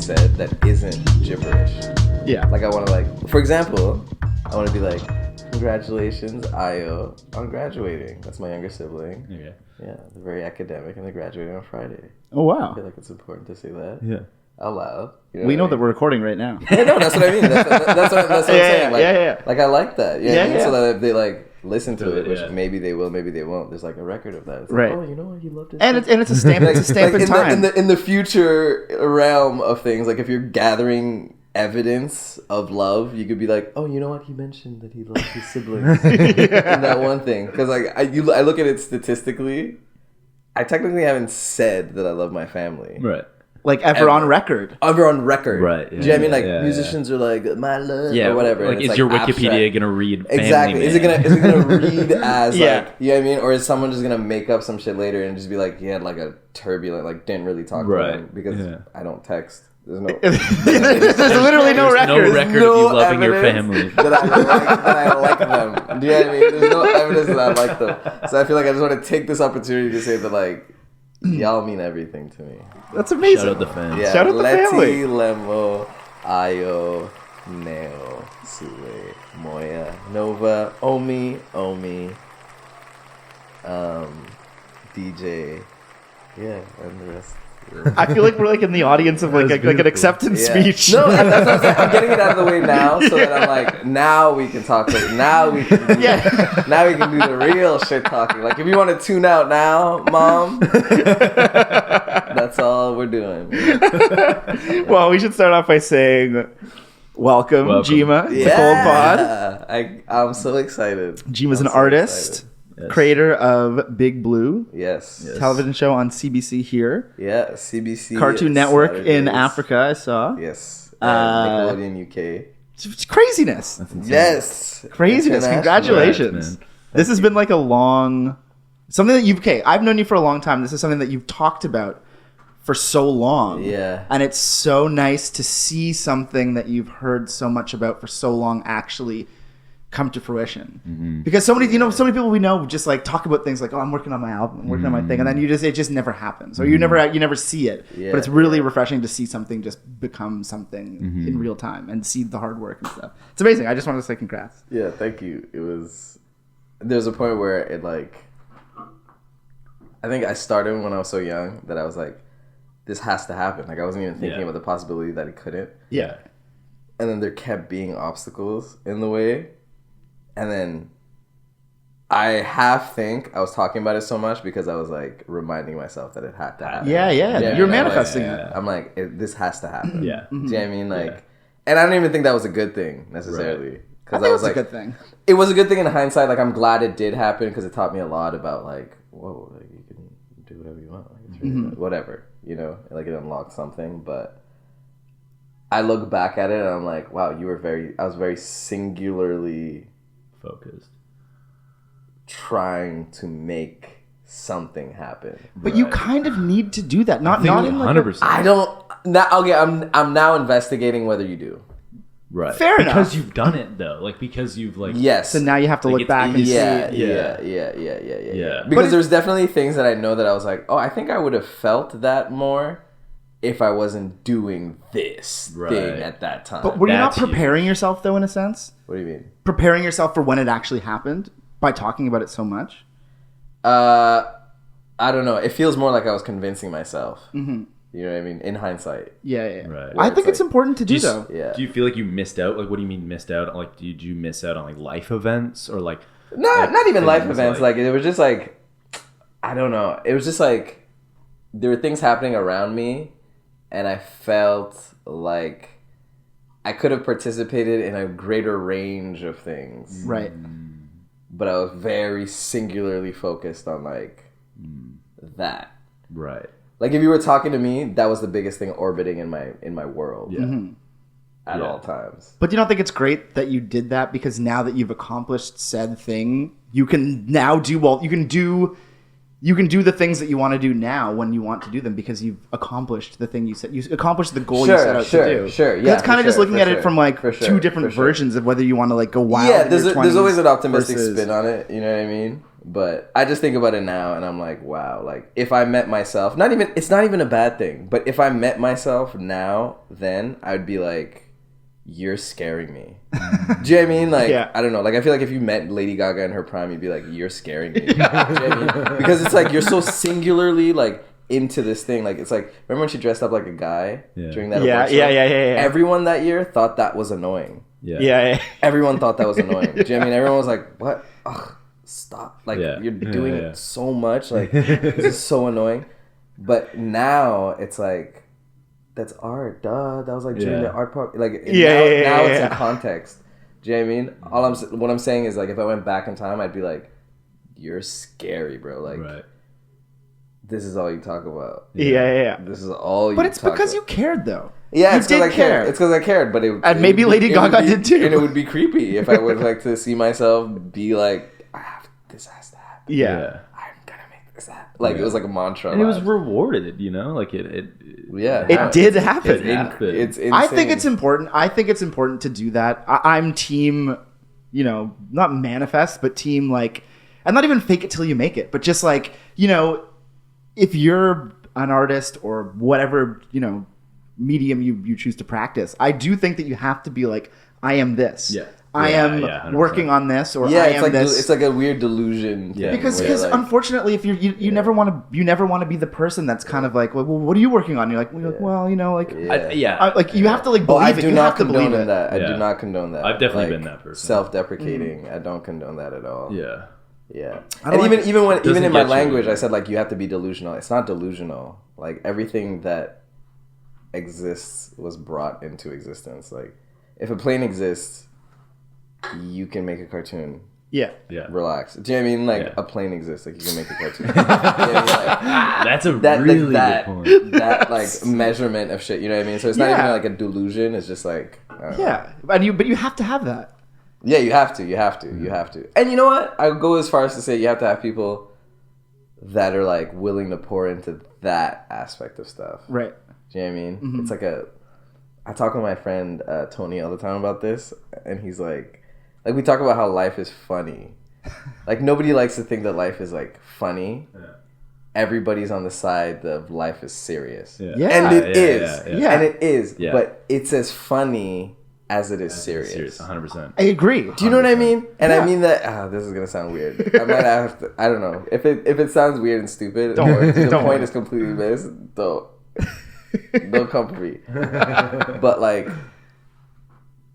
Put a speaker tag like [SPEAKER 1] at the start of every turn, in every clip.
[SPEAKER 1] said that isn't gibberish.
[SPEAKER 2] Yeah.
[SPEAKER 1] Like I want to like, for example, I want to be like, congratulations, Ayo, on graduating. That's my younger sibling.
[SPEAKER 3] Okay.
[SPEAKER 1] Yeah, they're very academic and they're graduating on Friday.
[SPEAKER 2] Oh, wow.
[SPEAKER 1] I feel like it's important to say that.
[SPEAKER 3] Yeah.
[SPEAKER 1] Out loud.
[SPEAKER 2] We know that we're recording right now.
[SPEAKER 1] Yeah, no, that's what I mean. That's what I'm saying. Like,
[SPEAKER 2] yeah.
[SPEAKER 1] Like I like that. You know what I mean?
[SPEAKER 2] Yeah.
[SPEAKER 1] So that if they like listen to it, which
[SPEAKER 3] yeah.
[SPEAKER 1] maybe they will, maybe they won't. There's like a record of that. It's
[SPEAKER 2] Right.
[SPEAKER 1] like, oh, you know what? You loved it.
[SPEAKER 2] And it's a stamp. It's a stamp in time.
[SPEAKER 1] In the future realm of things, like if you're gathering evidence of love, you could be like, oh, you know what? He mentioned that he loved his siblings in that one thing. Because like I look at it statistically, I technically haven't said that I love my family.
[SPEAKER 3] Right.
[SPEAKER 2] Like ever on record.
[SPEAKER 1] Ever on record.
[SPEAKER 3] Right.
[SPEAKER 1] Do you know what I mean? Like musicians are like, my love, or whatever.
[SPEAKER 3] Like,
[SPEAKER 1] and it's
[SPEAKER 3] is your
[SPEAKER 1] abstract.
[SPEAKER 3] Wikipedia gonna read family
[SPEAKER 1] Exactly.
[SPEAKER 3] man?
[SPEAKER 1] Is it gonna read as
[SPEAKER 2] Yeah.
[SPEAKER 1] like, you know what I mean? Or is someone just gonna make up some shit later and just be like, he had like a turbulent, like didn't really talk to
[SPEAKER 3] Right.
[SPEAKER 1] him because
[SPEAKER 3] Yeah.
[SPEAKER 1] I don't text. There's no
[SPEAKER 2] There's literally no record.
[SPEAKER 3] No record of you loving your family.
[SPEAKER 1] that I like them. Do you know what I mean? There's no evidence that I like them. So I feel like I just want to take this opportunity to say that like, y'all mean everything to me.
[SPEAKER 2] That's amazing.
[SPEAKER 3] Shout out the fans.
[SPEAKER 1] Yeah,
[SPEAKER 2] Shout out the
[SPEAKER 1] Leti,
[SPEAKER 2] family.
[SPEAKER 1] Lemo, Ayo, Neo, Sue, Moya, Nova, Omi, DJ, yeah, and the rest.
[SPEAKER 2] I feel like we're like in the audience of like an acceptance speech.
[SPEAKER 1] No, that's what I'm saying. I'm getting it out of the way now, so that I'm like, now we can talk. Now we can do now we can do the real shit talking. Like, if you want to tune out now, Mom, that's all we're doing.
[SPEAKER 2] Well, we should start off by saying, welcome. Gyimah, to Cold Pod.
[SPEAKER 1] I'm so excited.
[SPEAKER 2] Gyimah's an artist, creator of Big Blue.
[SPEAKER 1] Yes.
[SPEAKER 2] Television show on CBC here.
[SPEAKER 1] Yeah, CBC.
[SPEAKER 2] Cartoon Network
[SPEAKER 1] Saturdays.
[SPEAKER 2] in Africa, I saw.
[SPEAKER 1] Yes. Nickelodeon UK.
[SPEAKER 2] It's craziness.
[SPEAKER 1] Yes.
[SPEAKER 2] Craziness. Congratulations.
[SPEAKER 3] Congrats, man.
[SPEAKER 2] This has been like a long... Something that I've known you for a long time. This is something that you've talked about for so long.
[SPEAKER 1] Yeah.
[SPEAKER 2] And it's so nice to see something that you've heard so much about for so long actually come to fruition. Because so many people we know just like talk about things like, oh, I'm working on my album, I'm working on my thing, and then it just never happens, or you never see it. But it's really refreshing to see something just become something in real time and see the hard work and stuff. It's amazing. I just wanted to say congrats.
[SPEAKER 1] Yeah, thank you. There's a point where it like, I think I started when I was so young that I was like, this has to happen. Like I wasn't even thinking about the possibility that it couldn't.
[SPEAKER 2] Yeah.
[SPEAKER 1] And then there kept being obstacles in the way. And then I half think I was talking about it so much because I was like reminding myself that it had to happen.
[SPEAKER 2] Yeah. You're manifesting it.
[SPEAKER 1] I'm like, this has to happen.
[SPEAKER 3] Yeah.
[SPEAKER 1] Do you know what I mean? Like, and I don't even think that was a good thing necessarily.
[SPEAKER 2] I think it's a good thing.
[SPEAKER 1] It was a good thing in hindsight. Like, I'm glad it did happen because it taught me a lot about like, whoa, like you can do whatever you want. Like, it's really whatever, you know, like it unlocked something. But I look back at it and I'm like, wow, I was very singularly
[SPEAKER 3] Focused.
[SPEAKER 1] Trying to make something happen.
[SPEAKER 2] But you kind of need to do that. Not in like
[SPEAKER 3] 100%.
[SPEAKER 1] I don't. Okay, I'm now investigating whether you do.
[SPEAKER 3] Right.
[SPEAKER 2] Fair enough.
[SPEAKER 3] Because you've done it though. Like because you've like.
[SPEAKER 1] Yes.
[SPEAKER 2] So now you have to
[SPEAKER 3] Like,
[SPEAKER 2] look
[SPEAKER 3] it's
[SPEAKER 2] back and
[SPEAKER 3] easy.
[SPEAKER 2] see.
[SPEAKER 1] Yeah.
[SPEAKER 3] But
[SPEAKER 1] Because there's definitely things that I know that I was like, oh, I think I would have felt that more if I wasn't doing this thing at that time.
[SPEAKER 2] But were you not
[SPEAKER 3] That's
[SPEAKER 2] preparing yourself though, in a sense?
[SPEAKER 1] What do you mean?
[SPEAKER 2] Preparing yourself for when it actually happened by talking about it so much?
[SPEAKER 1] I don't know. It feels more like I was convincing myself. Mm-hmm. You know what I mean? In hindsight.
[SPEAKER 2] Yeah.
[SPEAKER 3] Right.
[SPEAKER 2] I think it's important to do
[SPEAKER 3] you,
[SPEAKER 2] though.
[SPEAKER 1] Yeah.
[SPEAKER 3] Do you feel like you missed out? Like, what do you mean missed out? Like, did you miss out on like life events or like?
[SPEAKER 1] Not even life events. Like it was just like, I don't know. It was just like there were things happening around me, and I felt like I could have participated in a greater range of things.
[SPEAKER 2] Right.
[SPEAKER 1] But I was very singularly focused on like that.
[SPEAKER 3] Right.
[SPEAKER 1] Like if you were talking to me, that was the biggest thing orbiting in my world.
[SPEAKER 3] Yeah.
[SPEAKER 1] At all times.
[SPEAKER 2] But do you not think it's great that you did that, because now that you've accomplished said thing, you can now do you can do the things that you want to do now when you want to do them, because you've accomplished the thing you accomplished the goal you set out to do.
[SPEAKER 1] Sure. Yeah.
[SPEAKER 2] That's kind of just looking at it from like two different versions of whether you want to like go wild.
[SPEAKER 1] Yeah,
[SPEAKER 2] in your
[SPEAKER 1] there's
[SPEAKER 2] 20s
[SPEAKER 1] always an optimistic
[SPEAKER 2] versus...
[SPEAKER 1] spin on it. You know what I mean? But I just think about it now, and I'm like, wow. Like, if I met myself, it's not even a bad thing. But if I met myself now, then I'd be like, you're scaring me. Do you know what I mean? Like, I don't know. Like, I feel like if you met Lady Gaga in her prime, you'd be like, you're scaring me. Do you know what I mean? Because it's like, you're so singularly, like, into this thing. Like, it's like, remember when she dressed up like a guy during that award show?
[SPEAKER 2] Yeah.
[SPEAKER 1] Everyone that year thought that was annoying.
[SPEAKER 2] Yeah.
[SPEAKER 1] Everyone thought that was annoying. Do you know what I mean? Everyone was like, what? Ugh, stop. Like, you're doing it so much. Like, this is so annoying. But now, it's like, that's art, duh. That was like during the art part. Like, now it's in context. Do you know what I mean? What I'm saying is, like, if I went back in time, I'd be like, you're scary, bro. Like, this is all you talk about.
[SPEAKER 2] Yeah.
[SPEAKER 1] This is all you
[SPEAKER 2] But it's
[SPEAKER 1] talk
[SPEAKER 2] because
[SPEAKER 1] about.
[SPEAKER 2] you cared, though.
[SPEAKER 1] Yeah,
[SPEAKER 2] it's because I cared.
[SPEAKER 1] It's because I cared, but
[SPEAKER 2] and maybe Lady Gaga did too.
[SPEAKER 1] And it would be creepy if I would like to see myself be like, this has to happen.
[SPEAKER 2] Yeah.
[SPEAKER 1] I'm gonna make this happen. Like, it was like a mantra.
[SPEAKER 3] And it was rewarded, you know? Like, it
[SPEAKER 2] did happen.
[SPEAKER 1] It's insane.
[SPEAKER 2] I think it's important. I think it's important to do that. I'm team, you know, not manifest, but team, like, and not even fake it till you make it, but just like, you know, if you're an artist or whatever, you know, medium you choose to practice, I do think that you have to be like, I am this.
[SPEAKER 3] Yeah.
[SPEAKER 2] I am working on this, or I am
[SPEAKER 1] like
[SPEAKER 2] this.
[SPEAKER 1] It's like a weird delusion.
[SPEAKER 3] Yeah.
[SPEAKER 2] Because
[SPEAKER 1] like,
[SPEAKER 2] unfortunately, if you never want to be the person that's kind of like, well, what are you working on? You're like, well, you know, like, like you have to like believe
[SPEAKER 1] I
[SPEAKER 2] it.
[SPEAKER 1] do
[SPEAKER 2] You
[SPEAKER 1] not
[SPEAKER 2] have to believe
[SPEAKER 1] condone
[SPEAKER 2] it.
[SPEAKER 1] that. I do not condone that.
[SPEAKER 3] I've definitely
[SPEAKER 1] like,
[SPEAKER 3] been that person.
[SPEAKER 1] Self-deprecating. I don't condone that at all.
[SPEAKER 3] Yeah.
[SPEAKER 1] Yeah.
[SPEAKER 2] I don't
[SPEAKER 1] And even in my
[SPEAKER 3] get you.
[SPEAKER 1] language, I said like you have to be delusional. It's not delusional. Like everything that exists was brought into existence. Like if a plane exists, you can make a cartoon.
[SPEAKER 2] Yeah.
[SPEAKER 1] Relax. Do you know what I mean? Like a plane exists, like you can make a cartoon.
[SPEAKER 3] That's a really good point.
[SPEAKER 1] That like measurement of shit. You know what I mean? So it's not even like a delusion. It's just like
[SPEAKER 2] but you have to have that.
[SPEAKER 1] Yeah, you have to. And you know what? I would go as far as to say you have to have people that are like willing to pour into that aspect of stuff.
[SPEAKER 2] Right.
[SPEAKER 1] Do you know what I mean? It's like I talk with my friend Tony all the time about this, and he's like we talk about how life is funny. Like nobody likes to think that life is like funny. Yeah. Everybody's on the side of life is serious.
[SPEAKER 2] Yeah.
[SPEAKER 1] And it is. And it is.
[SPEAKER 3] Yeah.
[SPEAKER 1] But it's as funny as it is serious.
[SPEAKER 3] 100%.
[SPEAKER 2] I agree.
[SPEAKER 1] Do you know what I mean? And I mean that. This is gonna sound weird. I might have to. I don't know if it sounds weird and stupid. Or the point is completely missed. Don't come for me. But like,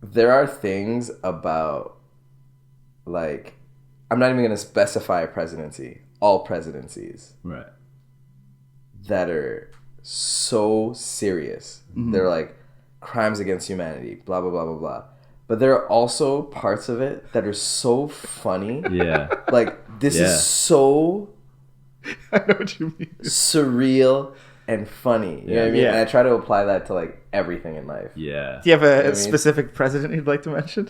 [SPEAKER 1] there are things about like, I'm not even gonna specify a presidency. All presidencies,
[SPEAKER 3] right,
[SPEAKER 1] that are so serious. They're like crimes against humanity, blah blah blah blah blah. But there are also parts of it that are so funny.
[SPEAKER 3] Yeah,
[SPEAKER 1] like this is so
[SPEAKER 2] I know what you mean.
[SPEAKER 1] surreal and funny. You know what I mean?
[SPEAKER 2] Yeah.
[SPEAKER 1] And I try to apply that to like everything in life.
[SPEAKER 3] yeah.
[SPEAKER 2] Do you have a specific president you'd like to mention?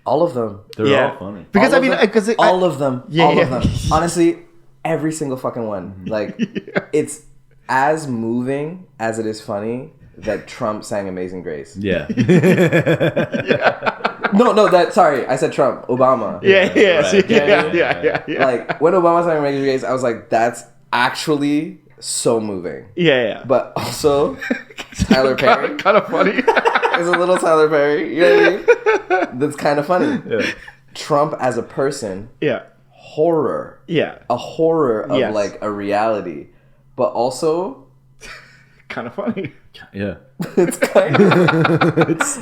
[SPEAKER 1] All of them.
[SPEAKER 3] They're all funny.
[SPEAKER 2] Because
[SPEAKER 1] all of them.
[SPEAKER 2] Yeah,
[SPEAKER 1] all
[SPEAKER 2] yeah.
[SPEAKER 1] of them. Honestly, every single fucking one. Like it's as moving as it is funny that Trump sang Amazing Grace.
[SPEAKER 3] Yeah.
[SPEAKER 1] Sorry, I said Trump. Obama.
[SPEAKER 2] Yeah.
[SPEAKER 1] Like when Obama sang Amazing Grace, I was like, that's actually so moving.
[SPEAKER 2] Yeah.
[SPEAKER 1] But also Tyler Perry.
[SPEAKER 2] Kind of funny.
[SPEAKER 1] There's a little Tyler Perry. You know what I mean? That's kind of funny.
[SPEAKER 3] Yeah.
[SPEAKER 1] Trump as a person.
[SPEAKER 2] Yeah.
[SPEAKER 1] Horror.
[SPEAKER 2] Yeah.
[SPEAKER 1] A horror of
[SPEAKER 2] Yes.
[SPEAKER 1] like a reality. But also
[SPEAKER 2] Kind of funny.
[SPEAKER 3] Yeah.
[SPEAKER 1] it's kind of
[SPEAKER 3] It's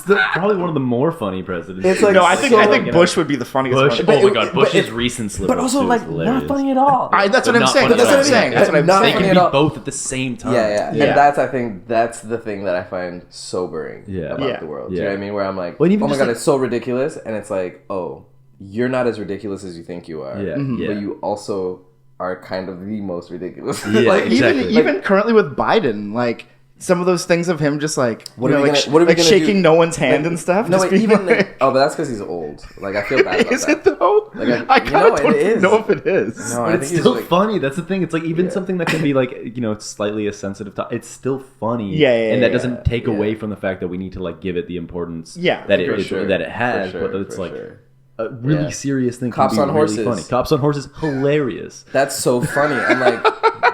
[SPEAKER 3] probably one of the more funny presidents.
[SPEAKER 1] It's like
[SPEAKER 2] No, I think
[SPEAKER 1] so-
[SPEAKER 2] Bush would be the funniest
[SPEAKER 3] Bush.
[SPEAKER 2] one.
[SPEAKER 3] Oh my god, Bush's
[SPEAKER 1] it-
[SPEAKER 3] recent slip.
[SPEAKER 1] but also
[SPEAKER 3] too
[SPEAKER 1] like
[SPEAKER 3] is hilarious.
[SPEAKER 1] not funny at all.
[SPEAKER 2] That's what I'm
[SPEAKER 3] not
[SPEAKER 2] saying.
[SPEAKER 3] funny
[SPEAKER 2] That's what I'm
[SPEAKER 3] at all.
[SPEAKER 2] saying. That's what I'm
[SPEAKER 1] Not
[SPEAKER 3] They
[SPEAKER 2] saying.
[SPEAKER 1] funny
[SPEAKER 3] can
[SPEAKER 1] at
[SPEAKER 3] be
[SPEAKER 1] all.
[SPEAKER 3] both at the same time.
[SPEAKER 1] Yeah.
[SPEAKER 2] Yeah.
[SPEAKER 1] And I think that's the thing that I find sobering about
[SPEAKER 2] Yeah.
[SPEAKER 1] the world. Do
[SPEAKER 3] Yeah.
[SPEAKER 1] you know what I mean? Where I'm like,
[SPEAKER 3] Well,
[SPEAKER 1] oh
[SPEAKER 3] even
[SPEAKER 1] my
[SPEAKER 3] just
[SPEAKER 1] god,
[SPEAKER 3] like-
[SPEAKER 1] it's so ridiculous, and it's like, oh, you're not as ridiculous as you think you are.
[SPEAKER 3] Yeah.
[SPEAKER 2] Mm-hmm.
[SPEAKER 3] Yeah.
[SPEAKER 1] But you also are kind of the most ridiculous.
[SPEAKER 3] Yeah,
[SPEAKER 1] like,
[SPEAKER 3] exactly.
[SPEAKER 2] Even currently with Biden, like some of those things of him just like
[SPEAKER 1] What
[SPEAKER 2] you
[SPEAKER 1] are
[SPEAKER 2] know,
[SPEAKER 1] we
[SPEAKER 2] like,
[SPEAKER 1] gonna- what are we
[SPEAKER 2] like
[SPEAKER 1] gonna
[SPEAKER 2] shaking
[SPEAKER 1] do?
[SPEAKER 2] no one's hand
[SPEAKER 1] Like,
[SPEAKER 2] and stuff.
[SPEAKER 1] No,
[SPEAKER 2] just
[SPEAKER 1] wait,
[SPEAKER 2] being
[SPEAKER 1] even
[SPEAKER 2] like,
[SPEAKER 1] oh, but that's because he's old. Like I feel bad about
[SPEAKER 2] is
[SPEAKER 1] that.
[SPEAKER 2] it though?
[SPEAKER 1] Like,
[SPEAKER 2] I kind of don't
[SPEAKER 1] it is.
[SPEAKER 2] know if it is.
[SPEAKER 1] No, I
[SPEAKER 3] But
[SPEAKER 1] think
[SPEAKER 3] it's
[SPEAKER 1] he's
[SPEAKER 3] still
[SPEAKER 1] like,
[SPEAKER 3] funny. That's the thing. It's like even something that can be like, you know, slightly a sensitive topic. It's still funny.
[SPEAKER 2] Yeah,
[SPEAKER 3] and that
[SPEAKER 2] yeah,
[SPEAKER 3] doesn't take
[SPEAKER 1] yeah.
[SPEAKER 3] away from the fact that we need to like give it the importance
[SPEAKER 2] Yeah,
[SPEAKER 3] that
[SPEAKER 1] for
[SPEAKER 3] it
[SPEAKER 1] sure.
[SPEAKER 3] that it has.
[SPEAKER 1] For sure,
[SPEAKER 3] but it's
[SPEAKER 1] for
[SPEAKER 3] like
[SPEAKER 1] sure.
[SPEAKER 3] a really
[SPEAKER 1] Yeah.
[SPEAKER 3] serious thing.
[SPEAKER 1] Cops
[SPEAKER 3] can be
[SPEAKER 1] on
[SPEAKER 3] really
[SPEAKER 1] horses.
[SPEAKER 3] Funny. Cops on horses, hilarious.
[SPEAKER 1] That's so funny. I'm like,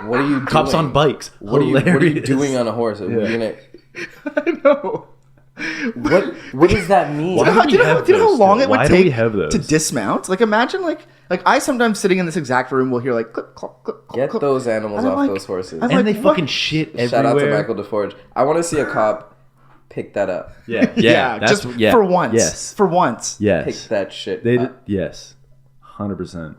[SPEAKER 1] what are you doing?
[SPEAKER 3] Cops on bikes,
[SPEAKER 1] What are you
[SPEAKER 3] hilarious.
[SPEAKER 1] doing on a horse? What are you gonna,
[SPEAKER 2] I know.
[SPEAKER 1] what does that mean?
[SPEAKER 3] Why
[SPEAKER 2] Do you know
[SPEAKER 3] have
[SPEAKER 2] how
[SPEAKER 3] those
[SPEAKER 2] long
[SPEAKER 3] still?
[SPEAKER 2] it would
[SPEAKER 3] Why do we
[SPEAKER 2] take
[SPEAKER 3] have those?
[SPEAKER 2] to dismount? Like imagine like I sometimes sitting in this exact room will hear like click, clop, click, clop,
[SPEAKER 1] Get
[SPEAKER 2] click.
[SPEAKER 1] those animals
[SPEAKER 2] And I'm
[SPEAKER 1] off
[SPEAKER 2] like-
[SPEAKER 1] those horses.
[SPEAKER 2] I'm
[SPEAKER 3] And
[SPEAKER 2] like,
[SPEAKER 3] they
[SPEAKER 2] what?
[SPEAKER 3] fucking shit everywhere.
[SPEAKER 1] Shout out to Michael DeForge. I want to see a cop pick that up.
[SPEAKER 3] Yeah.
[SPEAKER 2] just for once.
[SPEAKER 3] Yes.
[SPEAKER 2] For once.
[SPEAKER 3] Yes.
[SPEAKER 1] Pick that shit
[SPEAKER 3] They
[SPEAKER 1] up.
[SPEAKER 3] yes, 100%.
[SPEAKER 2] ridiculous.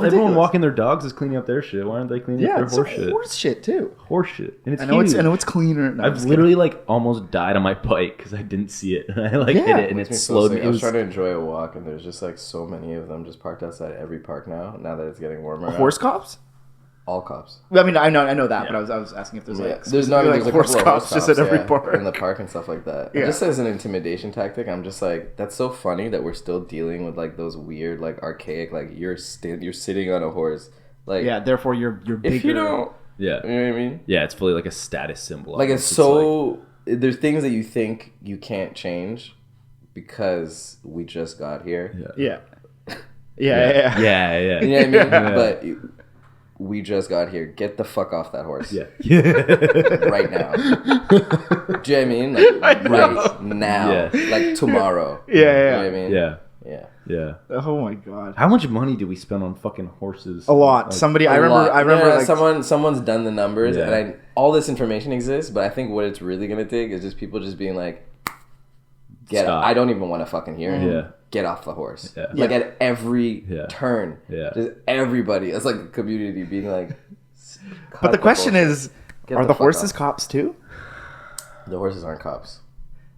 [SPEAKER 3] Everyone walking their dogs is cleaning up their shit. Why aren't they cleaning
[SPEAKER 2] Yeah,
[SPEAKER 3] up
[SPEAKER 2] it's
[SPEAKER 3] their horse shit?
[SPEAKER 2] horse shit too.
[SPEAKER 3] Horse shit, and it's
[SPEAKER 2] I know
[SPEAKER 3] huge.
[SPEAKER 2] it's cleaner. No, I'm
[SPEAKER 3] I've
[SPEAKER 2] just
[SPEAKER 3] literally like almost died on my bike because I didn't see it. And I like
[SPEAKER 2] Yeah.
[SPEAKER 3] hit it, and
[SPEAKER 1] Makes
[SPEAKER 3] it
[SPEAKER 1] me so
[SPEAKER 3] slowed
[SPEAKER 1] sick.
[SPEAKER 3] me.
[SPEAKER 1] I
[SPEAKER 3] It
[SPEAKER 1] was
[SPEAKER 3] was
[SPEAKER 1] trying to enjoy a walk, and there's just like so many of them just parked outside every park now. Now that it's getting warmer,
[SPEAKER 2] kidding. Horse cops.
[SPEAKER 1] all cops.
[SPEAKER 2] I mean, I know that,
[SPEAKER 3] Yeah.
[SPEAKER 2] but I was asking if there's
[SPEAKER 1] Yeah,
[SPEAKER 2] like
[SPEAKER 1] there's not
[SPEAKER 2] specifically,
[SPEAKER 1] there's a
[SPEAKER 2] horse
[SPEAKER 1] couple of
[SPEAKER 2] cops just at every park.
[SPEAKER 1] in the park and stuff like that.
[SPEAKER 2] Yeah.
[SPEAKER 1] Just as an intimidation tactic, I'm just like, that's so funny that we're still dealing with like those weird, like archaic, like you're sitting on a horse, like
[SPEAKER 2] Yeah, therefore you're bigger.
[SPEAKER 1] if you don't,
[SPEAKER 3] yeah,
[SPEAKER 1] you know what I mean?
[SPEAKER 3] yeah. It's fully like a status symbol.
[SPEAKER 1] Like
[SPEAKER 3] almost.
[SPEAKER 1] it's so there's things that you think you can't change because we just got here.
[SPEAKER 2] Yeah.
[SPEAKER 3] yeah.
[SPEAKER 2] Yeah.
[SPEAKER 1] You know what I mean?
[SPEAKER 3] Yeah.
[SPEAKER 1] But we just got here. Get the fuck off that horse.
[SPEAKER 3] Yeah.
[SPEAKER 1] Right now. Do you know what I mean? Like right now.
[SPEAKER 3] Yeah.
[SPEAKER 1] Like tomorrow.
[SPEAKER 2] Yeah.
[SPEAKER 1] You know what I mean?
[SPEAKER 3] Yeah.
[SPEAKER 1] Yeah.
[SPEAKER 3] Yeah.
[SPEAKER 2] Oh my god.
[SPEAKER 3] How much money do we spend on fucking horses?
[SPEAKER 2] A lot.
[SPEAKER 3] Like,
[SPEAKER 2] Somebody. I
[SPEAKER 1] A
[SPEAKER 2] remember.
[SPEAKER 1] lot.
[SPEAKER 2] I remember.
[SPEAKER 1] Yeah,
[SPEAKER 2] like,
[SPEAKER 1] someone's done the numbers,
[SPEAKER 3] Yeah.
[SPEAKER 1] and all this information exists. But I think what it's really gonna take is just people just being like, "Get
[SPEAKER 3] Stop.
[SPEAKER 1] I don't even want to fucking hear it.
[SPEAKER 3] Yeah.
[SPEAKER 1] Get off the horse."
[SPEAKER 3] Yeah.
[SPEAKER 1] Like at every
[SPEAKER 3] Yeah.
[SPEAKER 1] turn.
[SPEAKER 3] Yeah.
[SPEAKER 1] Just everybody. It's like a community being like.
[SPEAKER 2] but the question is,
[SPEAKER 1] Get
[SPEAKER 2] are
[SPEAKER 1] the
[SPEAKER 2] the
[SPEAKER 1] fuck
[SPEAKER 2] horses
[SPEAKER 1] off.
[SPEAKER 2] cops too?
[SPEAKER 1] The horses aren't cops.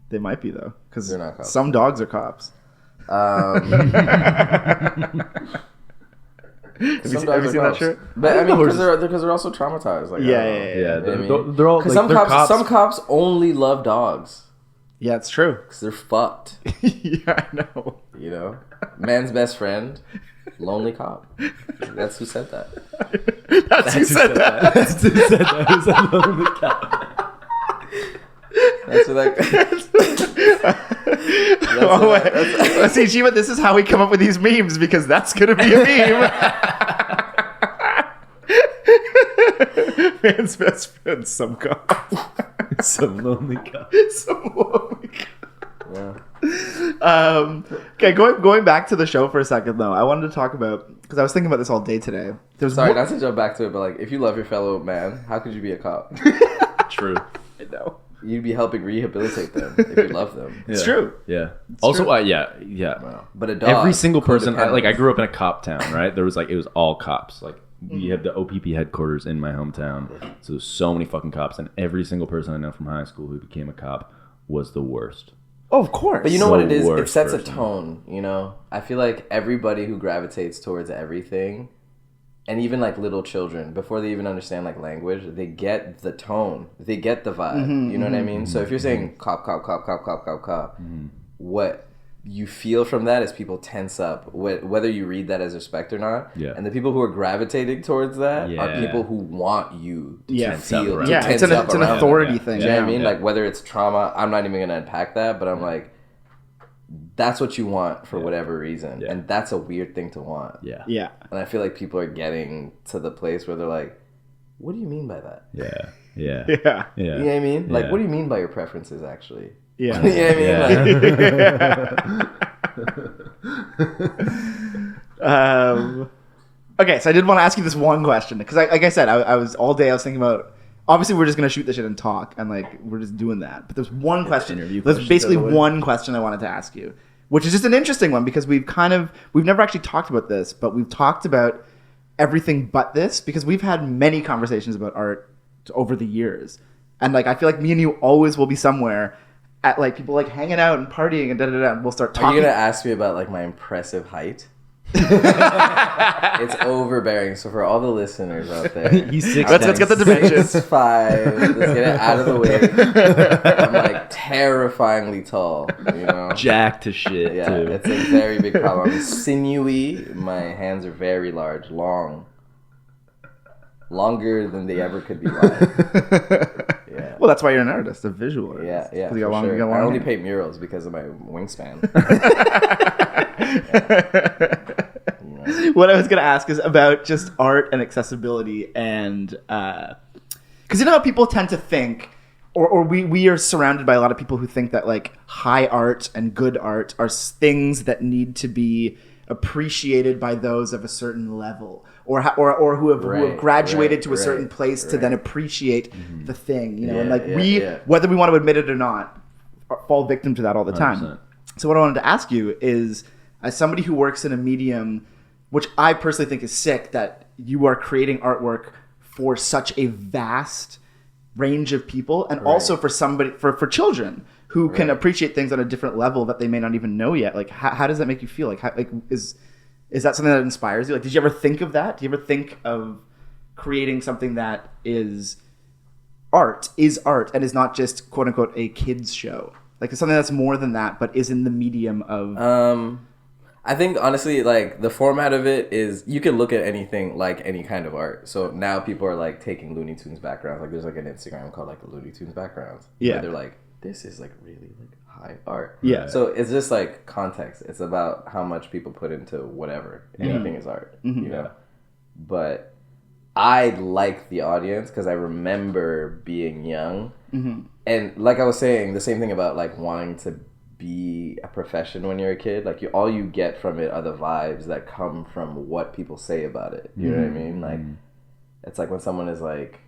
[SPEAKER 2] They might be though, because
[SPEAKER 1] They're not cops.
[SPEAKER 2] some dogs are cops.
[SPEAKER 1] Some
[SPEAKER 2] Have
[SPEAKER 1] dogs
[SPEAKER 2] you
[SPEAKER 1] are
[SPEAKER 2] seen that
[SPEAKER 1] cops.
[SPEAKER 2] shirt?
[SPEAKER 1] But I mean,
[SPEAKER 2] horses-
[SPEAKER 1] because they're also traumatized. Like,
[SPEAKER 2] Yeah,
[SPEAKER 1] I don't know.
[SPEAKER 2] yeah,
[SPEAKER 3] Yeah.
[SPEAKER 1] You know what I mean?
[SPEAKER 3] They're all like,
[SPEAKER 1] Because
[SPEAKER 3] they're
[SPEAKER 1] some cops only love dogs
[SPEAKER 2] Yeah, it's true.
[SPEAKER 1] because they're fucked.
[SPEAKER 2] Yeah, I know.
[SPEAKER 1] You know, man's best friend, lonely cop. That's who said that.
[SPEAKER 2] That's who said that.
[SPEAKER 3] That's who said that. It was a lonely cow.
[SPEAKER 1] That's what
[SPEAKER 2] Oh, wait. Let's see, Gyimah, this is how we come up with these memes because that's gonna be a meme. Man's best friend, some cop.
[SPEAKER 3] Some lonely cow.
[SPEAKER 2] Some lonely cop.
[SPEAKER 1] Yeah.
[SPEAKER 2] Okay, going back to the show for a second though, I wanted to talk about because I was thinking about this all day today. There's
[SPEAKER 1] Sorry,
[SPEAKER 2] one-
[SPEAKER 1] not to jump back to it, but like, if you love your fellow man, how could you be a cop?
[SPEAKER 3] True.
[SPEAKER 2] I know.
[SPEAKER 1] You'd be helping rehabilitate them if you love them.
[SPEAKER 2] It's true.
[SPEAKER 3] Yeah. Also,
[SPEAKER 2] true.
[SPEAKER 3] yeah.
[SPEAKER 1] But a dog,
[SPEAKER 3] Every single person, I
[SPEAKER 1] codependent.
[SPEAKER 3] grew up in a cop town, right? There was like, it was all cops. Like, we have the OPP headquarters in my hometown. So there's so many fucking cops. And every single person I know from high school who became a cop was the worst.
[SPEAKER 2] Oh, of course.
[SPEAKER 1] But you know
[SPEAKER 3] The
[SPEAKER 1] what it is? It
[SPEAKER 3] worst
[SPEAKER 1] sets a
[SPEAKER 3] person.
[SPEAKER 1] tone, you know? I feel like everybody who gravitates towards everything, and even like little children, before they even understand like language, they get the tone. They get the vibe. You know what I mean? So if you're saying cop, cop, cop, cop, cop, cop, cop, what you feel from that is people tense up, whether you read that as respect or not.
[SPEAKER 3] Yeah.
[SPEAKER 1] And the people who are gravitating towards that are
[SPEAKER 3] Yeah.
[SPEAKER 1] people who want you to
[SPEAKER 2] Yeah.
[SPEAKER 3] Tense up
[SPEAKER 1] feel.
[SPEAKER 3] around
[SPEAKER 1] to
[SPEAKER 2] yeah,
[SPEAKER 1] tense
[SPEAKER 2] it's
[SPEAKER 1] up
[SPEAKER 2] an
[SPEAKER 1] around
[SPEAKER 2] authority
[SPEAKER 3] them.
[SPEAKER 2] thing.
[SPEAKER 1] you know what I
[SPEAKER 2] Yeah.
[SPEAKER 1] mean?
[SPEAKER 3] Yeah.
[SPEAKER 1] Like whether it's trauma, I'm not even gonna unpack that, but I'm like, that's what you want for whatever reason,
[SPEAKER 3] Yeah.
[SPEAKER 1] and that's a weird thing to want.
[SPEAKER 3] Yeah.
[SPEAKER 2] Yeah.
[SPEAKER 1] And I feel like people are getting to the place where they're like, "What do you mean by that?"
[SPEAKER 3] Yeah. Yeah.
[SPEAKER 2] Yeah.
[SPEAKER 3] Yeah.
[SPEAKER 1] You know what I mean? Like,
[SPEAKER 3] Yeah.
[SPEAKER 1] what do you mean by your preferences? Actually,
[SPEAKER 2] Yeah.
[SPEAKER 1] you know what I mean?
[SPEAKER 3] Yeah.
[SPEAKER 2] Okay, so I did want to ask you this one question because, like I said, I was all day. I was thinking about. Obviously, we're just gonna shoot this shit and talk, and like we're just doing that. But there's one question.
[SPEAKER 3] interview
[SPEAKER 2] There's
[SPEAKER 3] questions
[SPEAKER 2] basically
[SPEAKER 3] out of the way.
[SPEAKER 2] one question I wanted to ask you, which is just an interesting one because we've never actually talked about this, but we've talked about everything but this because we've had many conversations about art over the years, and like I feel like me and you always will be somewhere at like people like hanging out and partying and and we'll start
[SPEAKER 1] Are
[SPEAKER 2] talking.
[SPEAKER 1] you gonna ask me about like my impressive height? It's overbearing. So for all the listeners out there,
[SPEAKER 3] He's 6'10".
[SPEAKER 2] Let's get the dimensions.
[SPEAKER 1] 6'5". Let's get it out of the way. I'm like terrifyingly tall. You know.
[SPEAKER 3] Jack to shit,
[SPEAKER 1] Yeah,
[SPEAKER 3] too.
[SPEAKER 1] it's a very big problem. I'm sinewy. My hands are very large, longer than they ever could be wide. Yeah.
[SPEAKER 2] Well, that's why you're an artist, a visual artist.
[SPEAKER 1] Yeah,
[SPEAKER 2] 'Cause
[SPEAKER 1] for
[SPEAKER 2] you got long,
[SPEAKER 1] sure.
[SPEAKER 2] you got long
[SPEAKER 1] I only
[SPEAKER 2] hair.
[SPEAKER 1] paint murals because of my wingspan.
[SPEAKER 2] What I was going to ask is about just art and accessibility, and because you know how people tend to think, or we are surrounded by a lot of people who think that like high art and good art are things that need to be appreciated by those of a certain level, or who have graduated to a certain place to then appreciate the thing, you know, and like whether we want to admit it or not, fall victim to that all the time.
[SPEAKER 3] 100%.
[SPEAKER 2] So what I wanted to ask you is, as somebody who works in a medium, which I personally think is sick, that you are creating artwork for such a vast range of people, and also for somebody, for children who can appreciate things on a different level that they may not even know yet. Like, how does that make you feel? Like, is that something that inspires you? Like, did you ever think of that? Do you ever think of creating something that is art, and is not just quote unquote a kids show? Like, it's something that's more than that, but is in the medium of.
[SPEAKER 1] I think honestly, like the format of it is you can look at anything like any kind of art. So now people are like taking Looney Tunes backgrounds. Like there's like an Instagram called like the Looney Tunes backgrounds.
[SPEAKER 2] Yeah.
[SPEAKER 1] Where they're like, this is like really like high art.
[SPEAKER 2] Yeah.
[SPEAKER 1] So it's just like context. It's about how much people put into whatever. Anything is art. You know. But I like the audience because I remember being young, and like I was saying, the same thing about like wanting to be a profession when you're a kid. Like all you get from it are the vibes that come from what people say about it. You know what I mean? Like it's like when someone is like,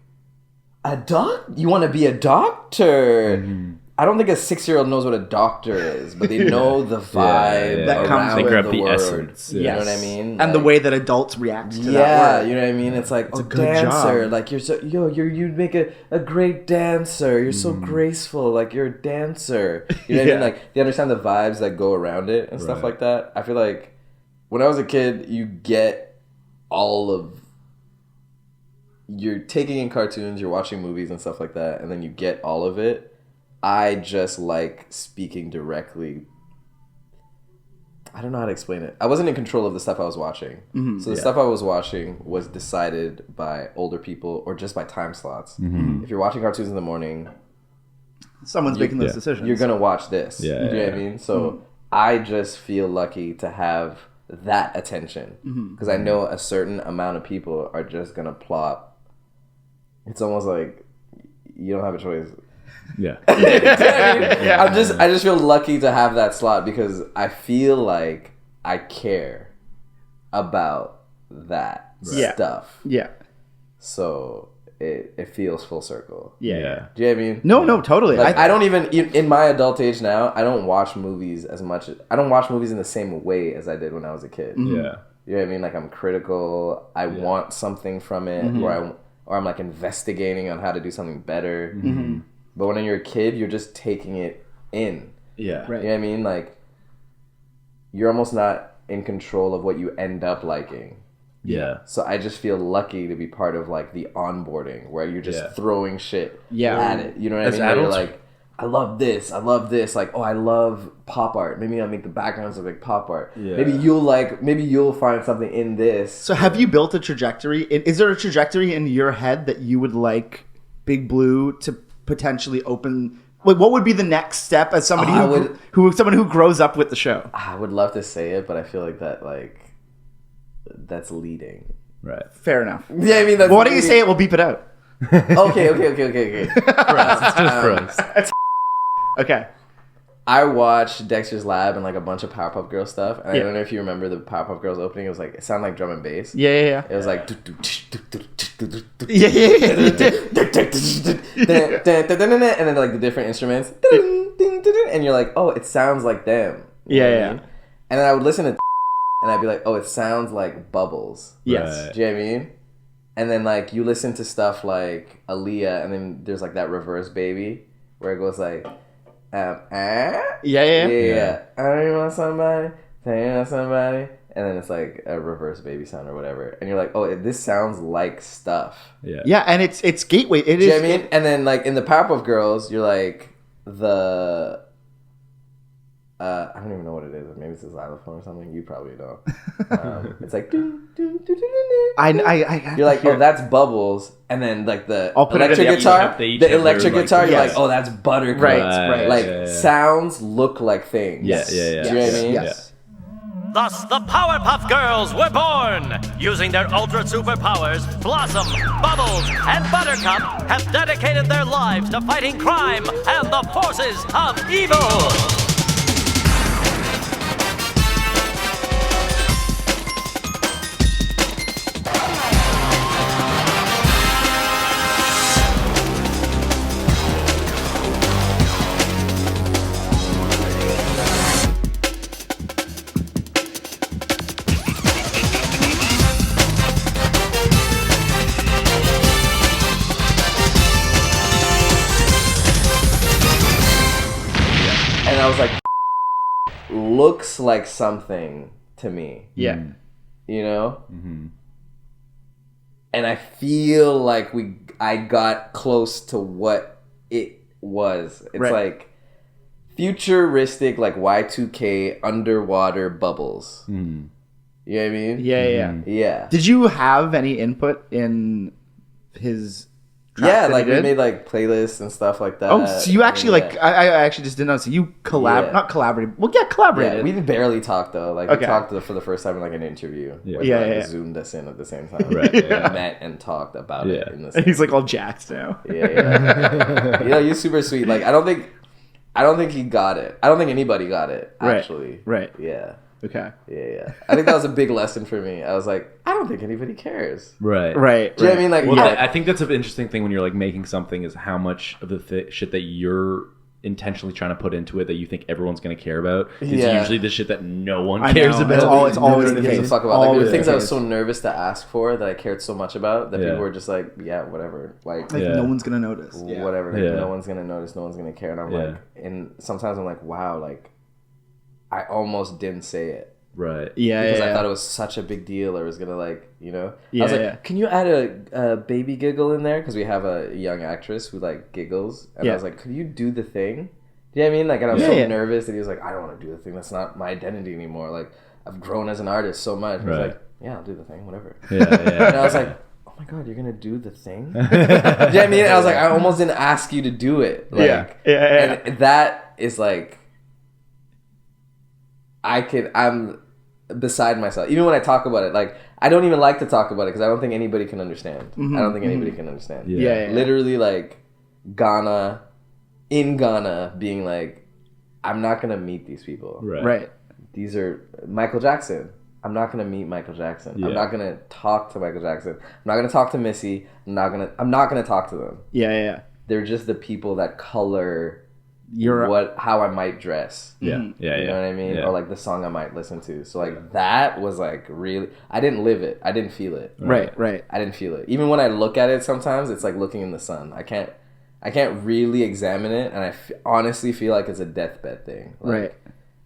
[SPEAKER 1] you want to be a doctor? I don't think a 6-year-old knows what a doctor is, but they know the vibe
[SPEAKER 2] that comes
[SPEAKER 1] around
[SPEAKER 2] with
[SPEAKER 1] the
[SPEAKER 3] the
[SPEAKER 1] word.
[SPEAKER 3] essence.
[SPEAKER 1] You know what I mean?
[SPEAKER 2] And the
[SPEAKER 1] Like,
[SPEAKER 2] way that adults react to that
[SPEAKER 1] yeah,
[SPEAKER 2] word.
[SPEAKER 1] you know what I mean? It's like,
[SPEAKER 2] a good
[SPEAKER 1] dancer.
[SPEAKER 2] job.
[SPEAKER 1] Like, you'd make a great dancer. You're so graceful. Like, you're a dancer. You know what I mean? Like, they understand the vibes that go around it and stuff like that. I feel like when I was a kid, you get all of... You're taking in cartoons, you're watching movies and stuff like that, and then you get all of it. I just like speaking directly. I don't know how to explain it. I wasn't in control of the stuff I was watching. So the stuff I was watching was decided by older people or just by time slots. If you're watching cartoons in the morning,
[SPEAKER 2] Someone's making those decisions.
[SPEAKER 1] you're going to watch this. You know what I mean? So I just feel lucky to have that attention because I know a certain amount of people are just going to plop. It's almost like you don't have a choice.
[SPEAKER 3] Yeah.
[SPEAKER 1] I just feel lucky to have that slot because I feel like I care about that stuff.
[SPEAKER 2] Yeah.
[SPEAKER 1] So it feels full circle.
[SPEAKER 2] Yeah.
[SPEAKER 1] Do you know what I mean?
[SPEAKER 2] No, totally.
[SPEAKER 1] Like, I don't even in my adult age now, I don't watch movies as much. I don't watch movies in the same way as I did when I was a kid.
[SPEAKER 3] Yeah.
[SPEAKER 1] You know what I mean? Like I'm critical. I want something from it, or I'm like investigating on how to do something better. But when you're a kid, you're just taking it in.
[SPEAKER 3] Yeah.
[SPEAKER 2] Right.
[SPEAKER 1] You know what I mean? Like, you're almost not in control of what you end up liking.
[SPEAKER 3] Yeah.
[SPEAKER 1] So I just feel lucky to be part of, like, the onboarding where you're just throwing shit at it. You know what I mean? Where you're like, I love this. Like, oh, I love pop art. Maybe I'll make the backgrounds look like pop art.
[SPEAKER 3] Yeah.
[SPEAKER 1] Maybe you'll find something in this.
[SPEAKER 2] So have you built a trajectory? Is there a trajectory in your head that you would like Big Blue to potentially open? Like, what would be the next step as somebody someone who grows up with the show?
[SPEAKER 1] I would love to say it, but I feel like that's leading.
[SPEAKER 3] Right.
[SPEAKER 2] Fair enough.
[SPEAKER 1] Yeah, I mean, that's
[SPEAKER 2] Well, why don't you say it? We'll beep it out.
[SPEAKER 1] Okay.
[SPEAKER 3] For us. It's just for us.
[SPEAKER 2] Okay.
[SPEAKER 1] I watched Dexter's Lab and like a bunch of Powerpuff Girls stuff, and I don't know if you remember the Powerpuff Girls opening. It was like it sounded like drum and bass.
[SPEAKER 2] Yeah.
[SPEAKER 1] It was like
[SPEAKER 2] Yeah.
[SPEAKER 1] and then like the different instruments, and you're like, oh, it sounds like them. You know what I mean? And then I would listen to, and I'd be like, oh, it sounds like Bubbles.
[SPEAKER 2] Yes.
[SPEAKER 1] Do you know what I mean? And then like you listen to stuff like Aaliyah, and then there's like that reverse baby where it goes like.
[SPEAKER 2] Yeah.
[SPEAKER 1] I don't want somebody, tell you want somebody, and then it's like a reverse baby sound or whatever, and you're like, oh, this sounds like stuff.
[SPEAKER 2] Yeah, and it's gateway. It
[SPEAKER 1] Do you
[SPEAKER 2] is.
[SPEAKER 1] know what I mean?
[SPEAKER 2] It, and then, like in the Powerpuff Girls, you're like the
[SPEAKER 1] And then like in the Powerpuff Girls, you're like the someone who grows up with the show. You know what I mean? Like, someone who I don't even know what it is. Maybe it's a xylophone or something. You probably know. It's like doo, doo, doo, doo, doo, doo.
[SPEAKER 2] I
[SPEAKER 1] You're like, oh, that's bubbles, and then like the
[SPEAKER 2] I'll put it in
[SPEAKER 1] electric
[SPEAKER 2] the-
[SPEAKER 1] guitar,
[SPEAKER 3] they each
[SPEAKER 1] the
[SPEAKER 3] have
[SPEAKER 1] electric
[SPEAKER 3] their, like,
[SPEAKER 1] guitar. You're
[SPEAKER 2] yes.
[SPEAKER 1] like, oh, that's buttercup.
[SPEAKER 2] Right.
[SPEAKER 1] Like sounds look like things.
[SPEAKER 3] Yeah.
[SPEAKER 1] Do you know what I mean?
[SPEAKER 2] Yes.
[SPEAKER 4] Thus, the Powerpuff Girls were born. Using their ultra superpowers, Blossom, Bubbles, and Buttercup have dedicated their lives to fighting crime and the forces of evil.
[SPEAKER 1] And I was like, looks like something to me.
[SPEAKER 2] Yeah.
[SPEAKER 1] You know?
[SPEAKER 3] Mm-hmm.
[SPEAKER 1] And I feel like I got close to what it was. It's like futuristic, like Y2K underwater bubbles.
[SPEAKER 3] Mm-hmm.
[SPEAKER 1] You know what I mean?
[SPEAKER 2] Yeah.
[SPEAKER 1] Yeah.
[SPEAKER 2] Did you have any input in his tracks
[SPEAKER 1] Yeah,
[SPEAKER 2] that
[SPEAKER 1] like
[SPEAKER 2] he
[SPEAKER 1] we
[SPEAKER 2] did?
[SPEAKER 1] made like playlists and stuff like that.
[SPEAKER 2] Oh, so you actually
[SPEAKER 1] And,
[SPEAKER 2] I actually just didn't know. So you not collaborated. Well, yeah, collaborated.
[SPEAKER 1] Yeah, we barely talked though. Like
[SPEAKER 2] Okay.
[SPEAKER 1] we talked for the first time in like an interview.
[SPEAKER 3] Yeah.
[SPEAKER 1] Where
[SPEAKER 2] Yeah,
[SPEAKER 1] we, like,
[SPEAKER 2] yeah.
[SPEAKER 1] zoomed us in at the same time.
[SPEAKER 3] Right,
[SPEAKER 1] We
[SPEAKER 3] yeah.
[SPEAKER 1] met and talked about it
[SPEAKER 3] Yeah.
[SPEAKER 1] in the
[SPEAKER 2] And
[SPEAKER 1] same.
[SPEAKER 2] he's like all jacked now.
[SPEAKER 1] Yeah. You know, he's super sweet. Like I don't think he got it. I don't think anybody got it. Actually.
[SPEAKER 2] Right.
[SPEAKER 1] Yeah.
[SPEAKER 2] Okay.
[SPEAKER 1] Yeah. I think that was a big lesson for me. I was like, I don't think anybody cares.
[SPEAKER 3] Right.
[SPEAKER 2] Right.
[SPEAKER 1] Do you know what I mean? Like,
[SPEAKER 3] Well,
[SPEAKER 1] yeah.
[SPEAKER 3] I think that's an interesting thing when you're like making something is how much of the shit that you're intentionally trying to put into it that you think everyone's going to care about is
[SPEAKER 1] Yeah.
[SPEAKER 3] usually the shit that no one
[SPEAKER 2] I
[SPEAKER 3] cares
[SPEAKER 2] know.
[SPEAKER 3] about.
[SPEAKER 2] It's always
[SPEAKER 1] Nobody
[SPEAKER 2] the
[SPEAKER 1] gives a
[SPEAKER 2] case.
[SPEAKER 1] fuck about. Like, there were
[SPEAKER 2] Always
[SPEAKER 1] things
[SPEAKER 2] the
[SPEAKER 1] I was
[SPEAKER 2] case.
[SPEAKER 1] so nervous to ask for that I cared so much about that
[SPEAKER 3] Yeah.
[SPEAKER 1] people were just like, yeah, whatever. Like
[SPEAKER 3] Yeah.
[SPEAKER 2] No one's gonna notice. Yeah.
[SPEAKER 1] whatever. Like,
[SPEAKER 3] Yeah.
[SPEAKER 1] no one's gonna notice. No one's gonna care. And I'm
[SPEAKER 3] Yeah.
[SPEAKER 1] like, and sometimes I'm like, wow, like I almost didn't say it.
[SPEAKER 3] Right.
[SPEAKER 2] Yeah.
[SPEAKER 1] Because
[SPEAKER 2] yeah.
[SPEAKER 1] I thought it was such a big deal, or it was gonna like, you know. I
[SPEAKER 2] Yeah,
[SPEAKER 1] was like,
[SPEAKER 2] yeah.
[SPEAKER 1] can you add a baby giggle in there? Because we have a young actress who like giggles, and
[SPEAKER 2] Yeah.
[SPEAKER 1] I was like, could you do the thing? Do you know what I mean? Like, and I was
[SPEAKER 2] Yeah,
[SPEAKER 1] so
[SPEAKER 2] yeah.
[SPEAKER 1] nervous that he was like, I don't want to do the thing. That's not my identity anymore. Like, I've grown as an artist so much. And I was
[SPEAKER 3] Right.
[SPEAKER 1] like, yeah, I'll do the thing, whatever.
[SPEAKER 3] Yeah.
[SPEAKER 1] And I was like, oh my god, you're gonna do the thing? Do you know what I mean? I was like, I almost didn't ask you to do it. Like,
[SPEAKER 2] Yeah.
[SPEAKER 1] And that is like, I'm beside myself. Even when I talk about it, like, I don't even like to talk about it because I don't think anybody can understand. I don't think anybody can understand.
[SPEAKER 3] Yeah.
[SPEAKER 1] Literally, like, in Ghana, being like, I'm not gonna meet these people.
[SPEAKER 2] Right.
[SPEAKER 1] These are Michael Jackson. I'm not gonna meet Michael Jackson.
[SPEAKER 3] Yeah.
[SPEAKER 1] I'm not gonna talk to Michael Jackson. I'm not gonna talk to Missy. I'm not gonna talk to them.
[SPEAKER 2] Yeah.
[SPEAKER 1] They're just the people that color
[SPEAKER 2] You're
[SPEAKER 1] how I might dress.
[SPEAKER 3] Yeah.
[SPEAKER 2] Mhm.
[SPEAKER 3] Yeah.
[SPEAKER 1] You know what I mean?
[SPEAKER 3] Yeah.
[SPEAKER 1] Or like the song I might listen to. So like that was like really, I didn't live it. I didn't feel it.
[SPEAKER 2] right.
[SPEAKER 1] I didn't feel it. Even when I look at it sometimes, it's like looking in the sun. I can't really examine it, and I honestly feel like it's a deathbed thing. Like,
[SPEAKER 2] Right.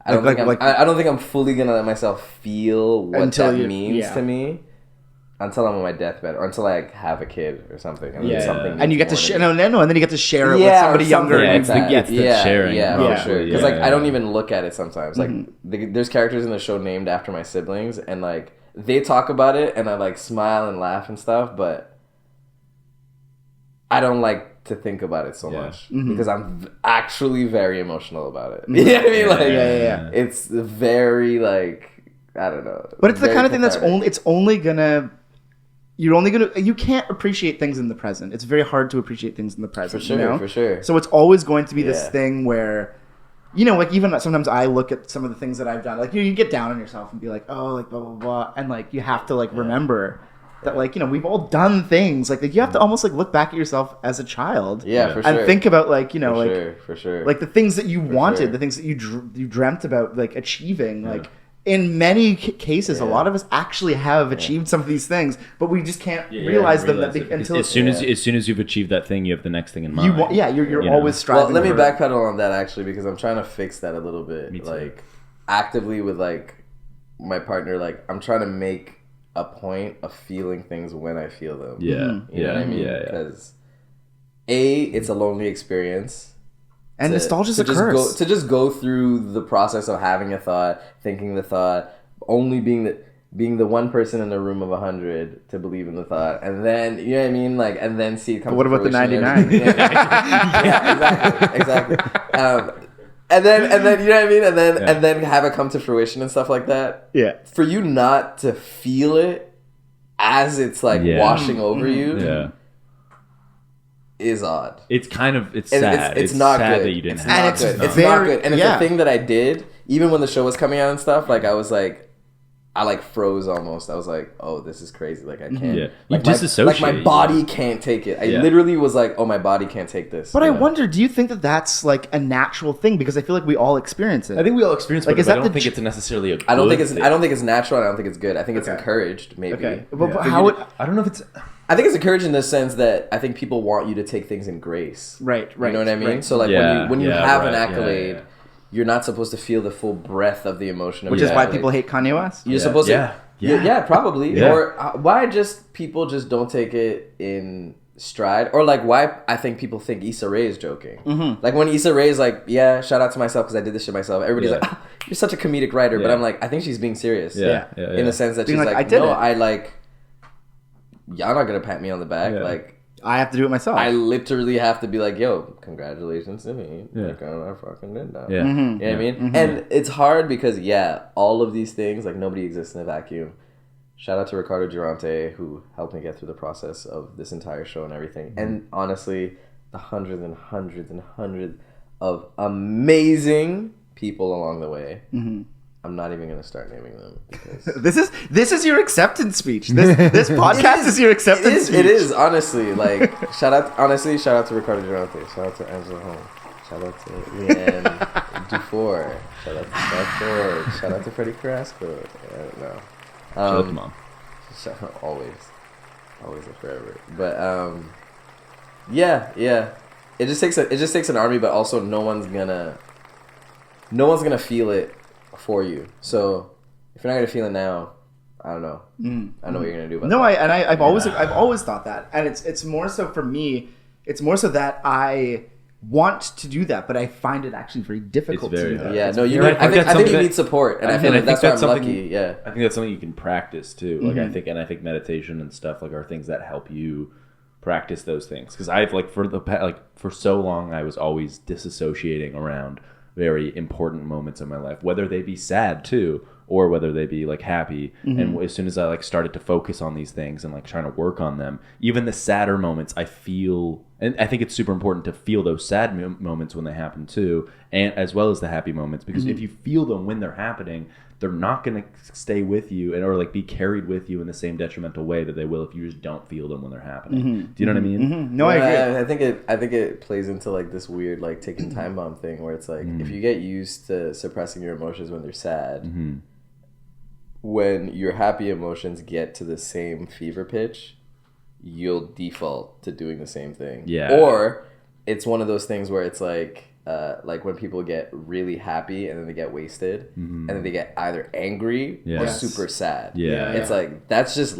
[SPEAKER 1] I don't
[SPEAKER 2] Like-
[SPEAKER 1] think
[SPEAKER 2] like-
[SPEAKER 1] I don't think I'm fully gonna let myself feel what
[SPEAKER 2] Until
[SPEAKER 1] that
[SPEAKER 2] you-
[SPEAKER 1] means
[SPEAKER 2] yeah.
[SPEAKER 1] to me until I'm on my deathbed or until I have a kid or something. And then
[SPEAKER 2] Yeah.
[SPEAKER 1] something
[SPEAKER 2] And you get to
[SPEAKER 1] means
[SPEAKER 2] share.
[SPEAKER 1] more
[SPEAKER 2] No, and then you get to share it with
[SPEAKER 1] yeah,
[SPEAKER 2] somebody
[SPEAKER 1] or
[SPEAKER 2] younger.
[SPEAKER 1] something
[SPEAKER 3] Yeah,
[SPEAKER 2] and
[SPEAKER 3] it's
[SPEAKER 2] you
[SPEAKER 3] the-
[SPEAKER 2] get
[SPEAKER 3] it's the sharing,
[SPEAKER 1] Yeah,
[SPEAKER 3] probably.
[SPEAKER 1] for sure. Because
[SPEAKER 3] Yeah,
[SPEAKER 1] like
[SPEAKER 3] yeah.
[SPEAKER 1] I don't even look at it sometimes. Like
[SPEAKER 2] Mm-hmm.
[SPEAKER 1] there's characters in the show named after my siblings, and like they talk about it, and I like smile and laugh and stuff, but I don't like to think about it so
[SPEAKER 3] Yeah.
[SPEAKER 1] much
[SPEAKER 2] Mm-hmm.
[SPEAKER 1] because I'm actually very emotional about it. You know what I mean? Like,
[SPEAKER 2] Yeah.
[SPEAKER 1] it's very like I don't know.
[SPEAKER 2] But it's the
[SPEAKER 1] very
[SPEAKER 2] kind of thing
[SPEAKER 1] cathartic.
[SPEAKER 2] you can't appreciate things in the present. It's very hard to appreciate things in the present.
[SPEAKER 1] For sure,
[SPEAKER 2] you know?
[SPEAKER 1] for sure.
[SPEAKER 2] So it's always going to be this
[SPEAKER 1] Yeah.
[SPEAKER 2] thing where, you know, like even sometimes I look at some of the things that I've done, like you get down on yourself and be like, oh, like blah blah blah, and like you have to like remember that like you know we've all done things like you have to almost like look back at yourself as a child,
[SPEAKER 1] Yeah, for
[SPEAKER 2] and
[SPEAKER 1] sure.
[SPEAKER 2] think about like you know
[SPEAKER 1] for
[SPEAKER 2] like
[SPEAKER 1] sure, for sure.
[SPEAKER 2] like the things that you wanted,
[SPEAKER 1] sure.
[SPEAKER 2] the things that you dreamt about like achieving, like in many cases, a
[SPEAKER 1] Yeah.
[SPEAKER 2] lot of us actually have achieved some of these things, but we just can't realize them that until
[SPEAKER 3] as soon as you've achieved that thing, you have the next thing in mind.
[SPEAKER 2] you want. Yeah, you're
[SPEAKER 3] You know?
[SPEAKER 2] always striving.
[SPEAKER 1] Well, let me
[SPEAKER 2] for it.
[SPEAKER 1] backpedal on that actually because I'm trying to fix that a little bit.
[SPEAKER 3] Me too.
[SPEAKER 1] Like actively with like my partner, like I'm trying to make a point of feeling things when I feel them.
[SPEAKER 3] Yeah,
[SPEAKER 2] Mm-hmm.
[SPEAKER 1] You know what I mean?
[SPEAKER 3] yeah.
[SPEAKER 1] Because A, it's a lonely experience.
[SPEAKER 2] And nostalgia's a
[SPEAKER 1] just
[SPEAKER 2] curse.
[SPEAKER 1] to just go through the process of having a thought, thinking the thought, only being the one person in a room of 100 to believe in the thought, and then you know what I mean, like, and then see it come.
[SPEAKER 2] But what
[SPEAKER 1] to
[SPEAKER 2] about the
[SPEAKER 1] fruition
[SPEAKER 2] 99?
[SPEAKER 1] Yeah, exactly. And then you know what I mean, and then have it come to fruition and stuff like that.
[SPEAKER 2] Yeah.
[SPEAKER 1] For you not to feel it as it's like washing over you.
[SPEAKER 3] Yeah.
[SPEAKER 1] Is odd.
[SPEAKER 3] It's kind of
[SPEAKER 1] And
[SPEAKER 3] sad.
[SPEAKER 1] It's not
[SPEAKER 3] sad
[SPEAKER 1] good.
[SPEAKER 3] that you didn't
[SPEAKER 1] It's
[SPEAKER 3] have
[SPEAKER 1] not
[SPEAKER 2] it's
[SPEAKER 1] good. It's
[SPEAKER 2] very-
[SPEAKER 1] not good. And it's
[SPEAKER 2] yeah.
[SPEAKER 1] a thing that I did even when the show was coming out and stuff. Like I was like, I like froze almost. I was like, oh, this is crazy. Like I can't.
[SPEAKER 3] Yeah. You
[SPEAKER 1] Like
[SPEAKER 3] disassociate.
[SPEAKER 1] my body can't take it. I literally was like, oh, my body can't take this.
[SPEAKER 2] But I wonder, do you think that that's like a natural thing? Because I feel like we all experience it.
[SPEAKER 3] I think we all experience it,
[SPEAKER 2] Like,
[SPEAKER 3] but
[SPEAKER 2] is
[SPEAKER 3] I
[SPEAKER 2] that
[SPEAKER 3] don't
[SPEAKER 2] the
[SPEAKER 3] think it's necessarily a good
[SPEAKER 1] I don't think
[SPEAKER 3] thing.
[SPEAKER 1] it's natural. And I don't think it's good. I think it's encouraged. Maybe.
[SPEAKER 2] Okay.
[SPEAKER 3] Yeah.
[SPEAKER 2] But how would...
[SPEAKER 3] I don't know if it's...
[SPEAKER 1] I think it's encouraged in the sense that I think people want you to take things in grace.
[SPEAKER 2] Right.
[SPEAKER 1] You know what I mean?
[SPEAKER 2] right.
[SPEAKER 1] So like when you
[SPEAKER 3] Yeah,
[SPEAKER 1] have
[SPEAKER 3] right,
[SPEAKER 1] an
[SPEAKER 3] yeah,
[SPEAKER 1] accolade,
[SPEAKER 3] yeah.
[SPEAKER 1] you're not supposed to feel the full breadth of the emotion. Of
[SPEAKER 2] Which
[SPEAKER 1] the
[SPEAKER 2] is why
[SPEAKER 1] accolade.
[SPEAKER 2] people hate Kanye West?
[SPEAKER 1] You're supposed to.
[SPEAKER 3] Yeah.
[SPEAKER 1] Probably.
[SPEAKER 3] Yeah.
[SPEAKER 1] Or why just people just don't take it in stride, or like why I think people think Issa Rae is joking.
[SPEAKER 2] Mm-hmm.
[SPEAKER 1] Like when Issa Rae is like, yeah, shout out to myself because I did this shit myself. Everybody's like, ah, you're such a comedic writer, but
[SPEAKER 3] Yeah.
[SPEAKER 1] I'm like, I think she's being serious.
[SPEAKER 3] Yeah.
[SPEAKER 1] In the sense that
[SPEAKER 2] Being
[SPEAKER 1] she's
[SPEAKER 2] like,
[SPEAKER 1] like,
[SPEAKER 2] I did
[SPEAKER 1] no,
[SPEAKER 2] it.
[SPEAKER 1] I like, y'all not gonna pat me on the back.
[SPEAKER 3] Yeah.
[SPEAKER 1] Like
[SPEAKER 2] I have to do it myself.
[SPEAKER 1] I literally have to be like, yo, congratulations to me.
[SPEAKER 3] Yeah.
[SPEAKER 1] Like, I fucking did that.
[SPEAKER 3] Yeah.
[SPEAKER 1] You know what I mean? And it's hard because, all of these things, like, nobody exists in a vacuum. Shout out to Ricardo Durante, who helped me get through the process of this entire show and everything. And honestly, the hundreds and hundreds and hundreds of amazing people along the way. I'm not even going to start naming them. Because
[SPEAKER 2] This is your acceptance speech. This podcast is your acceptance speech.
[SPEAKER 1] It is, honestly. Like, shout out to Ricardo Durante. Shout out to Angela Holmes. Shout out to Leanne Dufour. Shout out to Scott Ford. Shout out to Freddie Carrasco. I don't know.
[SPEAKER 3] Shout out to Mom.
[SPEAKER 1] Always and forever. But yeah. It just takes an army, but also no one's gonna feel it for you. So if you're not gonna feel it now, I don't know. I know what you're gonna do about that.
[SPEAKER 2] I've always thought that, and it's more so for me. It's more so that I want to do that, but I find it actually very difficult
[SPEAKER 3] It's very
[SPEAKER 2] to do that.
[SPEAKER 3] hard.
[SPEAKER 1] Yeah,
[SPEAKER 2] It's
[SPEAKER 1] no, you.
[SPEAKER 2] very-
[SPEAKER 1] Need, I think you need support, and I feel like that's why I'm lucky. Yeah,
[SPEAKER 3] I think that's something you can practice too. Like I think meditation and stuff like are things that help you practice those things. Because I've for so long I was always disassociating around very important moments in my life, whether they be sad too, or whether they be like happy. And as soon as I like started to focus on these things and like trying to work on them, even the sadder moments, I feel, and I think it's super important to feel those sad moments when they happen too, and as well as the happy moments, because if you feel them when they're happening, they're not going to stay with you or like be carried with you in the same detrimental way that they will if you just don't feel them when they're happening. Do you know what I mean?
[SPEAKER 2] No, I agree.
[SPEAKER 1] I think it plays into like this weird like ticking time bomb thing where it's like if you get used to suppressing your emotions when they're sad, when your happy emotions get to the same fever pitch, you'll default to doing the same thing.
[SPEAKER 3] Yeah.
[SPEAKER 1] Or it's one of those things where it's like when people get really happy and then they get wasted and then they get either angry or super sad.
[SPEAKER 3] Yeah.
[SPEAKER 1] It's like that's just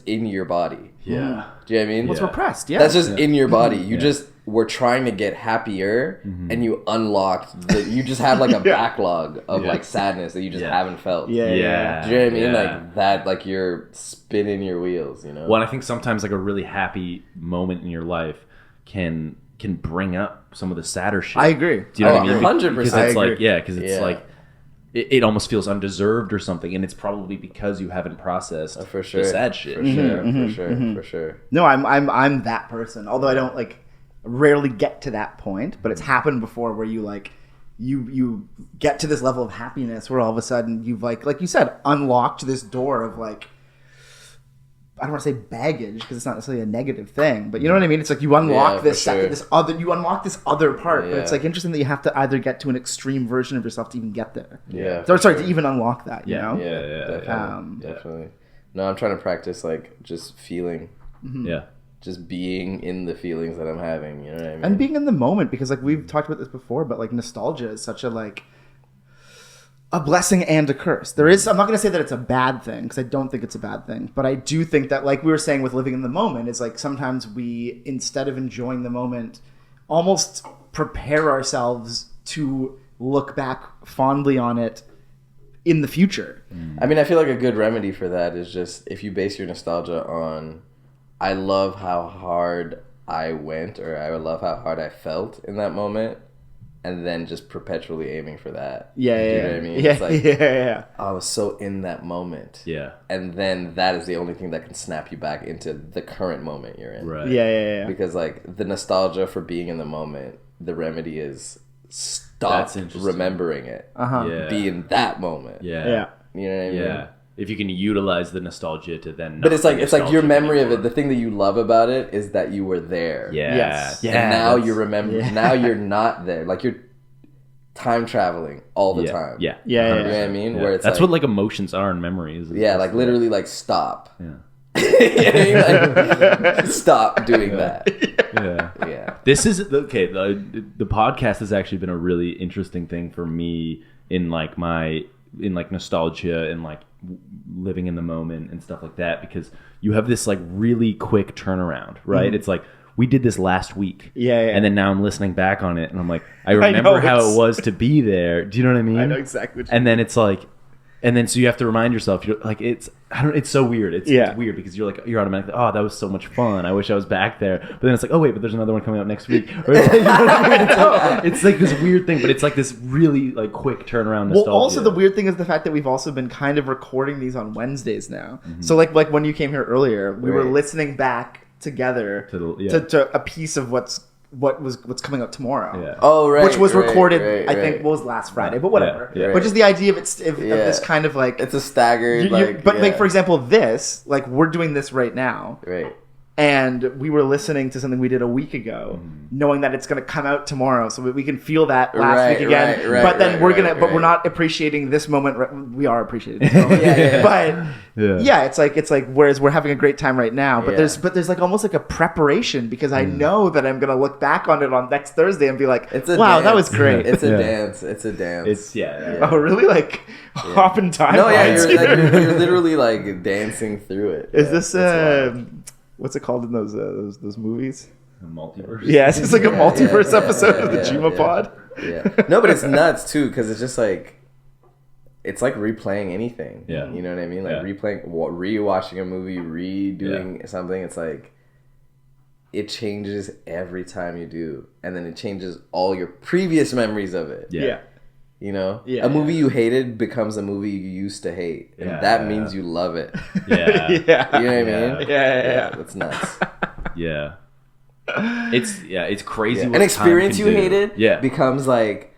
[SPEAKER 1] in your body.
[SPEAKER 3] Yeah.
[SPEAKER 1] Do you know what I mean?
[SPEAKER 2] It's repressed. Yeah,
[SPEAKER 1] That's just in your body. You just were trying to get happier and you unlocked you just have like a backlog of like sadness that you just haven't felt.
[SPEAKER 2] Yeah.
[SPEAKER 1] Do you know what I mean? Like that, like you're spinning your wheels, you know?
[SPEAKER 3] Well, and I think sometimes like a really happy moment in your life can bring up some of the sadder shit.
[SPEAKER 2] I agree.
[SPEAKER 3] Do you know what I mean?
[SPEAKER 1] 100%.
[SPEAKER 3] Because
[SPEAKER 2] I
[SPEAKER 3] it's like,
[SPEAKER 2] agree.
[SPEAKER 3] because it's like, it almost feels undeserved or something, and it's probably because you haven't processed
[SPEAKER 1] For sure.
[SPEAKER 3] the sad shit.
[SPEAKER 1] For sure.
[SPEAKER 2] No, I'm that person. Although I don't like rarely get to that point, but it's happened before where you like you get to this level of happiness where all of a sudden you've like you said, unlocked this door of like, I don't want to say baggage because it's not necessarily a negative thing, but you know what I mean? It's like you unlock
[SPEAKER 1] for sure.
[SPEAKER 2] this other part, but it's like interesting that you have to either get to an extreme version of yourself to even get there.
[SPEAKER 1] Yeah.
[SPEAKER 2] Sorry, to even unlock that, you know?
[SPEAKER 1] Definitely. Definitely. No, I'm trying to practice like just feeling.
[SPEAKER 3] Yeah.
[SPEAKER 1] Just being in the feelings that I'm having, you know what I mean?
[SPEAKER 2] And being in the moment, because like we've talked about this before, but like nostalgia is such a blessing and a curse. I'm not going to say that it's a bad thing, because I don't think it's a bad thing, but I do think that, like we were saying with living in the moment, is like sometimes we, instead of enjoying the moment almost prepare ourselves to look back fondly on it in the future.
[SPEAKER 1] I mean, I feel like a good remedy for that is just if you base your nostalgia on, I love how hard I went, or I love how hard I felt in that moment, and then just perpetually aiming for that.
[SPEAKER 2] Yeah,
[SPEAKER 1] Do
[SPEAKER 2] yeah,
[SPEAKER 1] you know what I mean?
[SPEAKER 2] yeah,
[SPEAKER 1] It's like,
[SPEAKER 2] yeah.
[SPEAKER 1] I was so in that moment.
[SPEAKER 3] Yeah.
[SPEAKER 1] And then that is the only thing that can snap you back into the current moment you're in.
[SPEAKER 3] Right.
[SPEAKER 2] Yeah.
[SPEAKER 1] Because, like, the nostalgia for being in the moment, the remedy is stop
[SPEAKER 3] That's interesting.
[SPEAKER 1] remembering it.
[SPEAKER 3] Yeah.
[SPEAKER 1] Be in that moment.
[SPEAKER 3] Yeah.
[SPEAKER 2] Yeah.
[SPEAKER 1] You know what I mean?
[SPEAKER 3] Yeah. If you can utilize the nostalgia to then
[SPEAKER 1] But
[SPEAKER 3] not
[SPEAKER 1] it's like
[SPEAKER 3] be
[SPEAKER 1] your
[SPEAKER 3] nostalgic
[SPEAKER 1] memory of it.
[SPEAKER 3] anymore.
[SPEAKER 1] The thing that you love about it is that you were there.
[SPEAKER 3] Yeah.
[SPEAKER 2] Yes.
[SPEAKER 3] Yeah.
[SPEAKER 1] And now
[SPEAKER 3] that's-
[SPEAKER 1] you remember.
[SPEAKER 2] Yeah.
[SPEAKER 1] Now you're not there. Like you're time traveling all the
[SPEAKER 3] yeah.
[SPEAKER 1] time.
[SPEAKER 3] Yeah.
[SPEAKER 2] Yeah, yeah,
[SPEAKER 1] You know what I mean?
[SPEAKER 3] Yeah.
[SPEAKER 1] Where it's
[SPEAKER 3] that's
[SPEAKER 1] like,
[SPEAKER 3] what like emotions are and memories.
[SPEAKER 1] yeah, like literally like stop.
[SPEAKER 3] Yeah.
[SPEAKER 1] You know what I mean? Like, stop doing that.
[SPEAKER 3] Yeah.
[SPEAKER 1] Yeah.
[SPEAKER 3] This is okay. The podcast has actually been a really interesting thing for me in like nostalgia and like living in the moment and stuff like that, because you have this like really quick turnaround, right? It's like we did this last week,
[SPEAKER 2] Yeah.
[SPEAKER 3] and then now I'm listening back on it and I'm like, I remember how
[SPEAKER 2] it's-
[SPEAKER 3] it was to be there. Do you know what I mean?
[SPEAKER 2] I know exactly what you
[SPEAKER 3] And then it's like, and then so you have to remind yourself, you're like, it's so weird. It's weird because you're automatically, oh, that was so much fun. I wish I was back there. But then it's like, oh wait, but there's another one coming out next week. Or it's, like, you know what I mean? It's like this weird thing, but it's like this really like quick turnaround nostalgia.
[SPEAKER 2] Well, also the weird thing is the fact that we've also been kind of recording these on Wednesdays now. So like when you came here earlier, we were
[SPEAKER 1] Right.
[SPEAKER 2] listening back together to a piece of what's coming out tomorrow.
[SPEAKER 3] Yeah.
[SPEAKER 1] Oh, right.
[SPEAKER 2] Which was
[SPEAKER 1] right,
[SPEAKER 2] recorded,
[SPEAKER 1] right,
[SPEAKER 2] I think,
[SPEAKER 1] right.
[SPEAKER 2] was last Friday, but whatever.
[SPEAKER 3] Yeah,
[SPEAKER 2] But just the idea of of
[SPEAKER 1] Yeah.
[SPEAKER 2] this kind of like,
[SPEAKER 1] It's a staggered, like,
[SPEAKER 2] but like
[SPEAKER 1] yeah.
[SPEAKER 2] for example, this, like we're doing this right now,
[SPEAKER 1] Right.
[SPEAKER 2] and we were listening to something we did a week ago, knowing that it's going to come out tomorrow, so we can feel that last
[SPEAKER 1] Right,
[SPEAKER 2] week again.
[SPEAKER 1] right,
[SPEAKER 2] but then
[SPEAKER 1] right,
[SPEAKER 2] but
[SPEAKER 1] right.
[SPEAKER 2] we're not appreciating this moment. We are appreciating this moment,
[SPEAKER 1] Yeah.
[SPEAKER 2] but
[SPEAKER 3] Yeah.
[SPEAKER 2] it's like whereas we're having a great time right now, but
[SPEAKER 1] Yeah.
[SPEAKER 2] there's like almost like a preparation, because I know that I'm going to look back on it on next Thursday and be like,
[SPEAKER 1] It's a
[SPEAKER 2] wow,
[SPEAKER 1] dance.
[SPEAKER 2] that was great.
[SPEAKER 1] It's a
[SPEAKER 3] Yeah.
[SPEAKER 1] dance. It's a dance.
[SPEAKER 3] It's
[SPEAKER 2] Oh, really? Like hopping timelines.
[SPEAKER 1] No, yeah, you're,
[SPEAKER 2] here.
[SPEAKER 1] like, you're literally like dancing through it.
[SPEAKER 2] Is
[SPEAKER 1] Yeah,
[SPEAKER 2] this
[SPEAKER 1] it's wild.
[SPEAKER 2] what's it called in those movies?
[SPEAKER 3] multiverse.
[SPEAKER 2] Yeah, it's just like a multiverse
[SPEAKER 1] yeah,
[SPEAKER 2] episode of the
[SPEAKER 1] yeah,
[SPEAKER 2] Gyimah
[SPEAKER 1] yeah.
[SPEAKER 2] pod.
[SPEAKER 1] Yeah. No, but it's nuts too, because it's just like, it's like replaying anything.
[SPEAKER 3] Yeah.
[SPEAKER 1] You know what I mean? Like
[SPEAKER 3] Yeah.
[SPEAKER 1] rewatching a movie, redoing something. It's like, it changes every time you do, and then it changes all your previous memories of it.
[SPEAKER 3] Yeah.
[SPEAKER 1] You know,
[SPEAKER 2] Yeah,
[SPEAKER 1] a movie you hated becomes a movie you used to hate, and
[SPEAKER 3] Yeah.
[SPEAKER 1] that means you love it.
[SPEAKER 3] Yeah.
[SPEAKER 1] You know what I mean?
[SPEAKER 2] Yeah.
[SPEAKER 1] That's nuts.
[SPEAKER 3] Yeah. It's crazy.
[SPEAKER 1] Yeah.
[SPEAKER 3] What
[SPEAKER 1] An experience
[SPEAKER 3] time
[SPEAKER 1] you
[SPEAKER 3] can do.
[SPEAKER 1] hated
[SPEAKER 3] Yeah.
[SPEAKER 1] becomes like,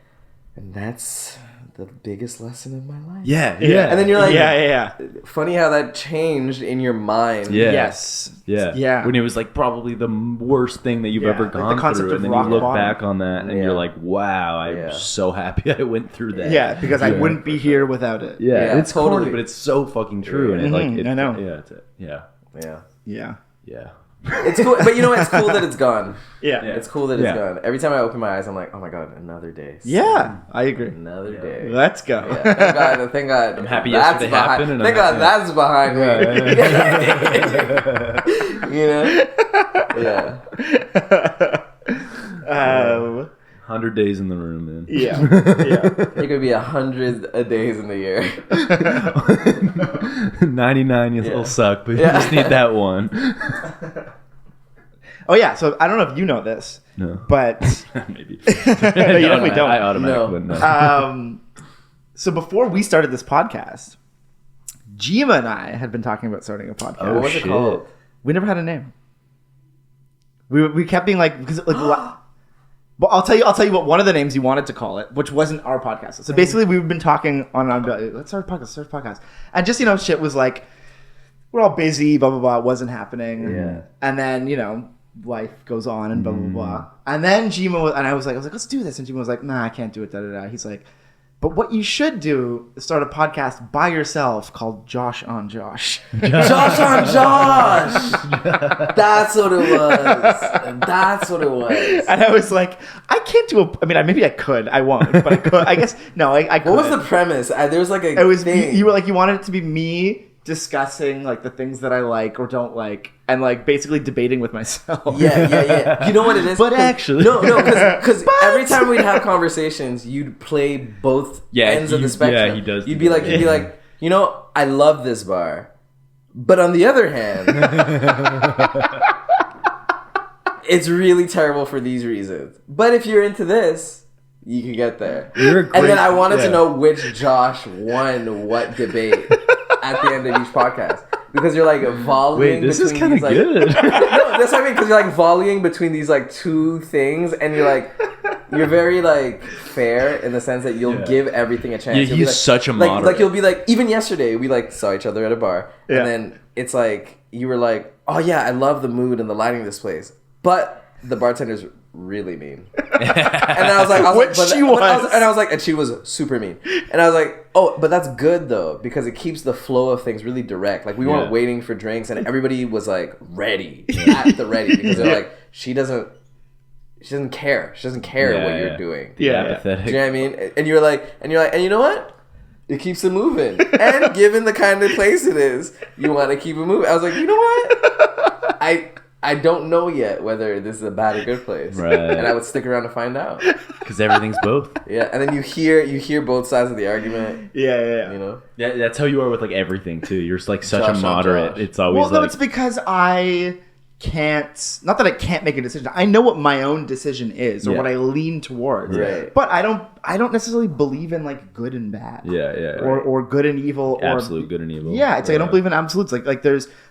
[SPEAKER 1] and that's the biggest lesson of my life.
[SPEAKER 3] Yeah. Yeah.
[SPEAKER 1] And then you're like,
[SPEAKER 2] yeah.
[SPEAKER 1] funny how that changed in your mind.
[SPEAKER 3] Yeah.
[SPEAKER 2] Yes.
[SPEAKER 3] Yeah.
[SPEAKER 2] Yeah.
[SPEAKER 3] When it was like probably the worst thing that you've
[SPEAKER 2] Yeah.
[SPEAKER 3] ever
[SPEAKER 2] Like the
[SPEAKER 3] gone
[SPEAKER 2] concept
[SPEAKER 3] through,
[SPEAKER 2] of
[SPEAKER 3] and then
[SPEAKER 2] rock
[SPEAKER 3] you look
[SPEAKER 2] bottom.
[SPEAKER 3] back on that, and
[SPEAKER 1] Yeah.
[SPEAKER 3] you're like, "Wow, I'm
[SPEAKER 1] Yeah.
[SPEAKER 3] so happy I went through that."
[SPEAKER 2] Yeah, because I wouldn't be here without it.
[SPEAKER 3] Yeah,
[SPEAKER 1] Yeah,
[SPEAKER 3] it's
[SPEAKER 1] totally.
[SPEAKER 3] corny, but it's so fucking true, and it like it,
[SPEAKER 2] I know.
[SPEAKER 3] Yeah, it's it. Yeah,
[SPEAKER 1] Yeah.
[SPEAKER 2] Yeah.
[SPEAKER 3] yeah.
[SPEAKER 1] It's cool, but you know what? It's cool that it's gone.
[SPEAKER 2] Yeah.
[SPEAKER 1] It's cool that it's
[SPEAKER 3] Yeah.
[SPEAKER 1] gone. Every time I open my eyes, I'm like, oh my god, another day.
[SPEAKER 2] Yeah, I agree.
[SPEAKER 1] Another day.
[SPEAKER 2] Let's go.
[SPEAKER 1] Yeah, thank God. I'm
[SPEAKER 3] happy yesterday happened, and
[SPEAKER 1] Thank
[SPEAKER 3] I'm
[SPEAKER 1] God
[SPEAKER 3] happy.
[SPEAKER 1] that's behind me. You know? Yeah.
[SPEAKER 3] 100 days in the room, man.
[SPEAKER 2] Yeah.
[SPEAKER 1] It could be 100 days in the year.
[SPEAKER 3] 99 will suck, but you
[SPEAKER 1] Yeah.
[SPEAKER 3] just need that one.
[SPEAKER 2] Oh yeah. So I don't know if you know this,
[SPEAKER 3] No,
[SPEAKER 2] but
[SPEAKER 3] maybe.
[SPEAKER 2] you definitely don't.
[SPEAKER 3] I automatically
[SPEAKER 1] No.
[SPEAKER 3] know.
[SPEAKER 2] So before we started this podcast, Gyimah and I had been talking about starting a podcast.
[SPEAKER 1] What was
[SPEAKER 3] shit.
[SPEAKER 1] it called?
[SPEAKER 2] We never had a name. We kept being like, because like, but I'll tell you what one of the names you wanted to call it, which wasn't our podcast. So basically, we've been talking on and on about, let's start a podcast, and just shit was like, we're all busy, blah blah blah. It wasn't happening.
[SPEAKER 1] Yeah.
[SPEAKER 2] And then life goes on and blah blah blah. And then Gyimah was, and I was like, let's do this. And Gyimah was like, nah, I can't do it. Da da da. He's like, but what you should do is start a podcast by yourself called Josh on Josh.
[SPEAKER 1] Josh on Josh! That's what it was. That's what it was.
[SPEAKER 2] And I was like, I can't do I mean, maybe I could. I won't, but I could. I guess, no, I could.
[SPEAKER 1] What was the premise? There was like a
[SPEAKER 2] It was,
[SPEAKER 1] thing.
[SPEAKER 2] you were like, you wanted it to be me discussing like the things that I like or don't like, and like basically debating with myself.
[SPEAKER 1] Yeah. You know what it is?
[SPEAKER 3] But actually,
[SPEAKER 1] no, because every time we'd have conversations, you'd play both ends of the spectrum.
[SPEAKER 3] Yeah, he does.
[SPEAKER 1] You'd be like, you know, I love this bar, but on the other hand, it's really terrible for these reasons. But if you're into this, you can get there. And then I wanted to know which Josh won what debate at the end of each podcast. Because you're like volleying
[SPEAKER 3] this
[SPEAKER 1] between
[SPEAKER 3] is kind of
[SPEAKER 1] these,
[SPEAKER 3] good.
[SPEAKER 1] No, that's what I mean. Because you're like volleying between these like two things, and you're very like fair in the sense that you'll give everything a chance.
[SPEAKER 3] Yeah,
[SPEAKER 1] You'll
[SPEAKER 3] he's
[SPEAKER 1] be, like,
[SPEAKER 3] such a
[SPEAKER 1] like
[SPEAKER 3] moderate.
[SPEAKER 1] you'll be like, even yesterday we like saw each other at a bar,
[SPEAKER 2] Yeah.
[SPEAKER 1] and then it's like you were like, oh yeah, I love the mood and the lighting of this place, but the bartender's really mean. And I was like, and she was super mean. And I was like, oh, but that's good though, because it keeps the flow of things really direct. Like we weren't waiting for drinks, and everybody was like ready, at the ready, because they're like, she doesn't care. She doesn't care what you're doing.
[SPEAKER 3] Apathetic.
[SPEAKER 1] Do you know what I mean? And you're like, and you know what? It keeps it moving. And given the kind of place it is, you want to keep it moving. I was like, you know what? I don't know yet whether this is a bad or good place.
[SPEAKER 3] Right.
[SPEAKER 1] And I would stick around to find out.
[SPEAKER 3] Because everything's both.
[SPEAKER 1] Yeah. And then you hear both sides of the argument.
[SPEAKER 2] Yeah.
[SPEAKER 1] You know?
[SPEAKER 3] Yeah, that's how you are with like everything too. You're just like such
[SPEAKER 1] Josh
[SPEAKER 3] a moderate.
[SPEAKER 1] Josh.
[SPEAKER 3] It's always
[SPEAKER 2] Well, no,
[SPEAKER 3] like
[SPEAKER 2] it's because I can't. Not that I can't make a decision. I know what my own decision is, or what I lean towards.
[SPEAKER 1] Right.
[SPEAKER 2] But I don't necessarily believe in like good and bad. Or good and evil.
[SPEAKER 3] absolute good and evil.
[SPEAKER 2] Yeah, it's like I don't believe in absolutes. Like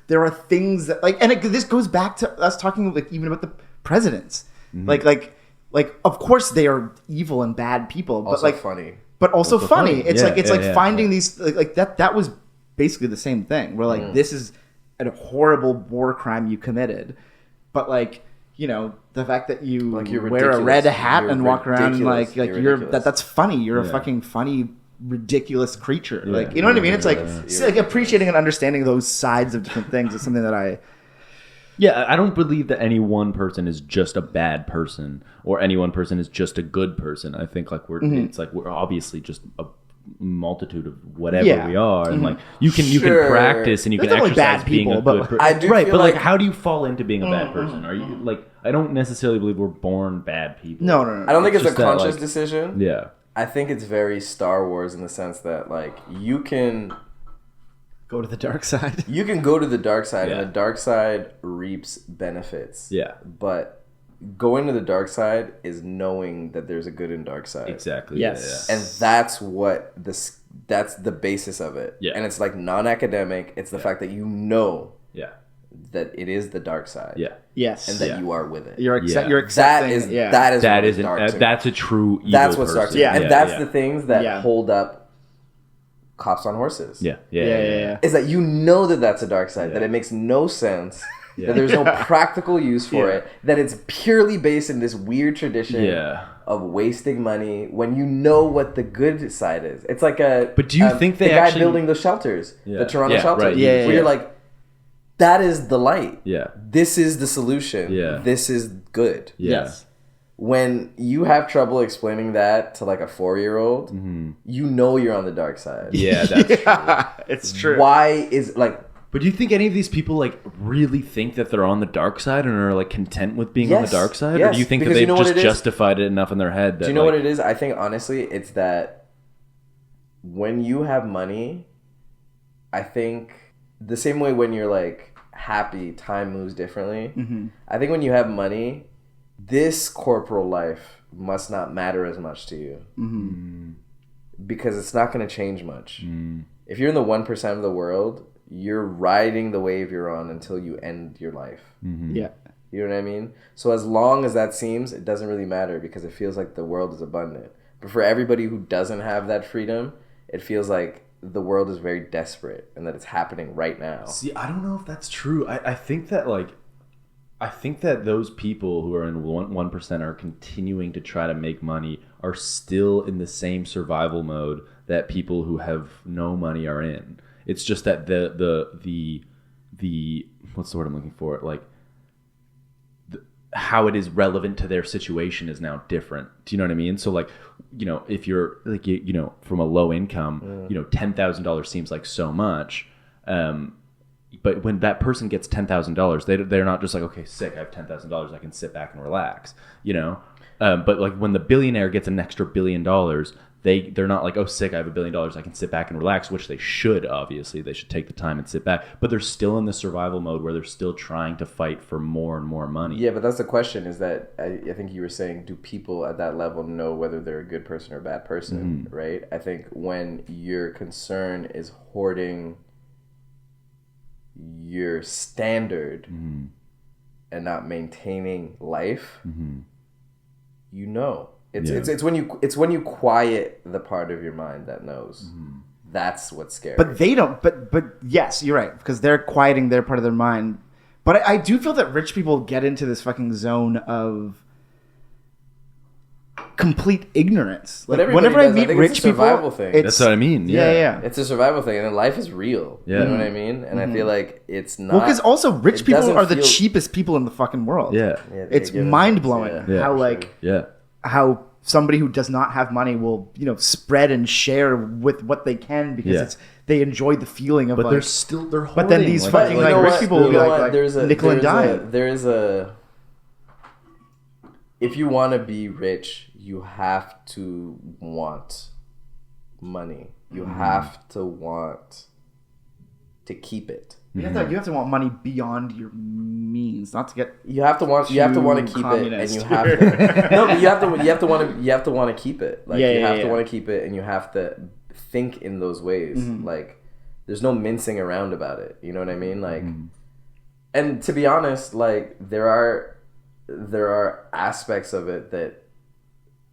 [SPEAKER 2] there are things that like, and this goes back to us talking like even about the presidents.
[SPEAKER 3] Mm-hmm.
[SPEAKER 2] Like of course they are evil and bad people, but
[SPEAKER 1] Also
[SPEAKER 2] like
[SPEAKER 1] funny.
[SPEAKER 2] but also funny. It's
[SPEAKER 3] Yeah,
[SPEAKER 2] finding these like that was basically the same thing. Where like this is a horrible war crime you committed, but like, you know, the fact that you
[SPEAKER 1] Like you're
[SPEAKER 2] wear a red
[SPEAKER 1] ridiculous.
[SPEAKER 2] hat
[SPEAKER 1] You're
[SPEAKER 2] and walk around
[SPEAKER 1] ridiculous.
[SPEAKER 2] like
[SPEAKER 1] You're
[SPEAKER 2] you're
[SPEAKER 1] ridiculous.
[SPEAKER 2] that's funny. You're a fucking funny ridiculous creature. Like, you know what I mean? It's like appreciating and understanding those sides of different things is something that I
[SPEAKER 3] I don't believe that any one person is just a bad person or any one person is just a good person. I think like it's like we're obviously just a multitude of whatever we are, and like you can practice and you
[SPEAKER 2] There's
[SPEAKER 3] can
[SPEAKER 2] definitely
[SPEAKER 3] exercise
[SPEAKER 2] bad
[SPEAKER 3] being
[SPEAKER 2] people,
[SPEAKER 3] a
[SPEAKER 2] but
[SPEAKER 3] good person.
[SPEAKER 1] I do
[SPEAKER 3] right,
[SPEAKER 1] feel
[SPEAKER 3] but like
[SPEAKER 1] like-
[SPEAKER 3] how do you fall into being a bad person? Are you like I don't necessarily believe we're born bad people.
[SPEAKER 2] No.
[SPEAKER 1] I don't think it's a
[SPEAKER 3] just that,
[SPEAKER 1] conscious
[SPEAKER 3] like-
[SPEAKER 1] decision.
[SPEAKER 3] Yeah.
[SPEAKER 1] I think it's very Star Wars in the sense that like you can
[SPEAKER 2] go to the dark side.
[SPEAKER 1] you can go to the dark side,
[SPEAKER 3] Yeah.
[SPEAKER 1] and the dark side reaps benefits.
[SPEAKER 3] Yeah.
[SPEAKER 1] But going to the dark side is knowing that there's a good and dark side.
[SPEAKER 3] Exactly.
[SPEAKER 2] Yes.
[SPEAKER 1] And that's what that's the basis of it.
[SPEAKER 3] Yeah.
[SPEAKER 1] And it's like non-academic. It's the fact that you know
[SPEAKER 3] Yeah.
[SPEAKER 1] that it is the dark side.
[SPEAKER 3] Yeah.
[SPEAKER 2] Yes.
[SPEAKER 1] And that you are with it.
[SPEAKER 2] You're
[SPEAKER 3] Yeah.
[SPEAKER 2] you're accepting.
[SPEAKER 1] that is
[SPEAKER 2] yeah.
[SPEAKER 1] that is
[SPEAKER 3] That
[SPEAKER 1] what is
[SPEAKER 3] is
[SPEAKER 1] dark to me.
[SPEAKER 3] that's a true evil
[SPEAKER 1] That's what's dark to
[SPEAKER 3] person.
[SPEAKER 1] me.
[SPEAKER 2] Yeah.
[SPEAKER 1] And that's the things that
[SPEAKER 2] Yeah.
[SPEAKER 1] hold up cops on horses.
[SPEAKER 3] Yeah.
[SPEAKER 1] Is that you know that that's a dark side, that it makes no sense, that there's no practical use for it, that it's purely based in this weird tradition of wasting money when you know what the good side is. It's like
[SPEAKER 3] But do you think they
[SPEAKER 1] the guy
[SPEAKER 3] actually-
[SPEAKER 1] building the shelters, the Toronto shelters,
[SPEAKER 3] right.
[SPEAKER 2] Yeah,
[SPEAKER 1] where you're like, that is the light.
[SPEAKER 3] Yeah.
[SPEAKER 1] This is the solution.
[SPEAKER 3] Yeah.
[SPEAKER 1] This is good.
[SPEAKER 3] Yeah.
[SPEAKER 2] Yes.
[SPEAKER 1] When you have trouble explaining that to like a 4-year-old, you know you're on the dark side.
[SPEAKER 3] Yeah, that's true.
[SPEAKER 2] It's true.
[SPEAKER 1] Why is like
[SPEAKER 3] But do you think any of these people like really think that they're on the dark side and are like content with being on the
[SPEAKER 1] Yes,
[SPEAKER 3] dark side? Or
[SPEAKER 1] yes,
[SPEAKER 3] do you think that
[SPEAKER 1] because you
[SPEAKER 3] they've
[SPEAKER 1] know what
[SPEAKER 3] just
[SPEAKER 1] it is?
[SPEAKER 3] justified it enough in their head that
[SPEAKER 1] Do you know what it is? I think honestly, it's that when you have money, I think the same way when you're like happy, time moves differently. I think when you have money, this corporal life must not matter as much to you because it's not going to change much. If you're in the 1% of the world, you're riding the wave you're on until you end your life.
[SPEAKER 2] Yeah.
[SPEAKER 1] You know what I mean? So as long as that seems, it doesn't really matter because it feels like the world is abundant. But for everybody who doesn't have that freedom, it feels like the world is very desperate and that it's happening right now.
[SPEAKER 3] See, I don't know if that's true. I think that those people who are in 1% are continuing to try to make money are still in the same survival mode that people who have no money are in. It's just that the what's the word I'm looking for? Like how it is relevant to their situation is now different. Do you know what I mean? So like, you know, if you're like, you know, from a low income, you know, $10,000 seems like so much. But when that person gets $10,000, they're not just like, okay, sick, I have $10,000, I can sit back and relax, you know. But like when the billionaire gets an extra $1 billion, they're not like, oh, sick, I have $1 billion, I can sit back and relax, which they should, obviously. They should take the time and sit back. But they're still in the survival mode where they're still trying to fight for more and more money.
[SPEAKER 1] Yeah, but that's the question, is that I think you were saying, do people at that level know whether they're a good person or a bad person, right? I think when your concern is hoarding your standard and not maintaining life, you know. It's when you quiet the part of your mind that knows. That's what's scary.
[SPEAKER 2] But they don't. But yes, you're right, because they're quieting their part of their mind. But I do feel that rich people get into this fucking zone of complete ignorance. Like whenever I meet rich people,
[SPEAKER 3] that's what I mean.
[SPEAKER 2] Yeah.
[SPEAKER 1] It's a survival thing, and life is real.
[SPEAKER 3] Yeah.
[SPEAKER 1] You know what I mean? And I feel like it's not.
[SPEAKER 2] Well, because also rich people are the cheapest people in the fucking world.
[SPEAKER 3] Yeah.
[SPEAKER 2] It's mind blowing how somebody who does not have money will, you know, spread and share with what they can because they enjoy the feeling of.
[SPEAKER 3] But
[SPEAKER 2] like,
[SPEAKER 3] they're hoarding.
[SPEAKER 2] But then these fucking rich people will be like nickel and dime.
[SPEAKER 1] If you want to be rich, you have to want money. You have to want to keep it.
[SPEAKER 2] You have to want money beyond your means, not to get.
[SPEAKER 1] You have to want to keep it, and you have to. No, but you have to want to keep it. Like you have to want to keep it, and you have to think in those ways. Like there's no mincing around about it. You know what I mean? Like, and to be honest, like there are aspects of it that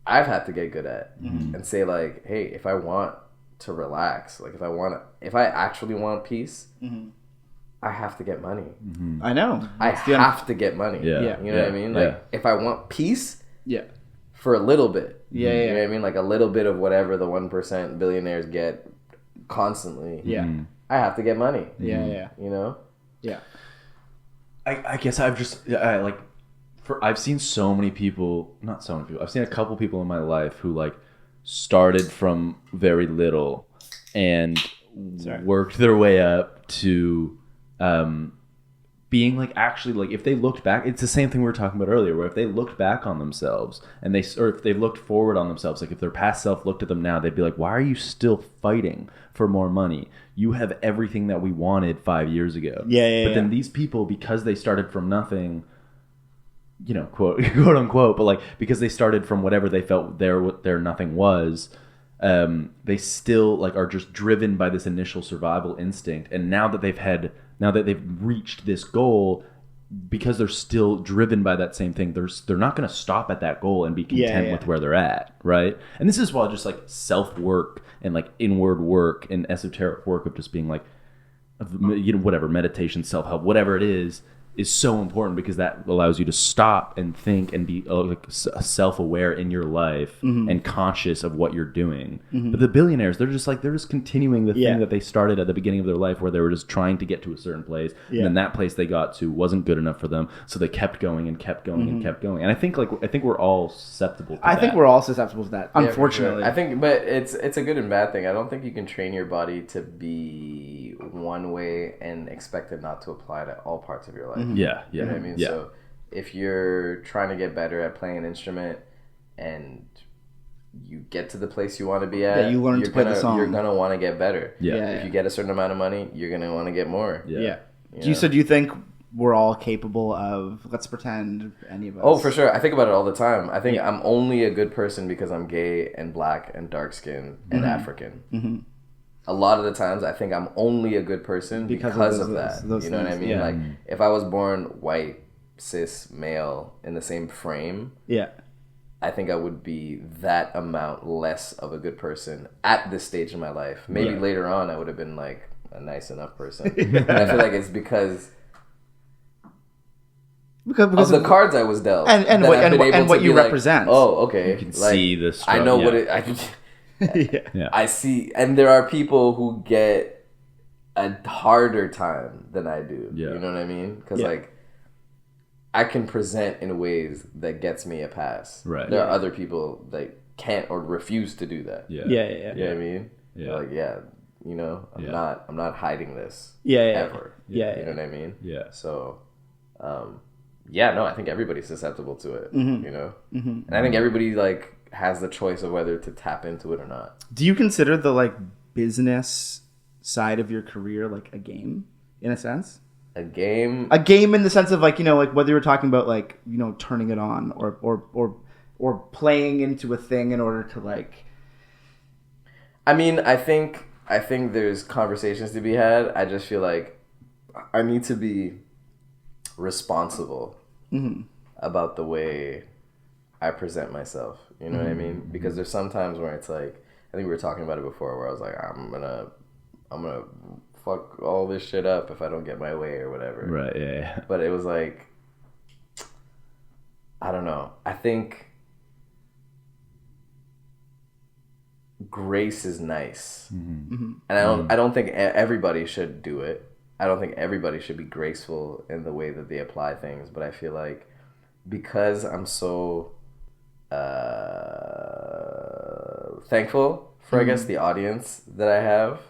[SPEAKER 1] I've had to get good at and say like, hey, if I want to relax, like if I actually want peace. I have to get money.
[SPEAKER 2] I know.
[SPEAKER 1] I have to get money.
[SPEAKER 3] Yeah.
[SPEAKER 1] You know what I mean? Like, if I want peace,
[SPEAKER 2] Yeah.
[SPEAKER 1] for a little bit.
[SPEAKER 2] Yeah,
[SPEAKER 1] You know what I mean? Like a little bit of whatever the 1% billionaires get constantly.
[SPEAKER 2] Yeah.
[SPEAKER 1] I have to get money.
[SPEAKER 2] Yeah.
[SPEAKER 1] You know?
[SPEAKER 2] Yeah.
[SPEAKER 3] I guess I've seen so many people, not so many people, I've seen a couple people in my life who like started from very little and worked their way up to being like actually like if they looked back, it's the same thing we were talking about earlier, where if they looked back on themselves and if they looked forward on themselves, like if their past self looked at them now, they'd be like, why are you still fighting for more money? You have everything that we wanted 5 years ago. But then these people, because they started from nothing, you know, quote unquote, but like because they started from whatever they felt their nothing was, they still like are just driven by this initial survival instinct. And now that they've reached this goal, because they're still driven by that same thing, they're not going to stop at that goal and be content with where they're at, right? And this is why just like self-work and like inward work and esoteric work of just being like, you know, whatever, meditation, self-help, whatever it is so important, because that allows you to stop and think and be like self-aware in your life and conscious of what you're doing. But the billionaires, they're just continuing the thing that they started at the beginning of their life, where they were just trying to get to a certain place, and then that place they got to wasn't good enough for them, so they kept going and kept going and kept going. And I think we're all susceptible to that.
[SPEAKER 2] I think we're all susceptible to that, unfortunately.
[SPEAKER 1] I think, but it's a good and bad thing. I don't think you can train your body to be one way and expect it not to apply to all parts of your life.
[SPEAKER 3] Yeah.
[SPEAKER 1] You know what I mean? So if you're trying to get better at playing an instrument and you get to the place you want to be at,
[SPEAKER 2] you learn to play the song.
[SPEAKER 1] You're going to want to get better.
[SPEAKER 2] If
[SPEAKER 1] you get a certain amount of money, you're going to want to get more.
[SPEAKER 2] Do you think we're all capable of, let's pretend any of us?
[SPEAKER 1] Oh, for sure. I think about it all the time. I think I'm only a good person because I'm gay and black and dark skinned and African. A lot of the times I think I'm only a good person because of that. Those you know things, what I mean? Like if I was born white, cis, male in the same frame, I think I would be that amount less of a good person at this stage in my life. Maybe later on I would have been like a nice enough person. And I feel like it's because of the cards I was dealt
[SPEAKER 2] and what you represent.
[SPEAKER 1] Oh, okay.
[SPEAKER 3] You can see this.
[SPEAKER 1] I know what it. I see, and there are people who get a harder time than I do. You know what I mean? Because like I can present in ways that gets me a pass.
[SPEAKER 3] Right.
[SPEAKER 1] There are other people that can't or refuse to do that.
[SPEAKER 3] Yeah.
[SPEAKER 1] You know what I mean?
[SPEAKER 3] Yeah.
[SPEAKER 1] Like You know, I'm not hiding this. Ever.
[SPEAKER 2] Yeah.
[SPEAKER 1] You know what I mean?
[SPEAKER 3] Yeah.
[SPEAKER 1] So, I think everybody's susceptible to it. You know, and I think everybody like has the choice of whether to tap into it or not.
[SPEAKER 2] Do you consider the like business side of your career like a game in a sense?
[SPEAKER 1] A game
[SPEAKER 2] In the sense of like, you know, like whether you're talking about like, you know, turning it on or playing into a thing in order to like.
[SPEAKER 1] I mean, I think there's conversations to be had. I just feel like I need to be responsible about the way I present myself. You know what I mean? Because there's some times where it's like, I think we were talking about it before, where I was like, I'm gonna fuck all this shit up if I don't get my way or whatever.
[SPEAKER 3] Right. Yeah.
[SPEAKER 1] But it was like, I don't know. I think grace is nice, and I don't think everybody should do it. I don't think everybody should be graceful in the way that they apply things. But I feel like because I'm so thankful for I guess the audience that I have,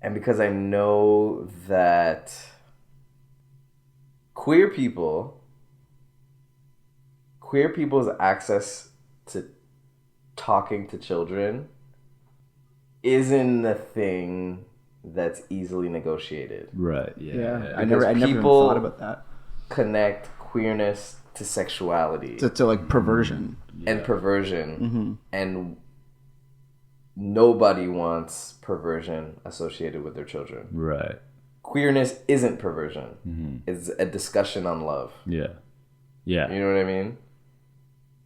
[SPEAKER 1] and because I know that queer people's access to talking to children isn't a thing that's easily negotiated.
[SPEAKER 3] Right. Yeah.
[SPEAKER 2] I never even thought about that.
[SPEAKER 1] Connect queerness to sexuality
[SPEAKER 2] to like perversion
[SPEAKER 1] and perversion, and nobody wants perversion associated with their children.
[SPEAKER 3] Right.
[SPEAKER 1] Queerness isn't perversion. It's a discussion on love.
[SPEAKER 3] Yeah. Yeah.
[SPEAKER 1] You know what I mean?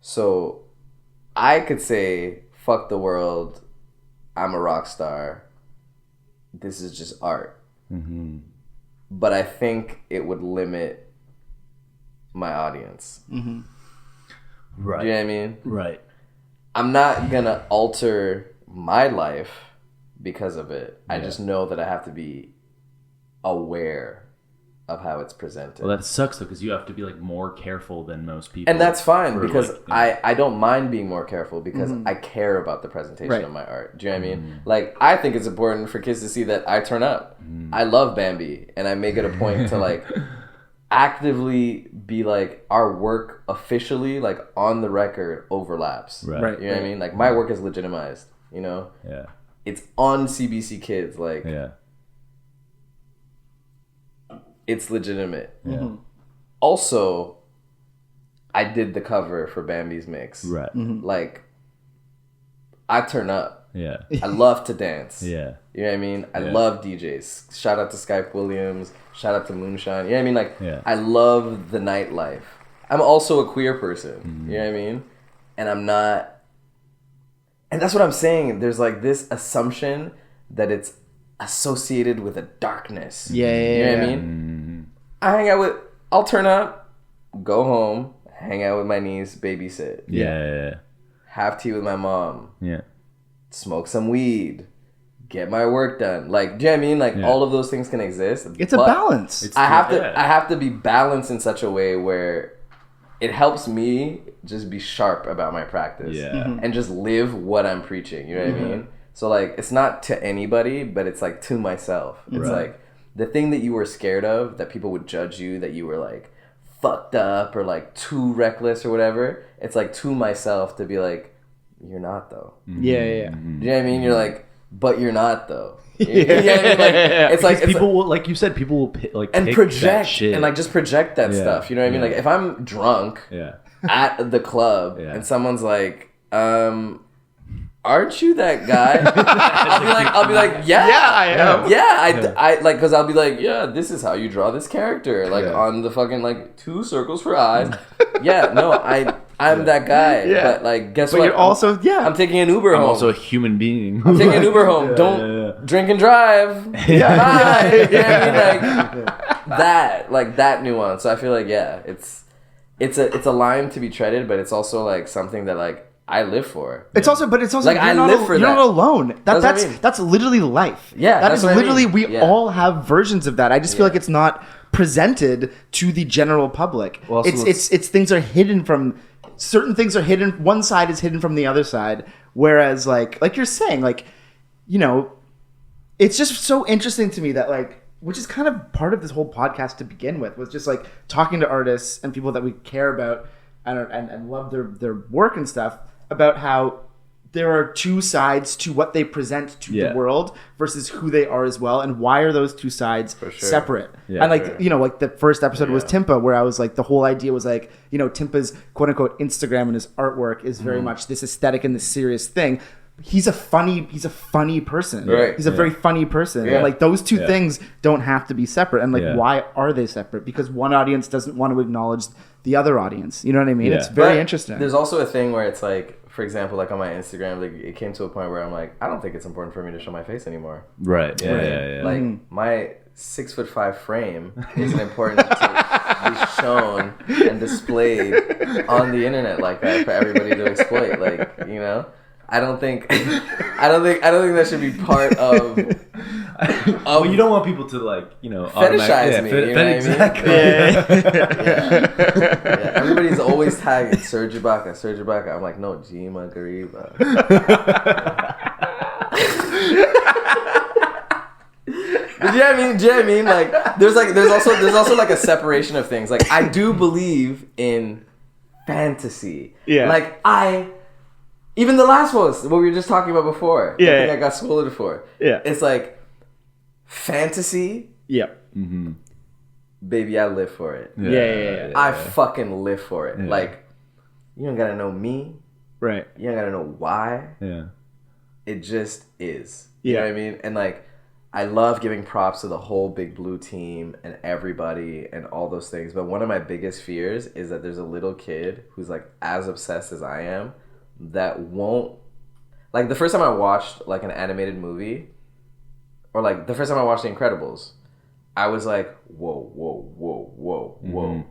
[SPEAKER 1] So I could say, fuck the world, I'm a rock star, this is just art. But I think it would limit my audience.
[SPEAKER 3] Right.
[SPEAKER 1] Do you know what I mean?
[SPEAKER 3] Right.
[SPEAKER 1] I'm not gonna alter my life because of it. I just know that I have to be aware of how it's presented.
[SPEAKER 3] Well, that sucks though, because you have to be like more careful than most people.
[SPEAKER 1] And that's fine, because
[SPEAKER 3] like,
[SPEAKER 1] I don't mind being more careful because I care about the presentation of my art. Do you know what I mean? Like, I think it's important for kids to see that I turn up. I love Bambii, and I make it a point to like actively be like, our work officially, like on the record, overlaps.
[SPEAKER 3] Right.
[SPEAKER 1] You know what I mean? Like, my work is legitimized, you know?
[SPEAKER 3] Yeah.
[SPEAKER 1] It's on CBC Kids, like...
[SPEAKER 3] Yeah.
[SPEAKER 1] It's legitimate.
[SPEAKER 3] Yeah.
[SPEAKER 1] Also, I did the cover for Bambii's mix.
[SPEAKER 3] Right.
[SPEAKER 1] Like, I turn up.
[SPEAKER 3] Yeah.
[SPEAKER 1] I love to dance.
[SPEAKER 3] Yeah.
[SPEAKER 1] You know what I mean? I love DJs. Shout out to Skype Williams. Shout out to Moonshine. You know what I mean? Like, I love the nightlife. I'm also a queer person. You know what I mean? And I'm not... And that's what I'm saying. There's like this assumption that it's associated with a darkness.
[SPEAKER 2] You
[SPEAKER 1] know what I mean? I'll turn up, go home, hang out with my niece, babysit.
[SPEAKER 3] Yeah.
[SPEAKER 1] Have tea with my mom.
[SPEAKER 3] Yeah.
[SPEAKER 1] Smoke some weed. Get my work done. Like, do you know what I mean? Like, all of those things can exist.
[SPEAKER 2] It's a balance.
[SPEAKER 1] I have to be balanced in such a way where it helps me just be sharp about my practice. And just live what I'm preaching. You know what I mean? So, like, it's not to anybody, but it's, like, to myself. It's, like, the thing that you were scared of, that people would judge you, that you were, like, fucked up or, like, too reckless or whatever. It's, like, to myself to be, like, you're not, though.
[SPEAKER 2] Yeah.
[SPEAKER 1] Do you know what I mean? You're, like, but you're not, though. You know what I mean? Like, it's, like... It's
[SPEAKER 3] people will, like you said, people will, like,
[SPEAKER 1] and
[SPEAKER 3] pick
[SPEAKER 1] project,
[SPEAKER 3] that shit.
[SPEAKER 1] and, like, just project that stuff. You know what I mean? Like, if I'm drunk at the club and someone's like, aren't you that guy? I'll be like, yeah, I am. Yeah, I like, because I'll be like, yeah, this is how you draw this character, like on the fucking like 2 circles for eyes. I'm that guy. But like, guess what?
[SPEAKER 2] You're also
[SPEAKER 1] I'm taking an Uber home.
[SPEAKER 3] I'm also a human being.
[SPEAKER 1] I'm taking an Uber home. Don't drink and drive. Bye. You know what I mean? Like that nuance. So I feel like it's a line to be treaded, but it's also like something that like I live for.
[SPEAKER 2] It's also
[SPEAKER 1] like I live for that.
[SPEAKER 2] You're not alone.
[SPEAKER 1] That's
[SPEAKER 2] that's literally life.
[SPEAKER 1] Yeah,
[SPEAKER 2] that is literally
[SPEAKER 1] we
[SPEAKER 2] all have versions of that. I just feel like it's not presented to the general public.
[SPEAKER 1] Well,
[SPEAKER 2] it's things are hidden from certain things are hidden. One side is hidden from the other side. Whereas like you're saying, like, you know, it's just so interesting to me that like, which is kind of part of this whole podcast to begin with, was just like talking to artists and people that we care about and love their work and stuff, about how there are two sides to what they present to the world versus who they are as well, and why are those two sides separate? And like, you know, like the first episode was Timpa, where I was like, the whole idea was like, you know, Timpa's quote unquote Instagram and his artwork is very much this aesthetic and this serious thing. He's a funny person.
[SPEAKER 1] Right.
[SPEAKER 2] He's a very funny person. And like those two things don't have to be separate. And like, why are they separate? Because one audience doesn't want to acknowledge the other audience. You know what I mean? It's very interesting.
[SPEAKER 1] There's also a thing where it's like, for example, like on my Instagram, like it came to a point where I'm like, I don't think it's important for me to show my face anymore.
[SPEAKER 3] Right. Yeah.
[SPEAKER 1] Like my 6'5" frame isn't important to be shown and displayed on the internet like that for everybody to exploit. Like, you know, I don't think that should be part of.
[SPEAKER 3] Well, you don't want people to like, you know,
[SPEAKER 1] fetishize me. You know
[SPEAKER 3] exactly.
[SPEAKER 1] Yeah. Everybody's always tagging Sir Jabaka. I'm like, no, Gyimah Gariba. Do you know what I mean? Like, there's also like a separation of things. Like, I do believe in fantasy. Yeah. Like, even the last post, what we were just talking about before. The thing I got scolded for. Yeah. It's like, fantasy.
[SPEAKER 2] Yeah.
[SPEAKER 1] Mm-hmm. Baby, I live for it.
[SPEAKER 2] Yeah.
[SPEAKER 1] I fucking live for it. Yeah. Like, you don't gotta know me.
[SPEAKER 2] Right.
[SPEAKER 1] You don't gotta know why.
[SPEAKER 3] Yeah.
[SPEAKER 1] It just is. You know what I mean? And like, I love giving props to the whole Big Blue team and everybody and all those things. But one of my biggest fears is that there's a little kid who's like as obsessed as I am that won't, like, the first time I watched like an animated movie, or like the first time I watched The Incredibles, I was like, whoa,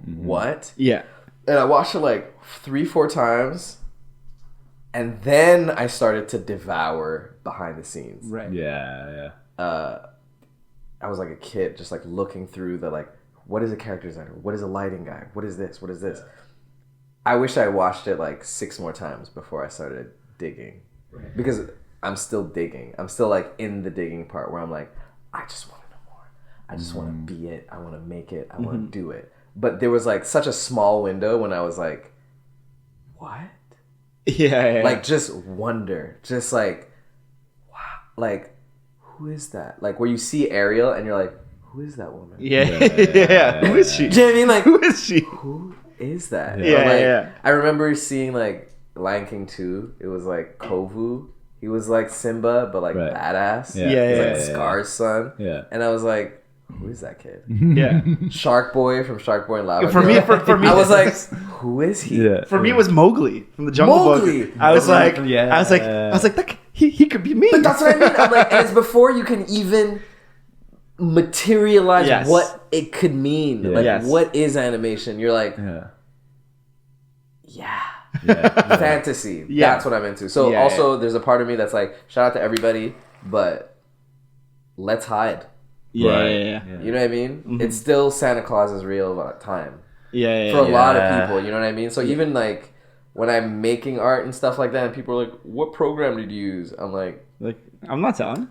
[SPEAKER 1] what?
[SPEAKER 2] Yeah.
[SPEAKER 1] And I watched it like 3-4 times, and then I started to devour behind the scenes.
[SPEAKER 2] Right.
[SPEAKER 3] Yeah.
[SPEAKER 1] I was like a kid, just like looking through the like, what is a character designer? What is a lighting guy? What is this? What is this? I wish I watched it like 6 more times before I started digging, because I'm still digging. I'm still like in the digging part where I'm like, I just want to know more. I just want to be it. I want to make it. I want to do it. But there was like such a small window when I was like, what?
[SPEAKER 2] Yeah.
[SPEAKER 1] Like, just wonder. Just like, wow. Like, who is that? Like, where you see Ariel and you're like, who is that woman?
[SPEAKER 2] Yeah. Who is she?
[SPEAKER 1] Do you know what I mean? Like,
[SPEAKER 2] who is she?
[SPEAKER 1] Who is that?
[SPEAKER 2] Yeah.
[SPEAKER 1] I remember seeing like Lion King 2. It was like Kovu. He was like Simba, but like badass.
[SPEAKER 2] Yeah.
[SPEAKER 1] He was like Scar's son.
[SPEAKER 3] Yeah.
[SPEAKER 1] And I was like, who is that kid?
[SPEAKER 2] Yeah.
[SPEAKER 1] Shark Boy from Shark Boy and Lava
[SPEAKER 2] For
[SPEAKER 1] Girl.
[SPEAKER 2] me,
[SPEAKER 1] I was like, who is he?
[SPEAKER 3] Yeah.
[SPEAKER 2] For me, it was Mowgli from the Jungle Book. I was like, he could be me.
[SPEAKER 1] But that's what I mean. I'm like, and it's before you can even materialize what it could mean. Like, what is animation? You're like, fantasy. That's what I'm into. So also, there's a part of me that's like, shout out to everybody, but let's hide.
[SPEAKER 2] Yeah.
[SPEAKER 1] You know what I mean? Mm-hmm. It's still Santa Claus is real time. For a lot of people, you know what I mean? So even like when I'm making art and stuff like that, and people are like, what program did you use? I'm like,
[SPEAKER 2] I'm not telling.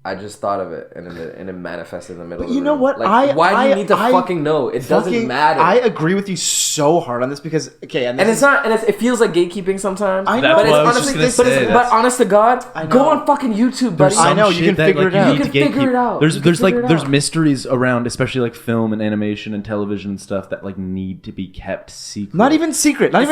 [SPEAKER 1] I just thought of it, and it manifested in the middle of the
[SPEAKER 2] you know
[SPEAKER 1] room.
[SPEAKER 2] what?
[SPEAKER 1] Like, why do you need to fucking know? It doesn't matter.
[SPEAKER 2] I agree with you so hard on this because, and
[SPEAKER 1] it's not, and it feels like gatekeeping sometimes.
[SPEAKER 2] I know.
[SPEAKER 1] But it's honestly, but honest to God, go on fucking YouTube, buddy.
[SPEAKER 2] I know, you can figure it out.
[SPEAKER 1] You can figure it out.
[SPEAKER 3] There's mysteries around, especially like film and animation and television and stuff that like need to be kept secret.
[SPEAKER 2] Not even secret. It's not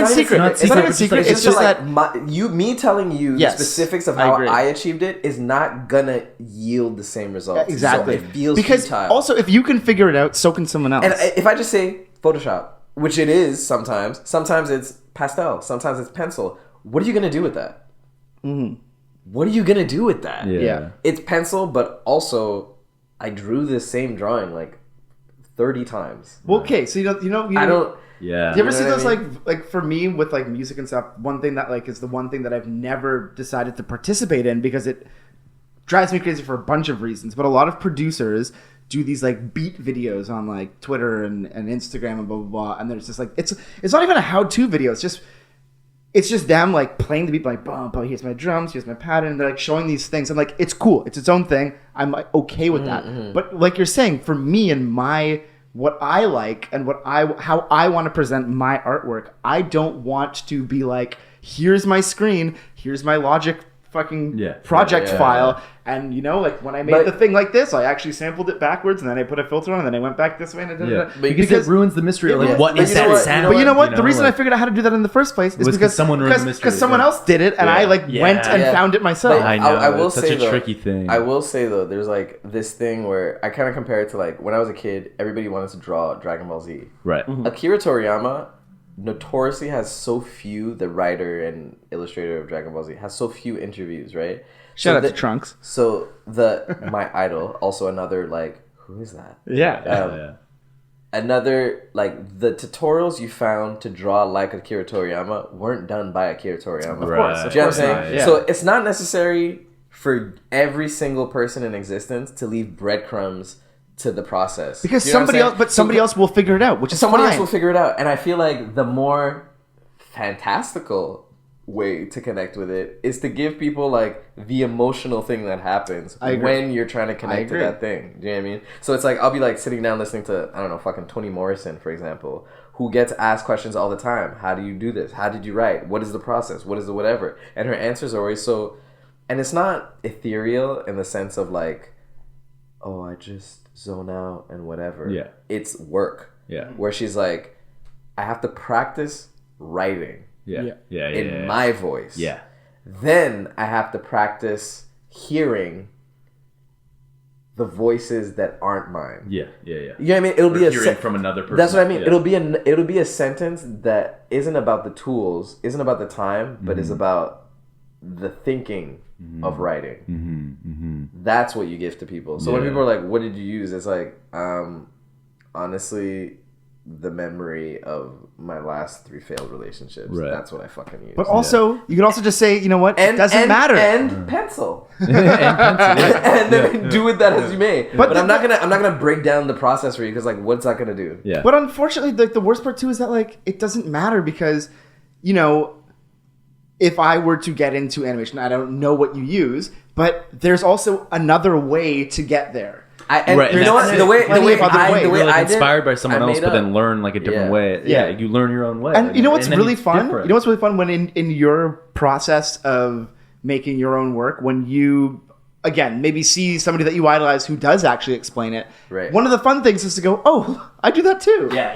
[SPEAKER 2] even secret. It's just that
[SPEAKER 1] me telling you the specifics of how I achieved it is not gonna yield the same results.
[SPEAKER 2] Exactly.
[SPEAKER 1] So it feels
[SPEAKER 2] because
[SPEAKER 1] futile.
[SPEAKER 2] Also, if you can figure it out, so can someone else.
[SPEAKER 1] And if I just say Photoshop, which it is sometimes it's pastel, sometimes it's pencil. What are you gonna do with that? Mm-hmm. What are you gonna do with that?
[SPEAKER 2] Yeah.
[SPEAKER 1] It's pencil, but also I drew this same drawing like 30 times.
[SPEAKER 2] Well, okay, so you know
[SPEAKER 1] I don't.
[SPEAKER 3] Yeah.
[SPEAKER 2] Do you ever see those like for me with like music and stuff? One thing that like is the one thing that I've never decided to participate in because it drives me crazy for a bunch of reasons. But a lot of producers do these like beat videos on like Twitter and Instagram and blah blah blah, and there's just like it's not even a how-to video. It's just it's just them like playing the beat, like boom, boom, here's my drums, here's my pattern, and they're like showing these things. I'm like, it's cool, it's its own thing. I'm like okay with that. But like you're saying, for me and what I like and how I want to present my artwork, I don't want to be like, here's my screen, here's my Logic fucking project file, and like when I made the thing like this, I actually sampled it backwards, and then I put a filter on, and then I went back this way, and I did it.
[SPEAKER 3] Because it ruins the mystery. Like, what is that sound?
[SPEAKER 2] But you know what? The reason I figured out how to do that in the first place is because someone else did it, and I went and found it myself.
[SPEAKER 3] I know.
[SPEAKER 1] I will
[SPEAKER 3] it's
[SPEAKER 1] say
[SPEAKER 3] such a
[SPEAKER 1] though,
[SPEAKER 3] tricky thing.
[SPEAKER 1] I will say though, there's like this thing where I kind of compare it to like when I was a kid, everybody wanted to draw Dragon Ball Z.
[SPEAKER 3] Right.
[SPEAKER 1] Akira Toriyama notoriously has so few, the writer and illustrator of Dragon Ball Z has so few interviews, right?
[SPEAKER 2] Shout out to Trunks.
[SPEAKER 1] So my idol, also another like, who is that? Another like the tutorials you found to draw like Akira Toriyama weren't done by Akira Toriyama.
[SPEAKER 2] Of course,
[SPEAKER 1] Do you know what I'm saying?
[SPEAKER 2] Yeah.
[SPEAKER 1] So it's not necessary for every single person in existence to leave breadcrumbs to the process,
[SPEAKER 2] because
[SPEAKER 1] you know
[SPEAKER 2] somebody else will figure it out, which is
[SPEAKER 1] somebody
[SPEAKER 2] fine.
[SPEAKER 1] else will figure it out. And I feel like the more fantastical way to connect with it is to give people like the emotional thing that happens when you're trying to connect to that thing. Do you know what I mean? So it's like I'll be like sitting down listening to, I don't know, fucking Toni Morrison, for example, who gets asked questions all the time. How do you do this? How did you write? What is the process? What is the whatever? And her answers are always so, and it's not ethereal in the sense of like, oh, I just zone out and whatever.
[SPEAKER 3] Yeah.
[SPEAKER 1] It's work.
[SPEAKER 3] Yeah.
[SPEAKER 1] Where she's like, I have to practice writing in my voice.
[SPEAKER 3] Yeah.
[SPEAKER 1] Then I have to practice hearing the voices that aren't mine.
[SPEAKER 3] Yeah.
[SPEAKER 1] You know what I mean? It'll be
[SPEAKER 3] hearing from another person.
[SPEAKER 1] That's what I mean. Yeah. It'll be a sentence that isn't about the tools, isn't about the time, but is about the thinking of writing. That's what you give to people. So when people are like, what did you use? It's like, honestly, the memory of my last 3 failed relationships.
[SPEAKER 3] Right.
[SPEAKER 1] That's what I fucking use.
[SPEAKER 2] But also, you could also just say, you know what, it doesn't matter.
[SPEAKER 1] And pencil. And then do with that as you may. But I'm not gonna break down the process for you, because like, what's that gonna do?
[SPEAKER 3] Yeah.
[SPEAKER 2] But unfortunately, the worst part too is that like it doesn't matter, because if I were to get into animation, I don't know what you use, but there's also another way to get there.
[SPEAKER 1] You know what? The way I did,
[SPEAKER 3] inspired by someone else, but then learn like a different way. Yeah, you learn your own way.
[SPEAKER 2] And you know what's really fun? You know what's really fun when in your process of making your own work, when you again maybe see somebody that you idolize who does actually explain it.
[SPEAKER 1] Right.
[SPEAKER 2] One of the fun things is to go, oh, I do that too.
[SPEAKER 1] Yeah,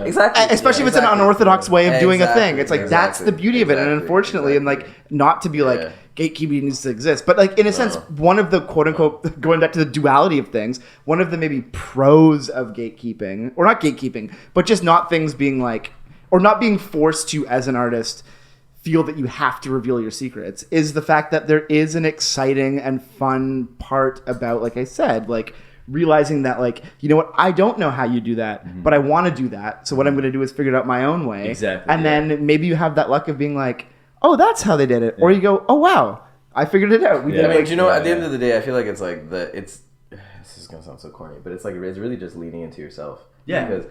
[SPEAKER 1] exactly.
[SPEAKER 2] Especially if it's an unorthodox way of doing a thing. It's like that's the beauty of it. And unfortunately, and like not to be like gatekeeping needs to exist, but like in a sense, one of the quote unquote, going back to the duality of things, one of the maybe pros of gatekeeping, or not gatekeeping, but just not things being like, or not being forced to, as an artist, feel that you have to reveal your secrets, is the fact that there is an exciting and fun part about, like I said, like realizing that, like, you know what, I don't know how you do that, but I want to do that. So what I'm going to do is figure it out my own way.
[SPEAKER 3] Exactly.
[SPEAKER 2] And then maybe you have that luck of being like, oh, that's how they did it. Or you go, oh, wow, I figured it out.
[SPEAKER 1] I mean, you know, at the end of the day, I feel like it's like this is going to sound so corny, but it's like, it's really just leaning into yourself.
[SPEAKER 3] Yeah.
[SPEAKER 1] Because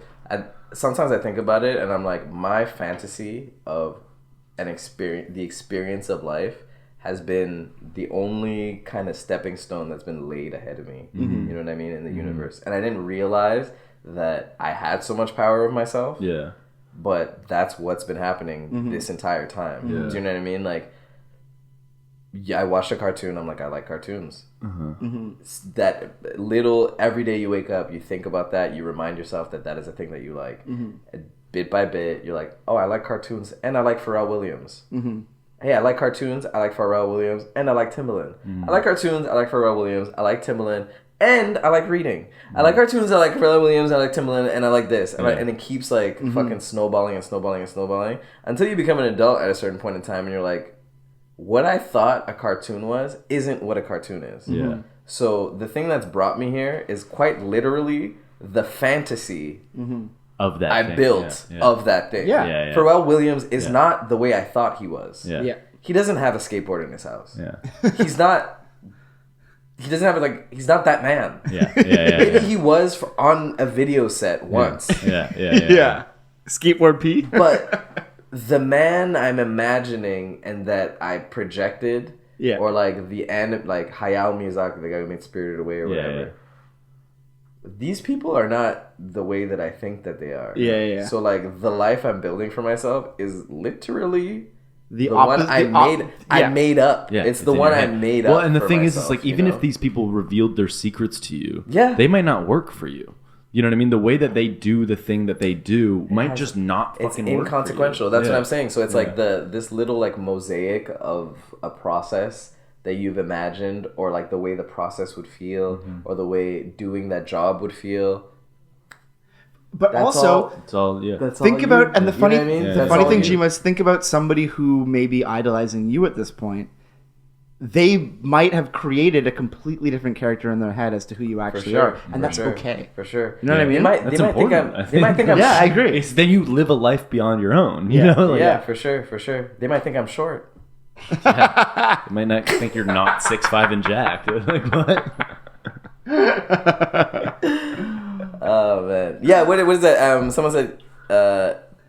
[SPEAKER 1] sometimes I think about it and I'm like, my fantasy of the experience of life has been the only kind of stepping stone that's been laid ahead of me. You know what I mean? In the universe. And I didn't realize that I had so much power over myself. Yeah. But that's what's been happening this entire time. Do you know what I mean? Like, I watched a cartoon. I'm like, I like cartoons. That little, every day you wake up, you think about that. You remind yourself that is a thing that you like. Bit by bit, you're like, oh, I like cartoons, and I like Pharrell Williams. Hey, I like cartoons, I like Pharrell Williams, and I like Timbaland. I like cartoons, I like Pharrell Williams, I like Timbaland, and I like reading. I like cartoons, I like Pharrell Williams, I like Timbaland, and I like this. And, and it keeps like fucking snowballing and snowballing and snowballing until you become an adult at a certain point in time, and you're like, what I thought a cartoon was isn't what a cartoon is. So the thing that's brought me here is quite literally the fantasy
[SPEAKER 3] of that
[SPEAKER 1] I built of that thing. Pharrell Williams is not the way I thought he was. He doesn't have a skateboard in his house. He's not. He doesn't have it, like, he's not that man. Maybe he was on a video set once.
[SPEAKER 2] Skateboard P.
[SPEAKER 1] But the man I'm imagining and that I projected, or like the end, like Hayao Miyazaki, the guy who made Spirited Away or whatever. Yeah. These people are not the way that I think that they are.
[SPEAKER 2] Yeah.
[SPEAKER 1] So like the life I'm building for myself is literally the
[SPEAKER 2] one
[SPEAKER 1] I made up.
[SPEAKER 3] Yeah,
[SPEAKER 1] it's the one I made up.
[SPEAKER 3] Well, and the thing
[SPEAKER 1] myself,
[SPEAKER 3] is like even if these people revealed their secrets to you,
[SPEAKER 1] they
[SPEAKER 3] might not work for you. You know what I mean? The way that they do the thing that they do might just not fucking work. It's
[SPEAKER 1] inconsequential. That's what I'm saying. So it's like this little like mosaic of a process that you've imagined, or like the way the process would feel, or the way doing that job would feel.
[SPEAKER 2] But that's also, think about, and the funny thing, Gyimah, is think about somebody who may be idolizing you at this point. They might have created a completely different character in their head as to who you actually are, and that's okay.
[SPEAKER 1] For sure.
[SPEAKER 2] You know what I mean?
[SPEAKER 1] They might think I'm
[SPEAKER 2] yeah, I agree.
[SPEAKER 3] Then you live a life beyond your own. You know?
[SPEAKER 1] Like, for sure. They might think I'm short.
[SPEAKER 3] They might not think you're not 6'5" and jacked. Like, what?
[SPEAKER 1] Oh man, yeah. What is that? Someone said,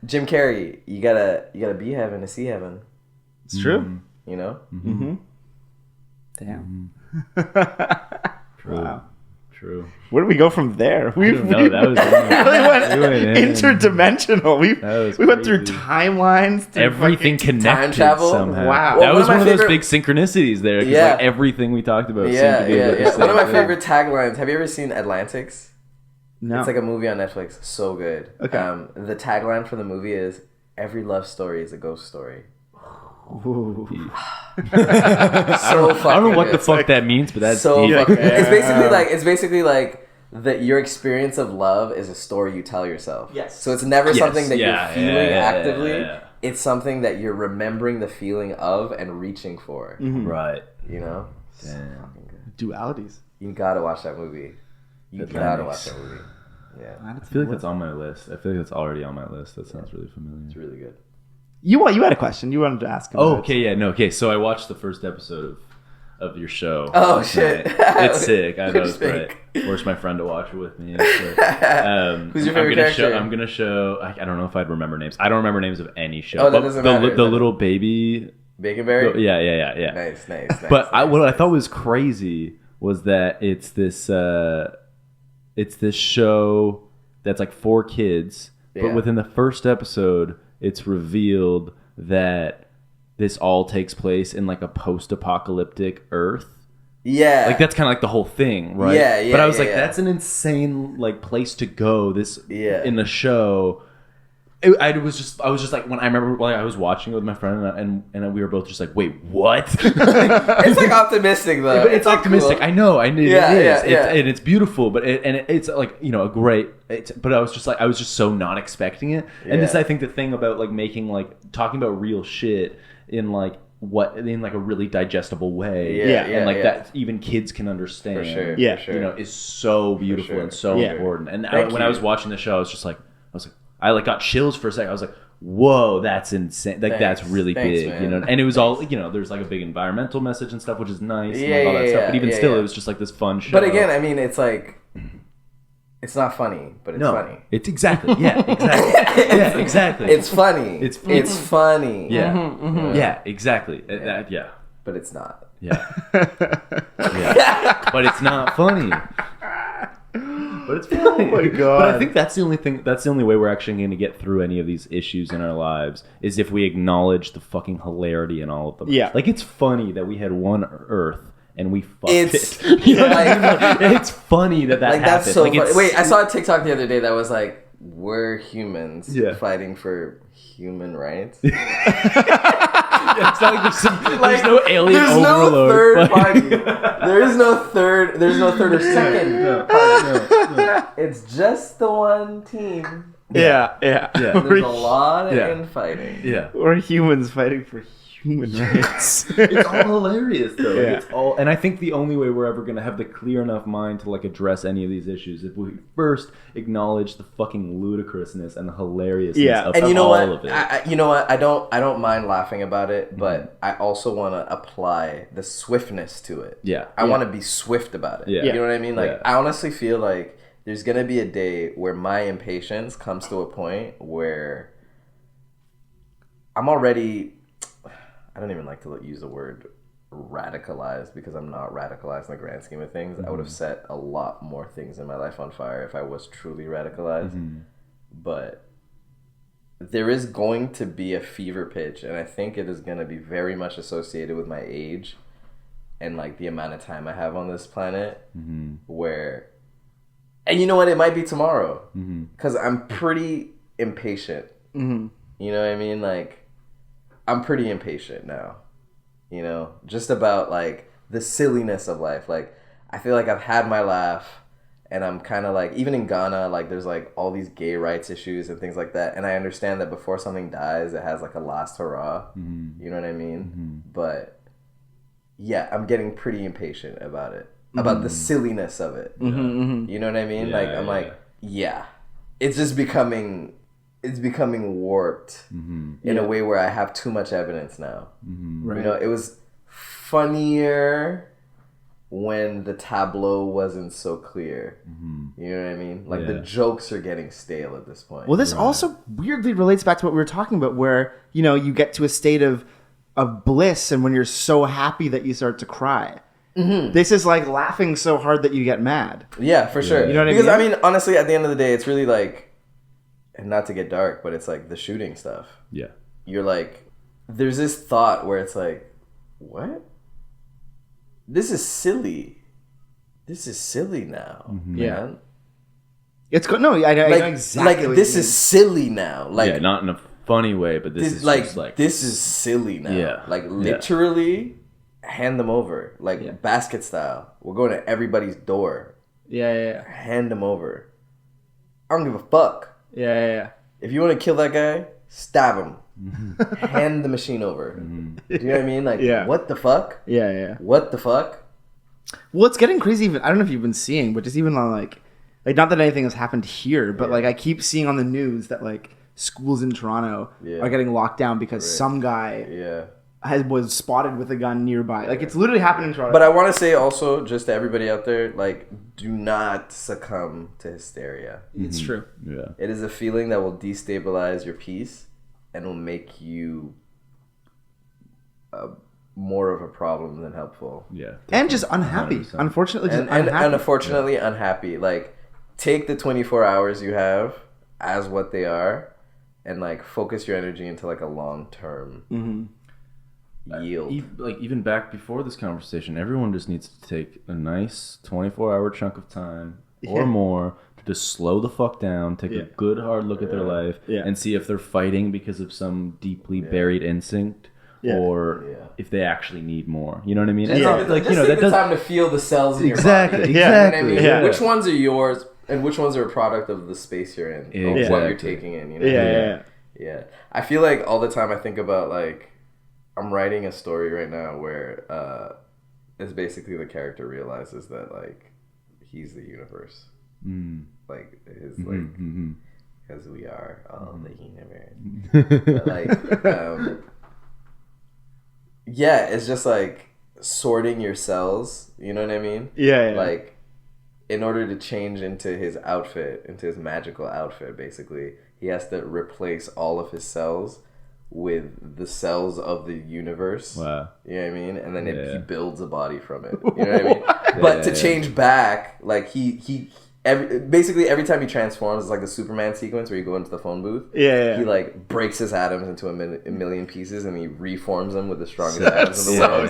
[SPEAKER 1] Jim Carrey. You gotta be heaven to see heaven.
[SPEAKER 2] It's true.
[SPEAKER 1] You know.
[SPEAKER 2] Mm-hmm. Damn.
[SPEAKER 3] True.
[SPEAKER 2] Where do we go from there? We
[SPEAKER 3] really went
[SPEAKER 2] interdimensional. We went through timelines.
[SPEAKER 3] Everything connected
[SPEAKER 1] time travel.
[SPEAKER 3] Somehow.
[SPEAKER 2] Wow.
[SPEAKER 3] That was one of those big synchronicities there. Yeah. Like everything we talked about.
[SPEAKER 1] Yeah. One of my favorite taglines. Have you ever seen Atlantics?
[SPEAKER 2] No.
[SPEAKER 1] It's like a movie on Netflix. So good.
[SPEAKER 2] Okay.
[SPEAKER 1] The tagline for the movie is, "Every love story is a ghost story."
[SPEAKER 2] Ooh.
[SPEAKER 3] I don't know what the fuck that means, but that's
[SPEAKER 1] so fucking. It's basically like that. Your experience of love is a story you tell yourself.
[SPEAKER 2] Yes.
[SPEAKER 1] So it's never something that you're feeling actively.
[SPEAKER 3] Yeah.
[SPEAKER 1] It's something that you're remembering the feeling of and reaching for.
[SPEAKER 3] Mm-hmm. Right.
[SPEAKER 1] You know.
[SPEAKER 2] Damn. Dualities.
[SPEAKER 1] You gotta watch that movie. You gotta watch that movie. Yeah.
[SPEAKER 3] I feel like that's on my list. I feel like that's already on my list. That sounds really familiar.
[SPEAKER 1] It's really good.
[SPEAKER 2] You had a question. You wanted to ask him.
[SPEAKER 3] Okay. So I watched the first episode of your show.
[SPEAKER 1] Oh shit!
[SPEAKER 3] It's sick. I know it's great. Forced my friend to watch it with me. Who's
[SPEAKER 1] your favorite character?
[SPEAKER 3] I'm gonna show. I don't know if I'd remember names. I don't remember names of any show.
[SPEAKER 1] Oh, that doesn't matter.
[SPEAKER 3] The little baby.
[SPEAKER 1] Baconberry?
[SPEAKER 3] Yeah.
[SPEAKER 1] Nice.
[SPEAKER 3] But what I thought was crazy was that it's this show that's like for kids, but within the first episode, it's revealed that this all takes place in like a post-apocalyptic Earth.
[SPEAKER 1] Yeah.
[SPEAKER 3] Like that's kind of like the whole thing, right?
[SPEAKER 1] Yeah.
[SPEAKER 3] But I was like, that's an insane like place to go. In the show. I was just like, when I remember when I was watching it with my friend and we were both just like, wait, what?
[SPEAKER 1] It's like optimistic though.
[SPEAKER 3] It's optimistic. Cool. I know. It is. And it's beautiful, but it's like, you know, a great. But I was just so not expecting it. And this, I think, the thing about like making like talking about real shit in like a really digestible way, that even kids can understand.
[SPEAKER 1] For sure.
[SPEAKER 3] You know, is so beautiful and so important. And when I was watching the show, I was like. I like got chills for a second. I was like, "Whoa, that's insane! Like that's really big, man. You know." And it was all, you know, there's like a big environmental message and stuff, which is nice, and like all that stuff. But even still, it was just like this fun show.
[SPEAKER 1] But again, I mean, it's like, it's not funny, but it's funny.
[SPEAKER 3] It's exactly, exactly.
[SPEAKER 1] It's funny. It's funny.
[SPEAKER 3] Yeah, yeah, exactly.
[SPEAKER 1] But it's not.
[SPEAKER 3] Yeah. But it's not funny. But it's funny.
[SPEAKER 2] Oh my god!
[SPEAKER 3] But I think that's the only thing. That's the only way we're actually going to get through any of these issues in our lives is if we acknowledge the fucking hilarity in all of them.
[SPEAKER 2] Yeah,
[SPEAKER 3] like it's funny that we had one Earth and we fucked it. It's funny that happened.
[SPEAKER 1] That's so funny. Wait, I saw a TikTok the other day that was like, "We're humans fighting for human rights."
[SPEAKER 3] It's not like there's no alien overlord.
[SPEAKER 1] No third party. There's no third or second party. It's just the one team.
[SPEAKER 2] Yeah.
[SPEAKER 1] There's a lot of infighting.
[SPEAKER 3] Yeah.
[SPEAKER 2] Or humans fighting for human rights.
[SPEAKER 3] It's all hilarious though. Yeah. It's all, and I think the only way we're ever going to have the clear enough mind to like address any of these issues if we first acknowledge the fucking ludicrousness and the hilariousness of all of it.
[SPEAKER 1] You know what? I don't mind laughing about it, but I also want to apply the swiftness to it.
[SPEAKER 3] Yeah.
[SPEAKER 1] I want to be swift about it. Yeah. You know what I mean? Like I honestly feel like there's going to be a day where my impatience comes to a point where I'm already, I don't even like to use the word radicalized because I'm not radicalized in the grand scheme of things. I would have set a lot more things in my life on fire if I was truly radicalized. But there is going to be a fever pitch, and I think it is going to be very much associated with my age and like the amount of time I have on this planet where, and you know what, it might be tomorrow because I'm pretty impatient. You know what I mean? Like, I'm pretty impatient now, you know, just about like the silliness of life. Like, I feel like I've had my laugh, and I'm kind of like, even in Ghana, like there's like all these gay rights issues and things like that. And I understand that before something dies, it has like a last hurrah. You know what I mean? But yeah, I'm getting pretty impatient about it, about the silliness of it. You know what I mean?
[SPEAKER 3] Yeah,
[SPEAKER 1] like, I'm like, yeah, it's just becoming warped in a way where I have too much evidence now.
[SPEAKER 2] Right.
[SPEAKER 1] You know, it was funnier when the tableau wasn't so clear. You know what I mean? Like, the jokes are getting stale at this point.
[SPEAKER 2] Well, this also weirdly relates back to what we were talking about, where, you know, you get to a state of bliss, and when you're so happy that you start to cry. This is like laughing so hard that you get mad.
[SPEAKER 1] Yeah, for sure.
[SPEAKER 2] You know what I mean?
[SPEAKER 1] Because, I mean, honestly, at the end of the day, it's really like, and not to get dark, but it's like the shooting stuff.
[SPEAKER 3] Yeah.
[SPEAKER 1] You're like, there's this thought where it's like, what? This is silly. This is silly now, man.
[SPEAKER 2] It's good. No, I know
[SPEAKER 1] Like,
[SPEAKER 2] exactly.
[SPEAKER 1] like this is silly now. Like,
[SPEAKER 3] yeah, not in a funny way, but this is
[SPEAKER 1] like,
[SPEAKER 3] just like,
[SPEAKER 1] this is silly now.
[SPEAKER 3] Yeah.
[SPEAKER 1] Like, literally, hand them over. Like, basket style. We're going to everybody's door.
[SPEAKER 2] Yeah.
[SPEAKER 1] Hand them over. I don't give a fuck.
[SPEAKER 2] Yeah.
[SPEAKER 1] If you want to kill that guy, stab him. Hand the machine over. Do you know what I mean? Like, what the fuck?
[SPEAKER 2] Yeah.
[SPEAKER 1] What the fuck?
[SPEAKER 2] Well, it's getting crazy. Even I don't know if you've been seeing, but just even on like not that anything has happened here, but like I keep seeing on the news that like schools in Toronto are getting locked down because some guy was spotted with a gun nearby. Like, it's literally happening in Toronto.
[SPEAKER 1] But I want to say also, just to everybody out there, like, do not succumb to hysteria.
[SPEAKER 2] It's true.
[SPEAKER 3] yeah.
[SPEAKER 1] It is a feeling that will destabilize your peace and will make you more of a problem than helpful.
[SPEAKER 3] Yeah.
[SPEAKER 2] And just unhappy.
[SPEAKER 3] 100%.
[SPEAKER 2] Unfortunately, just
[SPEAKER 1] And
[SPEAKER 2] unhappy.
[SPEAKER 1] unfortunately unhappy. Like, take the 24 hours you have as what they are and, like, focus your energy into, like, a long-term yield.
[SPEAKER 3] Even back before this conversation, everyone just needs to take a nice 24-hour chunk of time or more to just slow the fuck down, take a good hard look at their life, and see if they're fighting because of some deeply buried instinct, or if they actually need more. You know what I mean? And
[SPEAKER 1] Like, just take the time to feel the cells in your body.
[SPEAKER 3] Exactly.
[SPEAKER 1] You know what I mean?
[SPEAKER 2] Yeah.
[SPEAKER 1] Which ones are yours and which ones are a product of the space you're in, of what you're taking in. You know? Yeah. I feel like all the time I think about, like, I'm writing a story right now where it's basically the character realizes that, like, he's the universe. Like, his, like, because we are all the universe. But, like, yeah, it's just, like, sorting your cells, you know what I mean?
[SPEAKER 2] Yeah.
[SPEAKER 1] Like, in order to change into his outfit, into his magical outfit, basically, he has to replace all of his cells with the cells of the universe.
[SPEAKER 3] Wow.
[SPEAKER 1] You know what I mean? And then he builds a body from it. You know what I mean? But to change back, like, basically every time he transforms, it's like the Superman sequence where you go into the phone booth. He, like, breaks his atoms into a million pieces and he reforms them with the strongest atoms in the world.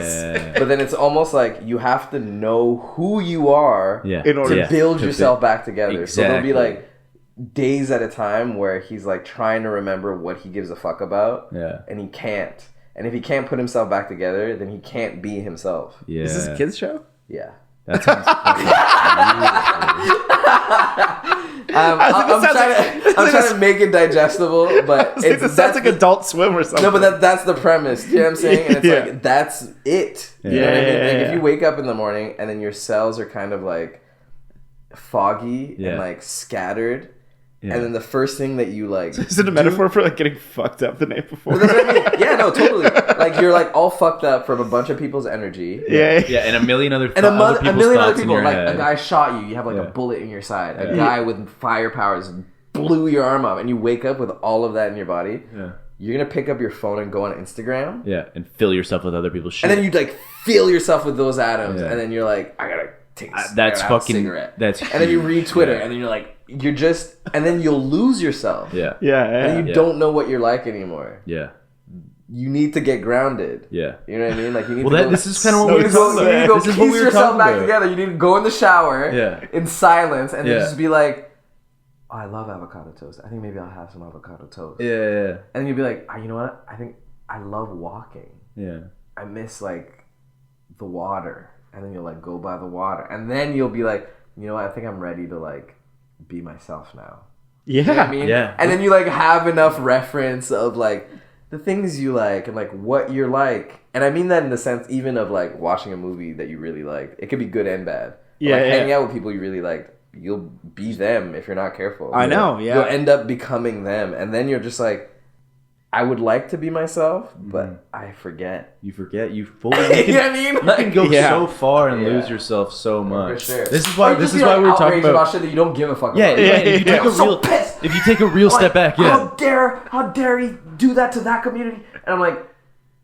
[SPEAKER 1] But then it's almost like you have to know who you are to build yourself back together. So there'll be, like, days at a time where he's, like, trying to remember what he gives a fuck about, and he can't. And if he can't put himself back together, then he can't be himself.
[SPEAKER 3] Yeah.
[SPEAKER 2] Is this a kids show?
[SPEAKER 1] Yeah.
[SPEAKER 3] That sounds
[SPEAKER 1] I'm trying to make it digestible, but
[SPEAKER 2] It sounds like Adult Swim or something.
[SPEAKER 1] no, but that's the premise. You know what I'm saying? And it's like, that's it. You know what I mean? Like, if you wake up in the morning and then your cells are kind of, like, foggy and, like, scattered. Yeah. And then the first thing that you, like...
[SPEAKER 2] Is it a metaphor for, like, getting fucked up the night before?
[SPEAKER 1] That's what I mean. Yeah, no, totally. Like, you're, like, all fucked up from a bunch of people's energy.
[SPEAKER 3] Yeah, and a million other
[SPEAKER 1] and a million other people. Like,
[SPEAKER 3] head.
[SPEAKER 1] a guy shot you. You have, like, a bullet in your side. A guy with fire powers blew your arm off. And you wake up with all of that in your body.
[SPEAKER 3] Yeah.
[SPEAKER 1] you're gonna pick up your phone and go on Instagram.
[SPEAKER 3] Yeah, and fill yourself with other people's shit.
[SPEAKER 1] And then you like fill yourself with those atoms,
[SPEAKER 3] Yeah.
[SPEAKER 1] and then you're like, I gotta take
[SPEAKER 3] that's
[SPEAKER 1] I gotta have
[SPEAKER 3] fucking
[SPEAKER 1] a cigarette.
[SPEAKER 3] that's
[SPEAKER 1] and then you read Twitter,
[SPEAKER 3] Yeah.
[SPEAKER 1] and then you're like, you're just, and then you'll lose yourself.
[SPEAKER 3] Yeah.
[SPEAKER 1] And you don't know what you're like anymore.
[SPEAKER 3] Yeah.
[SPEAKER 1] You need to get grounded.
[SPEAKER 3] Yeah.
[SPEAKER 1] You know what I mean? Like you need
[SPEAKER 3] Well,
[SPEAKER 1] to go,
[SPEAKER 3] this is kind of what we were talking
[SPEAKER 1] you need to
[SPEAKER 3] about.
[SPEAKER 1] go
[SPEAKER 3] This is what
[SPEAKER 1] piece
[SPEAKER 3] we were
[SPEAKER 1] yourself
[SPEAKER 3] talking
[SPEAKER 1] back
[SPEAKER 3] about.
[SPEAKER 1] together. You need to go in the shower
[SPEAKER 3] Yeah.
[SPEAKER 1] in silence and then
[SPEAKER 3] Yeah.
[SPEAKER 1] just be like, oh, I love avocado toast. I think maybe I'll have some avocado toast.
[SPEAKER 3] Yeah.
[SPEAKER 1] And then you'll be like, oh, you know what? I think I love walking.
[SPEAKER 3] Yeah.
[SPEAKER 1] I miss like the water. And then you'll like go by the water. And then you'll be like, you know what? I think I'm ready to like be myself now.
[SPEAKER 2] Yeah.
[SPEAKER 1] You know what I mean?
[SPEAKER 3] Yeah.
[SPEAKER 1] And then you like have enough reference of like the things you like and like what you're like. And I mean that in the sense even of like watching a movie that you really like. It could be good and bad.
[SPEAKER 2] Yeah,
[SPEAKER 1] Like
[SPEAKER 2] yeah.
[SPEAKER 1] hanging out with people you really like. You'll be them if you're not careful.
[SPEAKER 2] I know, yeah.
[SPEAKER 1] You'll end up becoming them. And then you're just like, I would like to be myself, but I forget.
[SPEAKER 3] You forget. You fully. You
[SPEAKER 1] You know what I mean?
[SPEAKER 3] you
[SPEAKER 1] Like,
[SPEAKER 3] can go
[SPEAKER 2] Yeah.
[SPEAKER 3] so far and
[SPEAKER 1] Yeah.
[SPEAKER 3] lose yourself so
[SPEAKER 1] for
[SPEAKER 3] much.
[SPEAKER 1] sure.
[SPEAKER 3] This is why.
[SPEAKER 1] Or
[SPEAKER 3] This
[SPEAKER 1] just
[SPEAKER 3] is
[SPEAKER 1] be,
[SPEAKER 3] why
[SPEAKER 1] like,
[SPEAKER 3] we were talking
[SPEAKER 1] outraged
[SPEAKER 3] about.
[SPEAKER 1] shit that you don't give a fuck
[SPEAKER 3] Yeah,
[SPEAKER 1] about.
[SPEAKER 3] yeah. If you take
[SPEAKER 1] I'm
[SPEAKER 3] a
[SPEAKER 1] so
[SPEAKER 3] real,
[SPEAKER 1] pissed.
[SPEAKER 3] if you take a real step back,
[SPEAKER 1] How
[SPEAKER 3] yeah.
[SPEAKER 1] dare he do that to that community? And I'm like,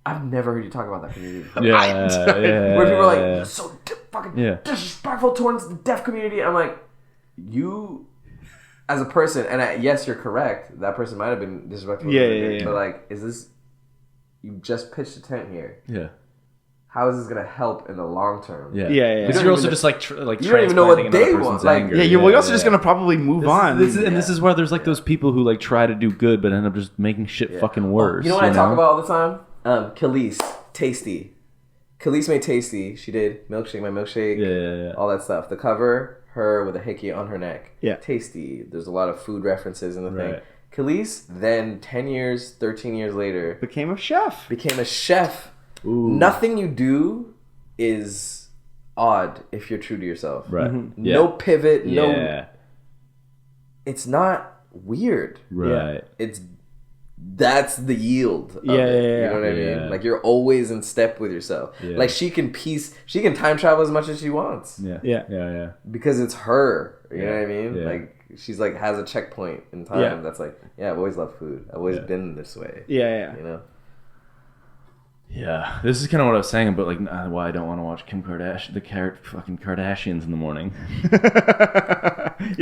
[SPEAKER 1] I've never heard you talk about that community.
[SPEAKER 3] Yeah.
[SPEAKER 1] Where people are like, you're so fucking
[SPEAKER 3] Yeah.
[SPEAKER 1] disrespectful towards the deaf community. I'm like, you, as a person, and yes, you're correct. That person might have been disrespectful.
[SPEAKER 2] Yeah.
[SPEAKER 1] But like, is this? You just pitched a tent here.
[SPEAKER 3] Yeah.
[SPEAKER 1] How is this gonna help in the long term?
[SPEAKER 3] Yeah.
[SPEAKER 2] Yeah.
[SPEAKER 3] Because
[SPEAKER 1] You
[SPEAKER 3] you're
[SPEAKER 1] don't
[SPEAKER 3] also
[SPEAKER 1] even-
[SPEAKER 3] just like
[SPEAKER 1] you don't even know what
[SPEAKER 3] transplanting
[SPEAKER 1] they
[SPEAKER 3] another
[SPEAKER 1] want.
[SPEAKER 3] person's
[SPEAKER 1] Like,
[SPEAKER 3] anger.
[SPEAKER 2] Yeah, you're also just gonna probably move on.
[SPEAKER 3] This is why there's like those people who like try to do good but end up just making shit fucking worse.
[SPEAKER 1] You know what I talk about all the time? Khalees, Tasty. Khalees made Tasty. She did Milkshake, My Milkshake.
[SPEAKER 3] Yeah.
[SPEAKER 1] All that stuff. The cover, her with a hickey on her neck.
[SPEAKER 2] Yeah.
[SPEAKER 1] Tasty. There's a lot of food references in the thing.
[SPEAKER 3] Right.
[SPEAKER 1] Khalees, then 10 years, 13 years later,
[SPEAKER 2] Became a chef.
[SPEAKER 1] became a chef.
[SPEAKER 3] Ooh.
[SPEAKER 1] Nothing you do is odd if you're true to yourself.
[SPEAKER 3] Right.
[SPEAKER 1] No pivot, no...
[SPEAKER 3] Yeah.
[SPEAKER 1] It's not weird.
[SPEAKER 3] Right.
[SPEAKER 1] That's the yield of
[SPEAKER 2] Yeah,
[SPEAKER 1] it.
[SPEAKER 2] yeah,
[SPEAKER 1] You know what I
[SPEAKER 3] yeah.
[SPEAKER 1] mean? Like you're always in step with yourself.
[SPEAKER 3] Yeah.
[SPEAKER 1] Like she can time travel as much as she wants.
[SPEAKER 3] Yeah.
[SPEAKER 1] Because it's her. You know what I mean?
[SPEAKER 3] Yeah.
[SPEAKER 1] Like she's like has a checkpoint in time
[SPEAKER 2] Yeah.
[SPEAKER 1] that's like, yeah, I've always loved food. I've always been this way.
[SPEAKER 2] Yeah.
[SPEAKER 1] You know?
[SPEAKER 3] Yeah, this is kind of what I was saying, but like why I don't want to watch Kim Kardashian, fucking Kardashians in the morning.
[SPEAKER 2] You
[SPEAKER 1] You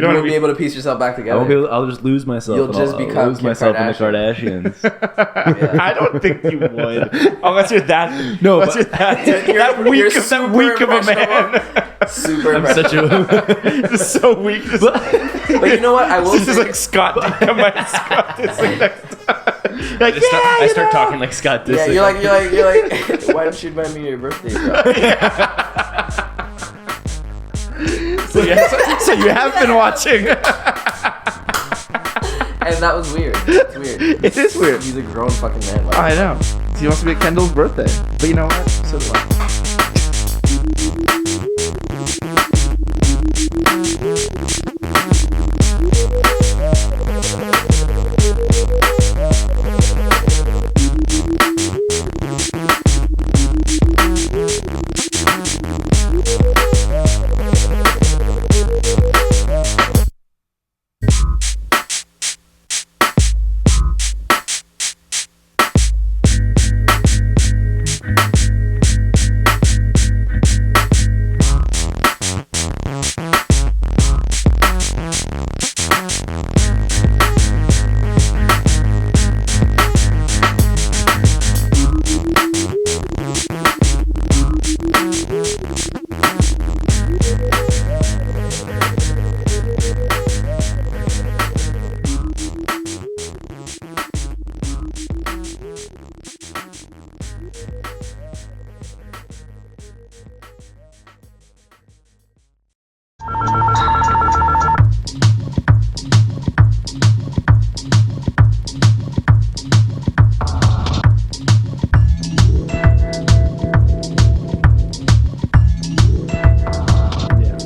[SPEAKER 2] don't want
[SPEAKER 1] won't
[SPEAKER 2] to
[SPEAKER 1] be able to piece yourself back
[SPEAKER 3] I
[SPEAKER 1] together.
[SPEAKER 3] won't be able, I'll just lose myself.
[SPEAKER 1] You'll
[SPEAKER 3] and
[SPEAKER 1] just
[SPEAKER 3] I'll
[SPEAKER 1] become
[SPEAKER 3] lose
[SPEAKER 1] Kim
[SPEAKER 3] myself in the
[SPEAKER 1] Kardashian.
[SPEAKER 3] Kardashians.
[SPEAKER 2] I don't think you would, unless you're that.
[SPEAKER 3] No,
[SPEAKER 2] unless
[SPEAKER 3] but-
[SPEAKER 2] you're that
[SPEAKER 1] You're
[SPEAKER 2] that weak of a
[SPEAKER 1] impressionable.
[SPEAKER 2] man.
[SPEAKER 1] Super
[SPEAKER 3] I'm
[SPEAKER 1] impressive.
[SPEAKER 3] such a.
[SPEAKER 2] Just so weak. Just,
[SPEAKER 1] But you know what? I will
[SPEAKER 2] this is
[SPEAKER 1] say,
[SPEAKER 2] like Scott. Come on, Scott. It's like next time. Like,
[SPEAKER 3] I start talking like Scott
[SPEAKER 1] yeah,
[SPEAKER 3] Disick.
[SPEAKER 1] you're like, why don't you invite me to your birthday, bro?
[SPEAKER 2] So you have been watching.
[SPEAKER 1] And that was weird. It's weird.
[SPEAKER 2] It is weird.
[SPEAKER 1] He's a grown fucking man. Like,
[SPEAKER 2] I know. He wants to be at Kendall's birthday. But you know what? So do I.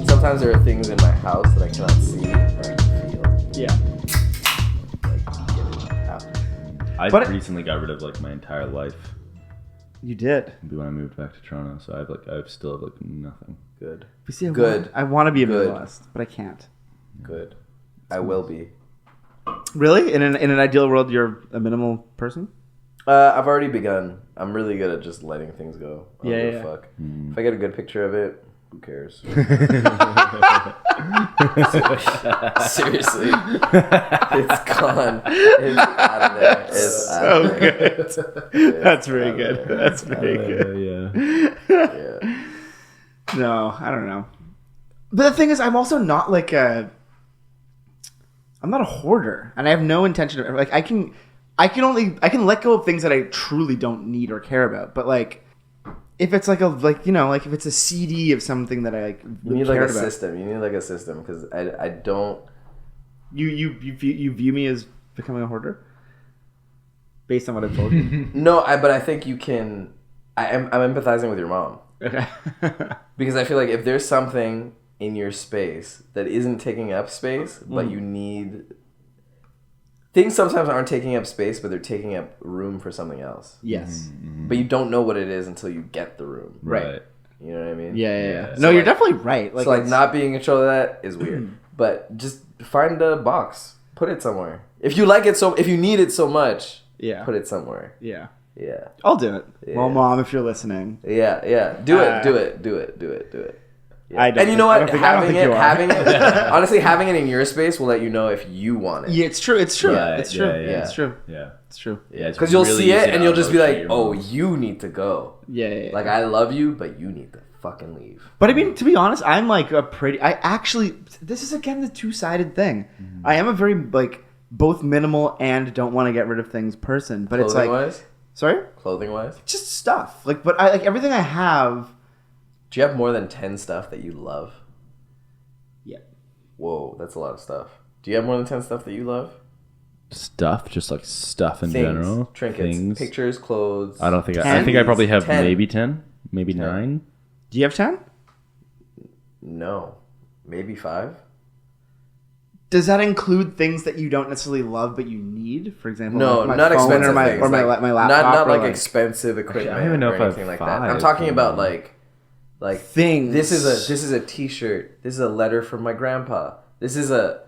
[SPEAKER 1] sometimes there are things in my house that I cannot see or I can feel.
[SPEAKER 2] Yeah.
[SPEAKER 1] Like, get it out.
[SPEAKER 3] I
[SPEAKER 2] But-
[SPEAKER 3] recently got rid of like my entire life
[SPEAKER 2] You did.
[SPEAKER 3] when I moved back to Toronto, so I still have like nothing.
[SPEAKER 1] Good.
[SPEAKER 2] But see,
[SPEAKER 1] Good.
[SPEAKER 2] I want to be a
[SPEAKER 1] Good.
[SPEAKER 2] minimalist, but I can't.
[SPEAKER 1] Good. I will be.
[SPEAKER 2] Really? In an ideal world, you're a minimal person?
[SPEAKER 1] I've already begun. I'm really good at just letting things go. I don't give a fuck. If I get a good picture of it, who cares? Seriously. It's gone. It's out of there. It's out of there.
[SPEAKER 2] Good. That's very good. That's very good.
[SPEAKER 1] Yeah.
[SPEAKER 2] No, I don't know. But the thing is, I'm also not like I'm not a hoarder, and I have no intention of like I can let go of things that I truly don't need or care about. But like, if it's like if it's a CD of something that I like,
[SPEAKER 1] you need like a system. You need like a system because I don't.
[SPEAKER 2] You view me as becoming a hoarder based on what I've told you.
[SPEAKER 1] No, but I think you can. I'm empathizing with your mom.
[SPEAKER 2] Okay.
[SPEAKER 1] Because I feel like if there's something in your space that isn't taking up space, but you need. Things sometimes aren't taking up space, but they're taking up room for something else.
[SPEAKER 2] Yes.
[SPEAKER 1] But you don't know what it is until you get the room.
[SPEAKER 2] Right.
[SPEAKER 1] You know what I mean?
[SPEAKER 2] Yeah.
[SPEAKER 1] So
[SPEAKER 2] No, you're
[SPEAKER 1] like,
[SPEAKER 2] definitely right.
[SPEAKER 1] Like, so like not being in control of that is weird. But just find a box. Put it somewhere. If you like it if you need it so much, put it somewhere.
[SPEAKER 2] Yeah.
[SPEAKER 1] Yeah.
[SPEAKER 2] I'll do it.
[SPEAKER 1] Yeah.
[SPEAKER 2] Well, Mom, if you're listening.
[SPEAKER 1] Yeah. Do it. Yeah.
[SPEAKER 2] I don't.
[SPEAKER 1] And you know what?
[SPEAKER 2] Having it,
[SPEAKER 1] honestly, having it in your space will let you know if you want it.
[SPEAKER 2] Yeah, it's true. It's true.
[SPEAKER 3] Yeah,
[SPEAKER 2] it's true.
[SPEAKER 3] yeah.
[SPEAKER 2] It's true.
[SPEAKER 3] Yeah.
[SPEAKER 2] It's true.
[SPEAKER 3] Yeah.
[SPEAKER 1] Because you'll see it and you'll just be like, "Oh, you need to go."
[SPEAKER 2] Yeah.
[SPEAKER 1] Like I love you, but you need to fucking leave.
[SPEAKER 2] But I mean, to be honest, I'm like this is again the two-sided thing. I am a very like both minimal and don't want to get rid of things person. But it's like,
[SPEAKER 1] Clothing-wise?
[SPEAKER 2] Sorry?
[SPEAKER 1] Clothing-wise?
[SPEAKER 2] Just stuff. Like, but I like everything I have.
[SPEAKER 1] Do you have more than 10 stuff that you love?
[SPEAKER 2] Yeah.
[SPEAKER 1] Whoa, that's a lot of stuff. Do you have more than 10 stuff that you love?
[SPEAKER 3] Stuff, just like stuff in
[SPEAKER 1] Things,
[SPEAKER 3] general.
[SPEAKER 1] trinkets,
[SPEAKER 3] things.
[SPEAKER 1] pictures, clothes.
[SPEAKER 3] I don't think I think I probably have
[SPEAKER 1] 10.
[SPEAKER 3] maybe 10, maybe 9.
[SPEAKER 2] Do you have 10?
[SPEAKER 1] No. Maybe 5?
[SPEAKER 2] Does that include things that you don't necessarily love but you need? For example,
[SPEAKER 1] No,
[SPEAKER 2] like my
[SPEAKER 1] not
[SPEAKER 2] phone
[SPEAKER 1] expensive
[SPEAKER 2] or my
[SPEAKER 1] things.
[SPEAKER 2] or my laptop.
[SPEAKER 1] Not
[SPEAKER 2] or
[SPEAKER 1] like expensive equipment.
[SPEAKER 3] I don't even know
[SPEAKER 1] or
[SPEAKER 3] if I have
[SPEAKER 1] anything like that.
[SPEAKER 3] 5,
[SPEAKER 1] I'm talking
[SPEAKER 3] you
[SPEAKER 1] about
[SPEAKER 3] know.
[SPEAKER 1] like
[SPEAKER 2] things.
[SPEAKER 1] This is a T-shirt. This is a letter from my grandpa. This is a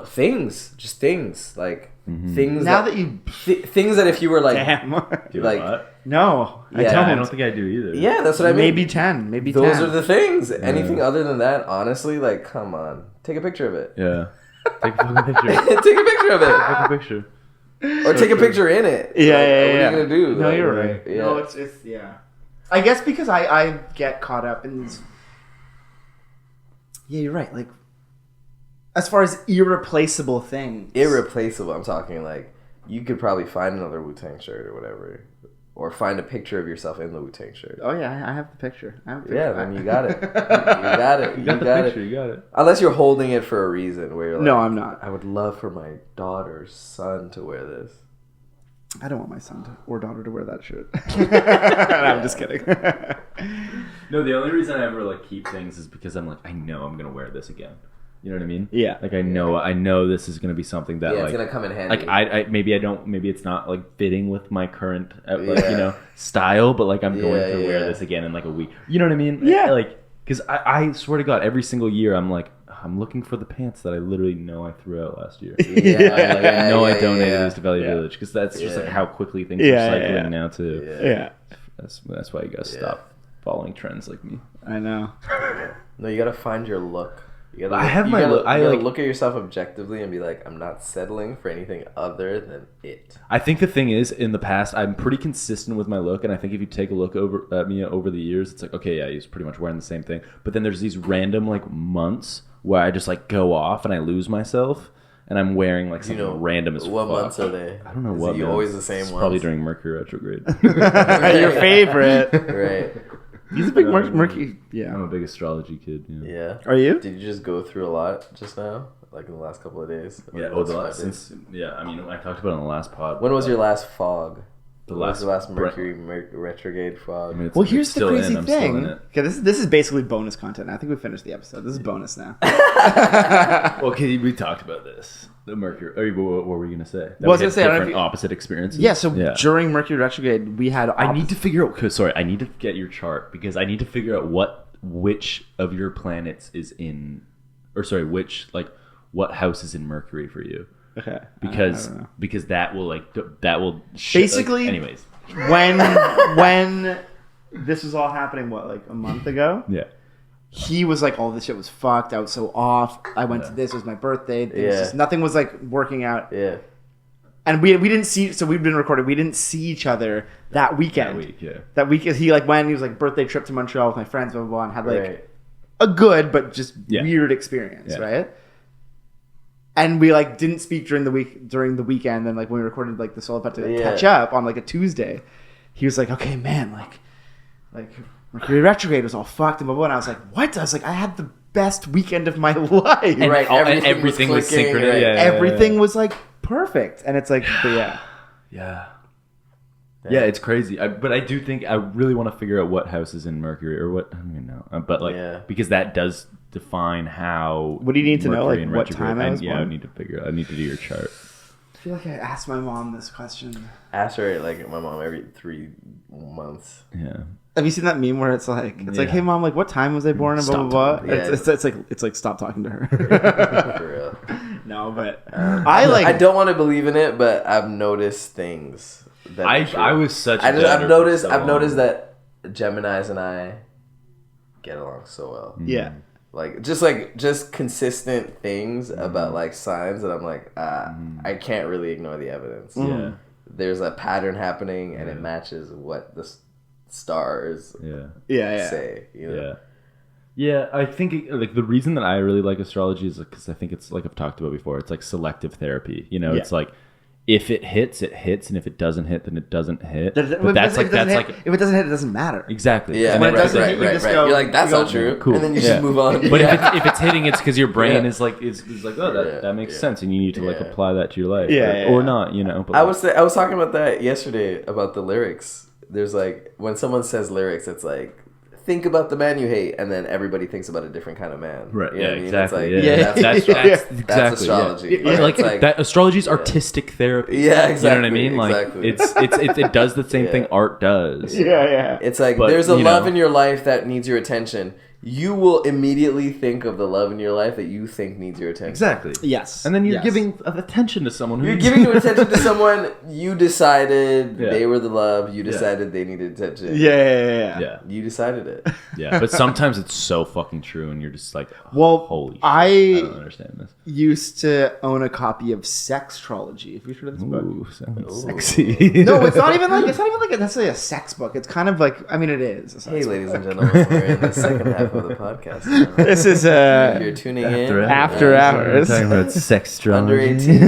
[SPEAKER 1] things, just things like things.
[SPEAKER 2] Now that you
[SPEAKER 1] things that if you were like
[SPEAKER 2] damn.
[SPEAKER 1] like
[SPEAKER 2] No,
[SPEAKER 1] Yeah.
[SPEAKER 3] I don't think I do either.
[SPEAKER 1] yeah, that's what I mean.
[SPEAKER 2] Maybe 10. Maybe
[SPEAKER 1] those
[SPEAKER 2] 10.
[SPEAKER 1] are the things. Anything other than that, honestly, like come on, take a picture of it.
[SPEAKER 3] Yeah. Take a fucking picture.
[SPEAKER 1] Take a picture of it,
[SPEAKER 3] Take a picture.
[SPEAKER 1] or take a picture in it.
[SPEAKER 2] Yeah,
[SPEAKER 1] Like,
[SPEAKER 2] yeah.
[SPEAKER 1] What are you gonna do?
[SPEAKER 2] No,
[SPEAKER 1] Like,
[SPEAKER 2] you're right.
[SPEAKER 1] Yeah.
[SPEAKER 2] No, it's yeah. I guess because I get caught up in these. Yeah, you're right. Like, as far as irreplaceable things.
[SPEAKER 1] Irreplaceable. I'm talking like you could probably find another Wu-Tang shirt or whatever, or find a picture of yourself in the Wu-Tang shirt.
[SPEAKER 2] Oh yeah, I have the picture.
[SPEAKER 1] Yeah, then you got it. You got it. You got it.
[SPEAKER 3] You got it.
[SPEAKER 1] Unless you're holding it for a reason, where you're like,
[SPEAKER 2] No, I'm not.
[SPEAKER 1] I would love for my daughter's son to wear this.
[SPEAKER 2] I don't want my son or daughter to wear that shirt. I'm just kidding.
[SPEAKER 3] No, the only reason I ever like keep things is because I'm like, I know I'm gonna wear this again. You know what I mean?
[SPEAKER 2] Yeah.
[SPEAKER 3] Like I know this is gonna be something that
[SPEAKER 1] Yeah,
[SPEAKER 3] like
[SPEAKER 1] it's gonna come in handy.
[SPEAKER 3] like I maybe it's not like fitting with my current style, but like I'm going to wear this again in like a week. You know what I mean?
[SPEAKER 2] Yeah.
[SPEAKER 3] Like because I swear to God, every single year I'm like I'm looking for the pants that I literally know I threw out last year. I know I donated this to Valley Village because that's just like how quickly things are cycling now too.
[SPEAKER 2] Yeah.
[SPEAKER 3] That's why you gotta stop following trends like me.
[SPEAKER 2] I know.
[SPEAKER 1] No, you gotta find your look. You gotta
[SPEAKER 3] I have my
[SPEAKER 1] gotta,
[SPEAKER 3] look. I
[SPEAKER 1] you gotta
[SPEAKER 3] like
[SPEAKER 1] look at yourself objectively and be like, I'm not settling for anything other than it.
[SPEAKER 3] I think the thing is, in the past, I'm pretty consistent with my look, and I think if you take a look at me over the years, it's like, okay, yeah, he's pretty much wearing the same thing. But then there's these random like months where I just like go off and I lose myself, and I'm wearing like something random as
[SPEAKER 1] What
[SPEAKER 3] fuck.
[SPEAKER 1] months are they?
[SPEAKER 3] I don't know
[SPEAKER 1] Is
[SPEAKER 3] what.
[SPEAKER 1] it always the same
[SPEAKER 3] It's
[SPEAKER 1] ones?
[SPEAKER 3] probably during Mercury retrograde.
[SPEAKER 2] Your favorite.
[SPEAKER 1] Right.
[SPEAKER 2] He's a big Mercury. Yeah.
[SPEAKER 3] I'm a big astrology kid. Yeah.
[SPEAKER 1] Yeah.
[SPEAKER 2] Are you?
[SPEAKER 1] Did you just go through a lot just now? Like in the last couple of days?
[SPEAKER 3] Yeah.
[SPEAKER 1] What's
[SPEAKER 3] the
[SPEAKER 1] the
[SPEAKER 3] last
[SPEAKER 1] last
[SPEAKER 3] since I mean I talked about it on the last pod.
[SPEAKER 1] When was your last fog?
[SPEAKER 3] the
[SPEAKER 1] When was the last
[SPEAKER 3] Bre-
[SPEAKER 1] Mercury retrograde fog?
[SPEAKER 3] I mean, it's-
[SPEAKER 2] Well,
[SPEAKER 3] it's
[SPEAKER 2] here's the
[SPEAKER 3] still in,
[SPEAKER 2] crazy
[SPEAKER 3] I'm still in
[SPEAKER 2] thing.
[SPEAKER 3] it.
[SPEAKER 2] Okay, this is basically bonus content. I think we finished the episode. This is bonus now.
[SPEAKER 3] Well, okay, we talked about this. The Mercury. What were we gonna say? That
[SPEAKER 2] Well, I was
[SPEAKER 3] we
[SPEAKER 2] gonna
[SPEAKER 3] had
[SPEAKER 2] say, I don't know if
[SPEAKER 3] different
[SPEAKER 2] you-
[SPEAKER 3] opposite experiences.
[SPEAKER 2] Yeah, so during Mercury retrograde, we had.
[SPEAKER 3] I need to figure out. Sorry, I need to get your chart because I need to figure out which of your planets is in, or sorry, what house is in Mercury for you?
[SPEAKER 2] Okay.
[SPEAKER 3] because
[SPEAKER 2] I don't know.
[SPEAKER 3] because that will
[SPEAKER 2] Basically-
[SPEAKER 3] anyways.
[SPEAKER 2] When this was all happening, what, like a month ago?
[SPEAKER 3] Yeah.
[SPEAKER 2] He was like, "Oh, this shit was fucked. I was so off. I went to this. It was my birthday. Nothing was like working out."
[SPEAKER 1] Yeah.
[SPEAKER 2] And we didn't see. So we've been recording. We didn't see each other that weekend. That week, he like went. He was like birthday trip to Montreal with my friends, blah blah blah, and had like a good but just weird experience, right? And we like didn't speak during the weekend. And like when we recorded like the solo part to catch up on like a Tuesday, he was like, "Okay, man, like Mercury retrograde was all fucked and blah blah." And I was like, "What?" I was like, "I had the best weekend of my life."
[SPEAKER 3] And, everything was synchronous.
[SPEAKER 1] Right?
[SPEAKER 2] Everything was like perfect, and it's like, but
[SPEAKER 3] yeah, it's crazy. But I do think I really want to figure out what house is in Mercury or what I don't even know. But like because that does define how.
[SPEAKER 2] What do you need to know?
[SPEAKER 3] Mercury
[SPEAKER 2] Like
[SPEAKER 3] and
[SPEAKER 2] what
[SPEAKER 3] retrograde-
[SPEAKER 2] time I was born?
[SPEAKER 3] I need to figure out. I need to do your chart.
[SPEAKER 2] I feel like I asked my mom this question.
[SPEAKER 1] Ask her like my mom every 3 months.
[SPEAKER 3] Yeah.
[SPEAKER 2] Have you seen that meme where it's like, "Hey mom, like what time was I born?" And blah blah blah. It's like stop talking to her.
[SPEAKER 1] For real.
[SPEAKER 2] No, but
[SPEAKER 1] I don't want to believe in it, but I've noticed things. That
[SPEAKER 3] I was such.
[SPEAKER 1] I've noticed that Geminis and I get along so well.
[SPEAKER 2] Yeah.
[SPEAKER 1] Like just consistent things about like signs that I'm like I can't really ignore the evidence.
[SPEAKER 3] Yeah.
[SPEAKER 1] There's a pattern happening and it matches what the stars say. You know?
[SPEAKER 3] Yeah, I think like the reason that I really like astrology is because I think it's like I've talked about before. It's like selective therapy. You know, it's like if it hits, it hits, and if it doesn't hit, then it doesn't hit. But
[SPEAKER 2] if it doesn't hit, it doesn't matter.
[SPEAKER 3] Exactly.
[SPEAKER 1] Yeah,
[SPEAKER 2] when it doesn't hit, you just go.
[SPEAKER 1] You're like, that's not true.
[SPEAKER 3] Cool.
[SPEAKER 1] And then you just move on.
[SPEAKER 3] But if it's hitting, it's because your brain is like oh that makes sense, and you need to like apply that to your life. Or not. You know. But
[SPEAKER 1] I was talking about that yesterday about the lyrics. There's like when someone says lyrics, it's like think about the man you hate, and then everybody thinks about a different kind of man.
[SPEAKER 3] Right.
[SPEAKER 1] You know
[SPEAKER 3] Exactly.
[SPEAKER 1] It's like,
[SPEAKER 3] That's
[SPEAKER 1] that's astrology.
[SPEAKER 3] Yeah. Like that astrology is artistic therapy.
[SPEAKER 1] Yeah, exactly.
[SPEAKER 3] You know what I mean? Like it does the same thing art does.
[SPEAKER 2] Yeah.
[SPEAKER 1] It's like there's a love in your life that needs your attention. You will immediately think of the love in your life that you think needs your attention.
[SPEAKER 3] Exactly.
[SPEAKER 2] Yes.
[SPEAKER 3] And then you're giving attention to someone who
[SPEAKER 1] You're giving your attention to someone you decided they were the love. You decided they needed attention.
[SPEAKER 2] Yeah.
[SPEAKER 1] You decided it.
[SPEAKER 3] Yeah, but sometimes it's so fucking true, and you're just like,
[SPEAKER 2] Well,
[SPEAKER 3] holy shit,
[SPEAKER 2] I
[SPEAKER 3] don't understand this.
[SPEAKER 2] used to own a copy of Sextrology. Have you heard of this book?
[SPEAKER 3] Ooh, sounds sexy.
[SPEAKER 2] No, it's not even like necessarily a sex book. It's kind of like, I mean, it is. A sex
[SPEAKER 1] Hey,
[SPEAKER 2] book.
[SPEAKER 1] ladies and gentlemen, we're in the second half of the podcast now.
[SPEAKER 2] This is
[SPEAKER 1] If you're tuning in
[SPEAKER 2] After Hours.
[SPEAKER 3] We're talking about sextrology.
[SPEAKER 1] under 18,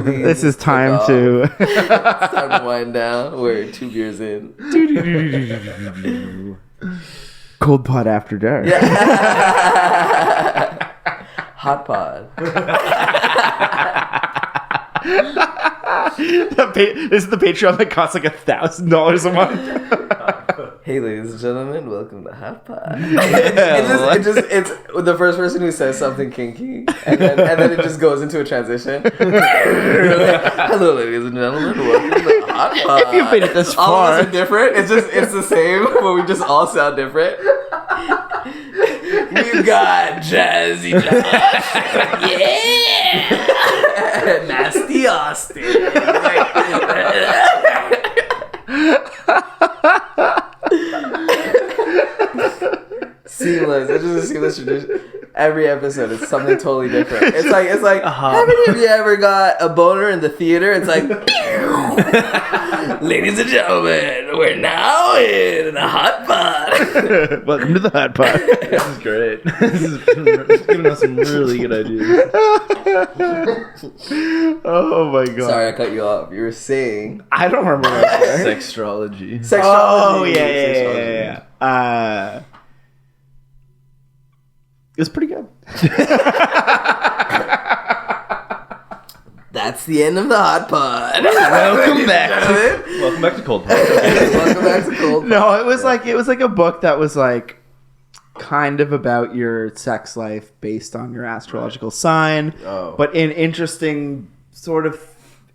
[SPEAKER 1] please
[SPEAKER 2] This is time
[SPEAKER 1] click
[SPEAKER 2] to.
[SPEAKER 1] off. It's time to wind down. We're 2 beers in.
[SPEAKER 2] Cold Pot After Dark.
[SPEAKER 1] Hot pod.
[SPEAKER 2] This is the Patreon that costs like $1,000 a month.
[SPEAKER 1] Hey, ladies and gentlemen, welcome to Hot Pod. It's the first person who says something kinky, and then it just goes into a transition. Hello, ladies and gentlemen, welcome to Hot Pod.
[SPEAKER 2] If you've made it this
[SPEAKER 1] all of
[SPEAKER 2] far.
[SPEAKER 1] us are different. It's the same, but we just all sound different. We've got Jazzy Josh. Yeah. Nasty Austin. Seamless. It's just a seamless tradition. Every episode is something totally different. It's like how many of you ever got a boner in the theater? It's like ladies and gentlemen, we're now in a hot pod.
[SPEAKER 2] Welcome to the Hot Pot.
[SPEAKER 3] This is great. This is giving us some really good ideas.
[SPEAKER 2] Oh my god.
[SPEAKER 1] Sorry, I cut you off. You were saying
[SPEAKER 2] I don't remember what I was saying.
[SPEAKER 3] Sextrology.
[SPEAKER 1] sexuality.
[SPEAKER 2] Oh yeah. It was pretty good.
[SPEAKER 1] That's the end of the hot pod.
[SPEAKER 3] Welcome back. Welcome back to Cold Pot.
[SPEAKER 1] Welcome back to Cold Pod.
[SPEAKER 2] No, it was like a book that was like kind of about your sex life based on your astrological sign, but in interesting sort of.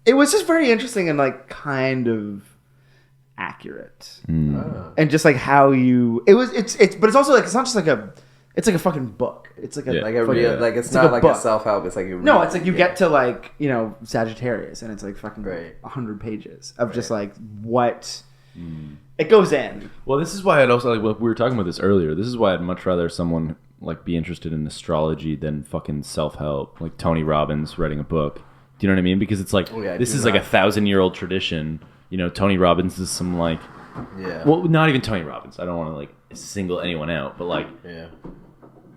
[SPEAKER 2] It was just very interesting and like kind of accurate, and just like how you. It's but it's also like it's not just like a It's like a fucking book. It's like a
[SPEAKER 1] like a real, like it's not like a self-help. It's like you
[SPEAKER 2] no, it's like you get to like, you know, Sagittarius, and it's like fucking
[SPEAKER 1] Right.
[SPEAKER 2] 100 pages of just like what it goes in.
[SPEAKER 3] Well, this is why I'd also like. We were talking about this earlier. This is why I'd much rather someone like be interested in astrology than fucking self-help, like Tony Robbins writing a book. Do you know what I mean? Because it's like this is like a 1,000-year-old tradition. You know, Tony Robbins is some like.
[SPEAKER 1] Yeah.
[SPEAKER 3] Well, not even Tony Robbins. I don't want to like single anyone out, but like.
[SPEAKER 1] Yeah.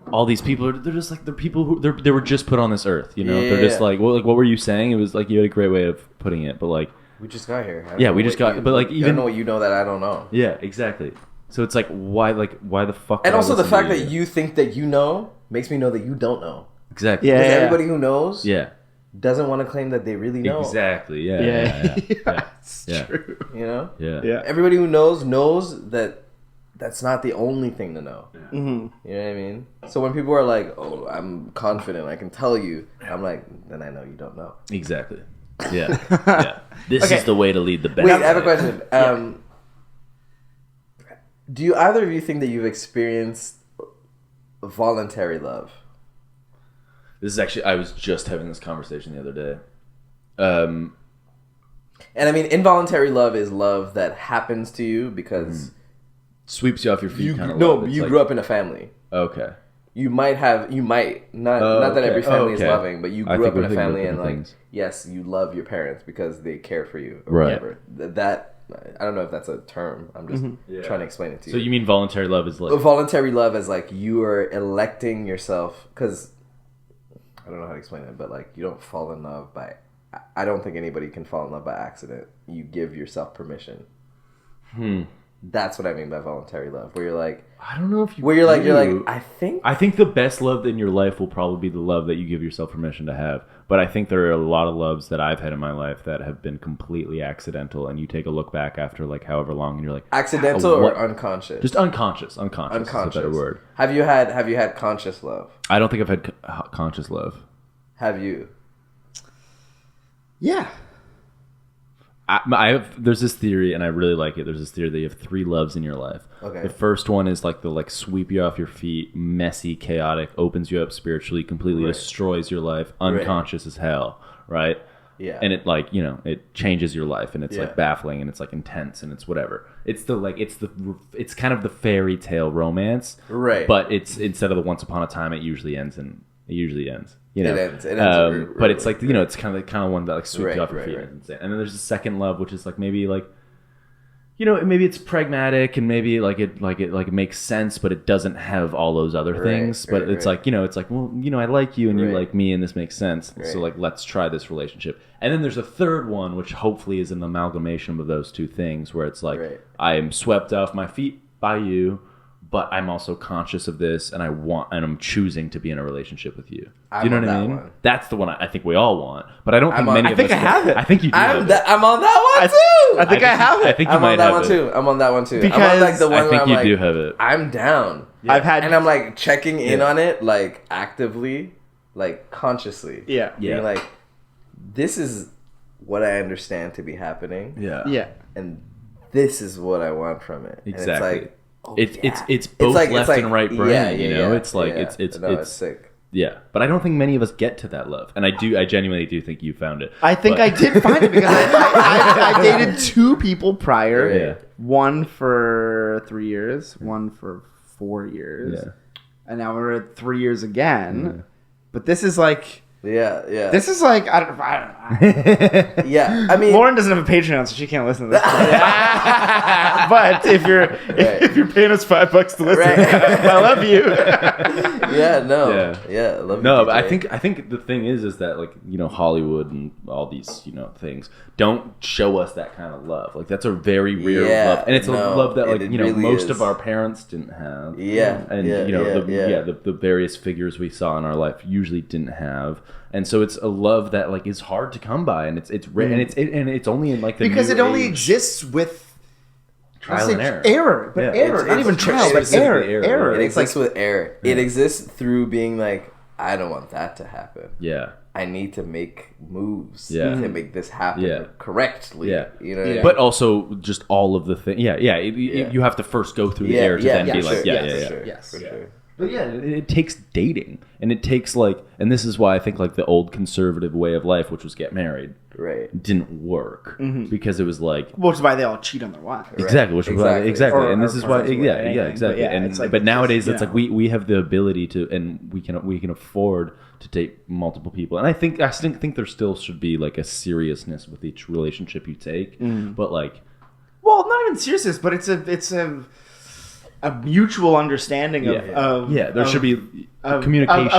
[SPEAKER 3] All these people they're just like they're people who they were just put on this earth, you know.
[SPEAKER 1] Yeah.
[SPEAKER 3] They're just like, well, like what were you saying? It was like you had a great way of putting it, but like
[SPEAKER 1] We just got here.
[SPEAKER 3] Yeah, we just got but like
[SPEAKER 1] I
[SPEAKER 3] even
[SPEAKER 1] don't know what you know that I don't know.
[SPEAKER 3] Yeah, exactly. So it's like why the fuck
[SPEAKER 1] And
[SPEAKER 3] would I
[SPEAKER 1] also the
[SPEAKER 3] listen
[SPEAKER 1] fact
[SPEAKER 3] to
[SPEAKER 1] that you think that you know makes me know that you don't know.
[SPEAKER 3] Exactly.
[SPEAKER 2] Yeah.
[SPEAKER 1] Because everybody who knows
[SPEAKER 3] Yeah.
[SPEAKER 1] doesn't want to claim that they really know.
[SPEAKER 3] Exactly. Yeah.
[SPEAKER 2] It's
[SPEAKER 3] Yeah.
[SPEAKER 2] true.
[SPEAKER 1] You know?
[SPEAKER 3] Yeah.
[SPEAKER 1] Everybody who knows that that's not the only thing to know.
[SPEAKER 2] Mm-hmm.
[SPEAKER 1] You know what I mean? So when people are like, "Oh, I'm confident, I can tell you," I'm like, "Then I know you don't know."
[SPEAKER 3] Exactly. Yeah. Yeah. This is the way to lead the best.
[SPEAKER 1] Wait, I have a question. Do you either of you think that you've experienced voluntary love?
[SPEAKER 3] This is actually I was just having this conversation the other day.
[SPEAKER 1] And I mean, involuntary love is love that happens to you because
[SPEAKER 3] Sweeps you off your feet
[SPEAKER 1] you
[SPEAKER 3] kind of
[SPEAKER 1] grew up in a family.
[SPEAKER 3] Okay.
[SPEAKER 1] You might not that every family is
[SPEAKER 3] okay.
[SPEAKER 1] loving, but you
[SPEAKER 3] I
[SPEAKER 1] grew
[SPEAKER 3] think
[SPEAKER 1] up in
[SPEAKER 3] we're
[SPEAKER 1] a family
[SPEAKER 3] thinking
[SPEAKER 1] and
[SPEAKER 3] different
[SPEAKER 1] like
[SPEAKER 3] things.
[SPEAKER 1] yes, you love your parents because they care for you or
[SPEAKER 3] Right.
[SPEAKER 1] whatever. That I don't know if that's a term. I'm just trying to explain it to you.
[SPEAKER 3] So you mean voluntary love is like
[SPEAKER 1] Voluntary love is like you are electing yourself because I don't know how to explain it, but like you don't fall in love by. I don't think anybody can fall in love by accident. You give yourself permission. That's what I mean by voluntary love, where you're like,
[SPEAKER 3] I don't know if you
[SPEAKER 1] where you're like,
[SPEAKER 3] do.
[SPEAKER 1] I think
[SPEAKER 3] I think the best love in your life will probably be the love that you give yourself permission to have. But I think there are a lot of loves that I've had in my life that have been completely accidental, and you take a look back after like however long, and you're like,
[SPEAKER 1] accidental
[SPEAKER 3] what?
[SPEAKER 1] or unconscious.
[SPEAKER 3] Just unconscious. Unconscious is a better word.
[SPEAKER 1] Have you had conscious love?
[SPEAKER 3] I don't think I've had conscious love.
[SPEAKER 1] Have you?
[SPEAKER 2] Yeah.
[SPEAKER 3] I have. There's this theory, and I really like it. There's this theory that you have 3 loves in your life.
[SPEAKER 1] Okay.
[SPEAKER 3] The first one is like the sweep you off your feet, messy, chaotic, opens you up spiritually, completely destroys your life, unconscious as hell, right?
[SPEAKER 1] Yeah.
[SPEAKER 3] And it like it changes your life, and it's like baffling, and it's like intense, and it's whatever. It's it's kind of the fairy tale romance,
[SPEAKER 1] Right.
[SPEAKER 3] But it's instead of the once upon a time, it usually ends. You know?
[SPEAKER 1] It ends.
[SPEAKER 3] But it's like it's kind of one that like sweeps you off your feet.
[SPEAKER 1] Right.
[SPEAKER 3] And insane. And then there's the second love, which is like maybe like maybe it's pragmatic and maybe it makes sense, but it doesn't have all those other things. But it's like it's like, well, I like you and you like me and this makes sense. So like let's try this relationship. And then there's a third one, which hopefully is an amalgamation of those two things, where it's like I am swept off my feet by you, but I'm also conscious of this, and I'm choosing to be in a relationship with you. Do you know what I mean?
[SPEAKER 1] One.
[SPEAKER 3] That's the one I think we all want, but I don't think many of us.
[SPEAKER 2] I have it.
[SPEAKER 3] I think you do.
[SPEAKER 1] I'm on that one too.
[SPEAKER 2] I think I have it.
[SPEAKER 3] I think you
[SPEAKER 1] I'm
[SPEAKER 3] might
[SPEAKER 1] on that
[SPEAKER 3] have
[SPEAKER 1] one
[SPEAKER 3] it.
[SPEAKER 1] too. I'm on that one too.
[SPEAKER 2] Because
[SPEAKER 1] I'm on like the one
[SPEAKER 3] I
[SPEAKER 1] where
[SPEAKER 3] think
[SPEAKER 1] I'm
[SPEAKER 3] you
[SPEAKER 1] like,
[SPEAKER 3] do have it.
[SPEAKER 1] I'm down.
[SPEAKER 2] I've had,
[SPEAKER 1] and I'm like checking in on it, like actively, like consciously.
[SPEAKER 2] yeah.
[SPEAKER 1] Being like, this is what I understand to be happening.
[SPEAKER 2] Yeah.
[SPEAKER 1] And this is what I want from it.
[SPEAKER 3] Exactly.
[SPEAKER 1] And it's like,
[SPEAKER 3] it's both left and right brain.
[SPEAKER 1] Yeah,
[SPEAKER 3] it's like
[SPEAKER 1] it's sick.
[SPEAKER 3] Yeah, but I don't think many of us get to that love, and I genuinely do think you found it.
[SPEAKER 2] I think I did find it because I dated 2 people prior.
[SPEAKER 3] Yeah.
[SPEAKER 2] One for 3 years, one for 4 years.
[SPEAKER 3] Yeah.
[SPEAKER 2] And now we're at 3 years again. But this is like...
[SPEAKER 1] Yeah.
[SPEAKER 2] This is like... I don't know.
[SPEAKER 1] Yeah, I mean...
[SPEAKER 2] Lauren doesn't have a Patreon, so she can't listen to this. But if you're paying us $5 to listen, I love you.
[SPEAKER 1] I love you.
[SPEAKER 3] No, but
[SPEAKER 1] DJ.
[SPEAKER 3] I think the thing is that like Hollywood and all these things don't show us that kind of love. Like that's a very rare love, and it's a love that like
[SPEAKER 1] really
[SPEAKER 3] most
[SPEAKER 1] is.
[SPEAKER 3] of our parents didn't have.
[SPEAKER 1] Yeah,
[SPEAKER 3] and the various figures we saw in our life usually didn't have. And so it's a love that like is hard to come by, and it's rare, and it's only in like the
[SPEAKER 2] because
[SPEAKER 3] new
[SPEAKER 2] it only
[SPEAKER 3] age.
[SPEAKER 2] exists with
[SPEAKER 3] Trial and error.
[SPEAKER 2] Error. Not even trial, but error.
[SPEAKER 1] It
[SPEAKER 2] It's like
[SPEAKER 1] exists with error. It exists through being like, I don't want that to happen.
[SPEAKER 3] Yeah.
[SPEAKER 1] I need to make moves
[SPEAKER 3] Yeah.
[SPEAKER 1] to make this happen correctly.
[SPEAKER 3] Yeah.
[SPEAKER 1] You know what I mean?
[SPEAKER 3] But also just all of the things. You have to first go through the error to then be like,
[SPEAKER 1] for sure.
[SPEAKER 3] But yeah, it takes dating, and it takes and this is why I think the old conservative way of life, which was get married,
[SPEAKER 1] Right.
[SPEAKER 3] didn't work because it was
[SPEAKER 2] which is why they all cheat on their wives.
[SPEAKER 3] exactly, which exactly,
[SPEAKER 2] Or-
[SPEAKER 3] and this
[SPEAKER 2] or
[SPEAKER 3] is why
[SPEAKER 2] friends with
[SPEAKER 3] exactly,
[SPEAKER 2] anything.
[SPEAKER 3] and
[SPEAKER 2] But it's
[SPEAKER 3] but nowadays
[SPEAKER 2] just,
[SPEAKER 3] it's we have the ability to, and we can afford to date multiple people, and I still think there still should be a seriousness with each relationship you take, but
[SPEAKER 2] Well, not even seriousness, but it's a mutual understanding of
[SPEAKER 3] there should be communication.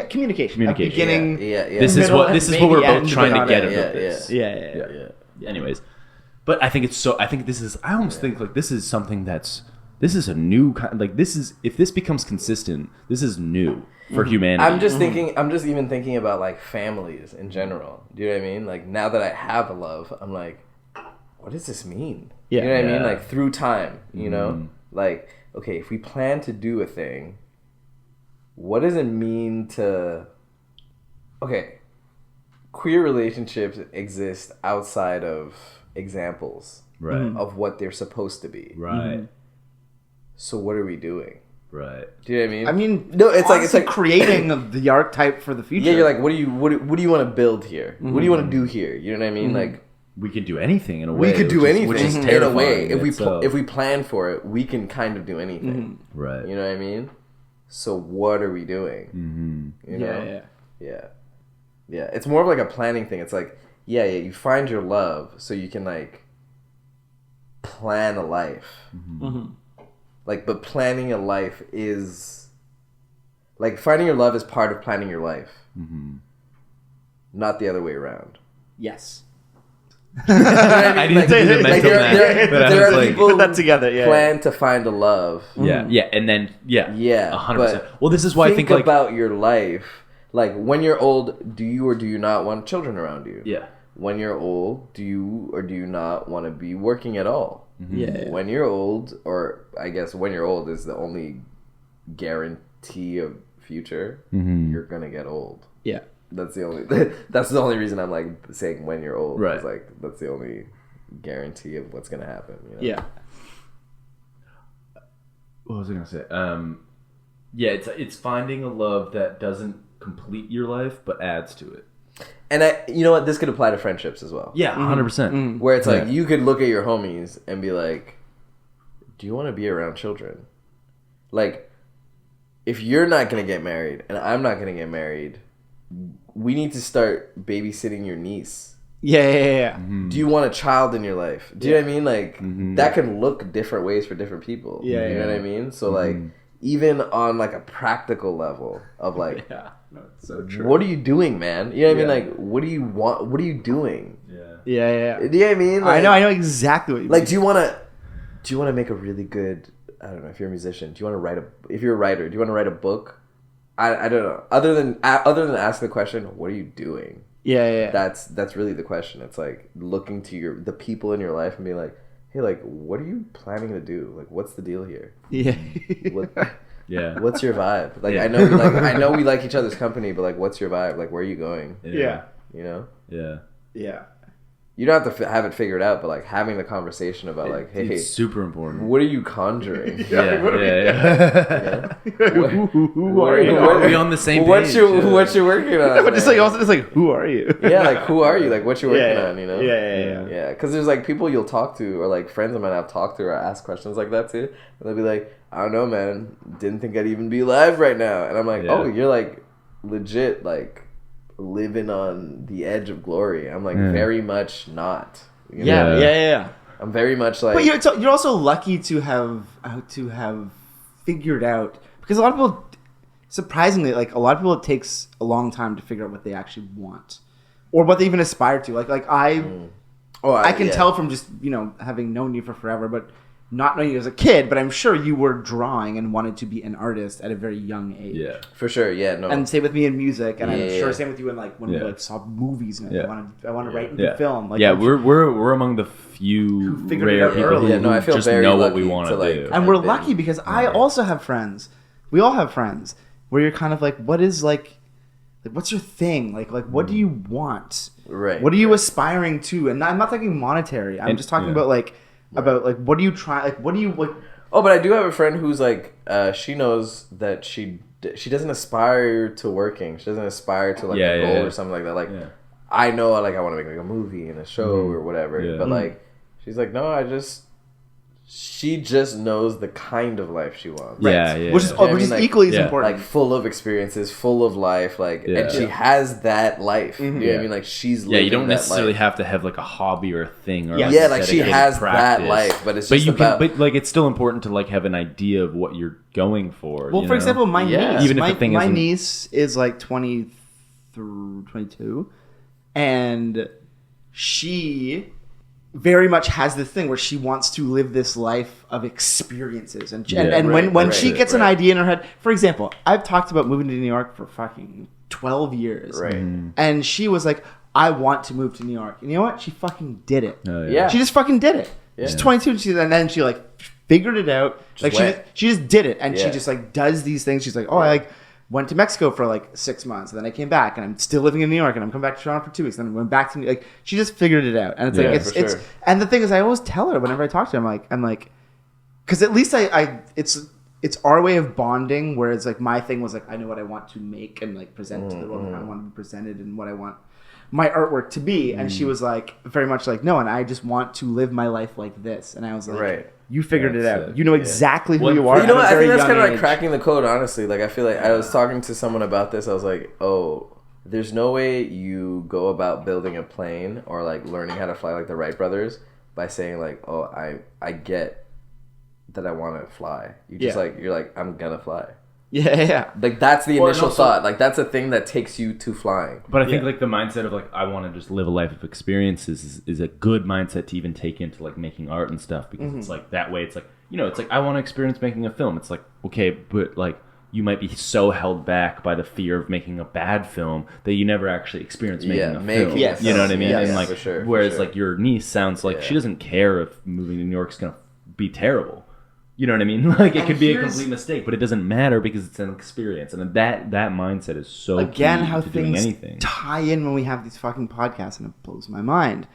[SPEAKER 2] Communication.
[SPEAKER 3] Communication.
[SPEAKER 2] Of beginning.
[SPEAKER 1] Yeah.
[SPEAKER 3] This is what we're both trying to get
[SPEAKER 1] yeah,
[SPEAKER 3] out of this.
[SPEAKER 2] Yeah.
[SPEAKER 3] Anyways, but I think this is. I almost think this is something this is a new kind. If this becomes consistent, this is new for humanity.
[SPEAKER 1] I'm just even thinking about families in general. Do you know what I mean? Now that I have a love, I'm like, what does this mean?
[SPEAKER 2] Yeah.
[SPEAKER 1] You know what I mean? Through time, you know? Okay, if we plan to do a thing, what does it mean to... Okay, queer relationships exist outside of examples of what they're supposed to be.
[SPEAKER 3] Right.
[SPEAKER 1] So what are we doing?
[SPEAKER 3] Right.
[SPEAKER 1] Do you know what I mean?
[SPEAKER 2] I mean,
[SPEAKER 1] no, it's like
[SPEAKER 2] creating the archetype for the future.
[SPEAKER 1] Yeah, you're like, what do you want to build here? What do you want to do here? You know what I mean?
[SPEAKER 3] We could do anything in a way.
[SPEAKER 1] We could do anything
[SPEAKER 3] which is
[SPEAKER 1] in a
[SPEAKER 3] terrifying
[SPEAKER 1] way.
[SPEAKER 3] in itself.
[SPEAKER 1] If we plan for it, we can kind of do anything.
[SPEAKER 3] Right.
[SPEAKER 1] You know what I mean? So what are we doing? You know? Yeah. It's more of a planning thing. It's you find your love so you can plan a life. But planning a life is finding your love is part of planning your life, not the other way around.
[SPEAKER 2] Yes.
[SPEAKER 3] I didn't do the mental math, but
[SPEAKER 1] there
[SPEAKER 3] I was
[SPEAKER 1] are people
[SPEAKER 2] put that together.
[SPEAKER 1] who plan to find a love.
[SPEAKER 3] And then 100%. Well, this is why I think
[SPEAKER 1] about your life. When you're old, do you or do you not want children around you?
[SPEAKER 3] Yeah.
[SPEAKER 1] When you're old, do you or do you not want to be working at all?
[SPEAKER 2] Yeah.
[SPEAKER 1] When you're old, or I guess when you're old is the only guarantee of future. You're gonna get old.
[SPEAKER 2] Yeah.
[SPEAKER 1] That's the only reason I'm saying when you're old.
[SPEAKER 3] Right.
[SPEAKER 1] That's the only guarantee of what's gonna happen. You know?
[SPEAKER 2] Yeah.
[SPEAKER 3] What was I gonna say? It's finding a love that doesn't complete your life but adds to it.
[SPEAKER 1] And you know what? This could apply to friendships as well.
[SPEAKER 3] Yeah, 100%.
[SPEAKER 1] Where it's you could look at your homies and be like, do you want to be around children? If you're not going to get married and I'm not going to get married, we need to start babysitting your niece.
[SPEAKER 2] Yeah.
[SPEAKER 1] Do you want a child in your life? Do you know what I mean? That can look different ways for different people.
[SPEAKER 2] Yeah,
[SPEAKER 1] you know what I mean? So even on a practical level of
[SPEAKER 2] Yeah. No, it's so true.
[SPEAKER 1] what are you doing, man? You know what I mean? What do you want? What are you doing?
[SPEAKER 2] Yeah.
[SPEAKER 1] Do you know what I mean?
[SPEAKER 2] I know exactly what you mean.
[SPEAKER 1] Do you want to make a really good, I don't know, if you're a musician, do you want to write if you're a writer, do you want to write a book? I don't know. Other than ask the question, what are you doing?
[SPEAKER 2] Yeah.
[SPEAKER 1] That's really the question. It's looking to the people in your life and being like, hey, what are you planning to do? What's the deal here?
[SPEAKER 2] Yeah.
[SPEAKER 1] What's your vibe? I know we like each other's company, but what's your vibe? Where are you going?
[SPEAKER 2] Yeah.
[SPEAKER 1] You know?
[SPEAKER 2] Yeah.
[SPEAKER 1] You don't have to have it figured out, but having the conversation about hey,
[SPEAKER 3] It's super important.
[SPEAKER 1] what are you conjuring?
[SPEAKER 3] Yeah.
[SPEAKER 1] Who
[SPEAKER 2] are you?
[SPEAKER 3] Are we on the same page?
[SPEAKER 1] What you working on?
[SPEAKER 2] But just who are you?
[SPEAKER 1] Yeah, who are you? What you working on? You know?
[SPEAKER 2] Yeah.
[SPEAKER 1] Because there's people you'll talk to, or friends of mine I've talked to or ask questions like that too. And they'll be like, I don't know, man. Didn't think I'd even be live right now. And I'm like, oh, you're legit living on the edge of glory. I'm very much not. You know?
[SPEAKER 2] Yeah.
[SPEAKER 1] I'm very much
[SPEAKER 2] But you're also lucky to have figured out, because a lot of people, surprisingly, a lot of people, it takes a long time to figure out what they actually want or what they even aspire to. I can tell from just having known you for forever, but not knowing you as a kid, but I'm sure you were drawing and wanted to be an artist at a very young age.
[SPEAKER 3] Yeah,
[SPEAKER 1] for sure. Yeah, no.
[SPEAKER 2] And same with me in music, and I'm sure same with you in when we saw movies. And I want to write into film.
[SPEAKER 3] We're among the few rare people
[SPEAKER 2] early.
[SPEAKER 3] who
[SPEAKER 1] I feel
[SPEAKER 3] just
[SPEAKER 1] very
[SPEAKER 3] know what
[SPEAKER 1] lucky
[SPEAKER 3] we want to do.
[SPEAKER 2] And we're lucky because I also have friends. We all have friends where you're kind of what is what's your thing? What do you want?
[SPEAKER 1] Right.
[SPEAKER 2] What are you aspiring to? And I'm not talking monetary. I'm just talking about what do you try? What do you
[SPEAKER 1] Oh, but I do have a friend who's like, she knows that she doesn't aspire to working. She doesn't aspire to like a goal or something like that. Like, I know like I want to make like a movie and a show or whatever. But like, she's like, no, she just knows the kind of life she wants.
[SPEAKER 3] Yeah.
[SPEAKER 2] Which is
[SPEAKER 1] like,
[SPEAKER 2] equally as important.
[SPEAKER 1] Like full of experiences, full of life, like, and she has that life. You know what I mean? Like she's living
[SPEAKER 3] you don't necessarily
[SPEAKER 1] life.
[SPEAKER 3] have to have like a hobby or a thing or
[SPEAKER 1] like she has that life, but it's just about.
[SPEAKER 3] But like it's still important to like have an idea of what you're going for.
[SPEAKER 2] Well, for example, my niece,
[SPEAKER 3] even if the thing
[SPEAKER 2] my niece is like 22, and she very much has this thing where she wants to live this life of experiences, and when she gets an idea in her head, for example, I've talked about moving to New York for fucking 12 years, and she was like, I want to move to New York, and you know what, she fucking did it. She just fucking did it. She's 22, and then she like figured it out, like she just did it, and she just like does these things. She's like, I like went to Mexico for like 6 months, and then I came back, and I'm still living in New York, and I'm coming back to Toronto for 2 weeks, and then I went back to like she just figured it out, and it's like it's and the thing is, I always tell her whenever I talk to her, I'm like, because at least it's our way of bonding, where it's like my thing was like I know what I want to make and like present to the world, and I want to be presented, and what I want my artwork to be, and she was like very much like no, and I just want to live my life like this, and I was like. You figured it out. You know exactly who you are.
[SPEAKER 1] You know what? I think that's kind of like cracking the code, honestly. Like, I feel like I was talking to someone about this. I was like, oh, there's no way you go about building a plane or like learning how to fly like the Wright brothers by saying like, oh, I get that I want to fly. You just like, you're like, I'm gonna fly.
[SPEAKER 2] Yeah.
[SPEAKER 1] Like, that's the initial thought. Like, that's a thing that takes you to flying.
[SPEAKER 3] But I think, like, the mindset of, like, I want to just live a life of experiences is a good mindset to even take into, like, making art and stuff. Because it's, like, that way, it's, like, you know, it's, like, I want to experience making a film. It's, like, okay, but, like, you might be so held back by the fear of making a bad film that you never actually experience making a film.
[SPEAKER 2] Yes.
[SPEAKER 3] You know what I mean? And, like,
[SPEAKER 1] for sure,
[SPEAKER 3] whereas, like, your niece sounds like she doesn't care if moving to New York's going to be terrible. You know what I mean? Like, it could be a complete mistake, but it doesn't matter because it's an experience. And that mindset is so
[SPEAKER 2] again
[SPEAKER 3] key
[SPEAKER 2] how
[SPEAKER 3] to doing
[SPEAKER 2] things
[SPEAKER 3] anything.
[SPEAKER 2] tie in when we have these fucking podcasts, and it blows my mind.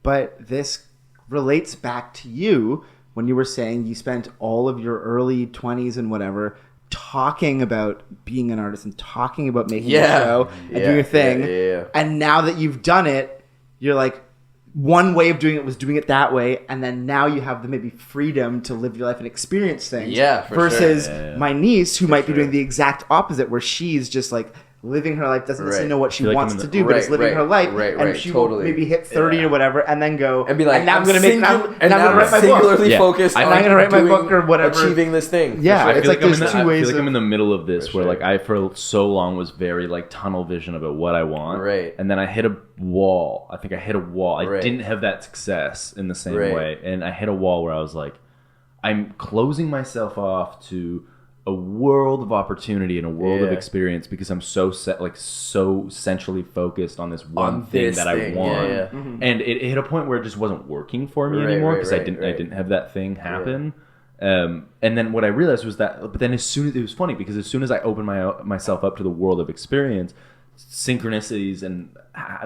[SPEAKER 2] But this relates back to you when you were saying you spent all of your early 20s and whatever talking about being an artist and talking about making a show and doing a thing. And now that you've done it, you're like, one way of doing it was doing it that way, and then now you have the maybe freedom to live your life and experience things. Versus my niece, who might be doing the exact opposite, where she's just like living her life, doesn't necessarily know what she wants to do, but is living her life, and she will maybe hit 30 or whatever, and then go
[SPEAKER 1] and be like,
[SPEAKER 2] and now I'm going to make, now I'm going to write my book.
[SPEAKER 1] Singularly focused on
[SPEAKER 2] I'm going to write my book or whatever,
[SPEAKER 1] achieving this thing.
[SPEAKER 2] Yeah, it's like there's two ways.
[SPEAKER 3] I feel like I'm in the middle of this, where like I for so long was very like tunnel vision about what I want, and then I hit a wall. I think I hit a wall. I didn't have that success in the same way, and I hit a wall where I was like, I'm closing myself off to a world of opportunity and a world of experience because I'm so so centrally focused on this one thing that I want, and it hit a point where it just wasn't working for me anymore because I didn't have that thing happen. And then what I realized was that, but then as soon as it was funny because as soon as I opened myself up to the world of experience, synchronicities and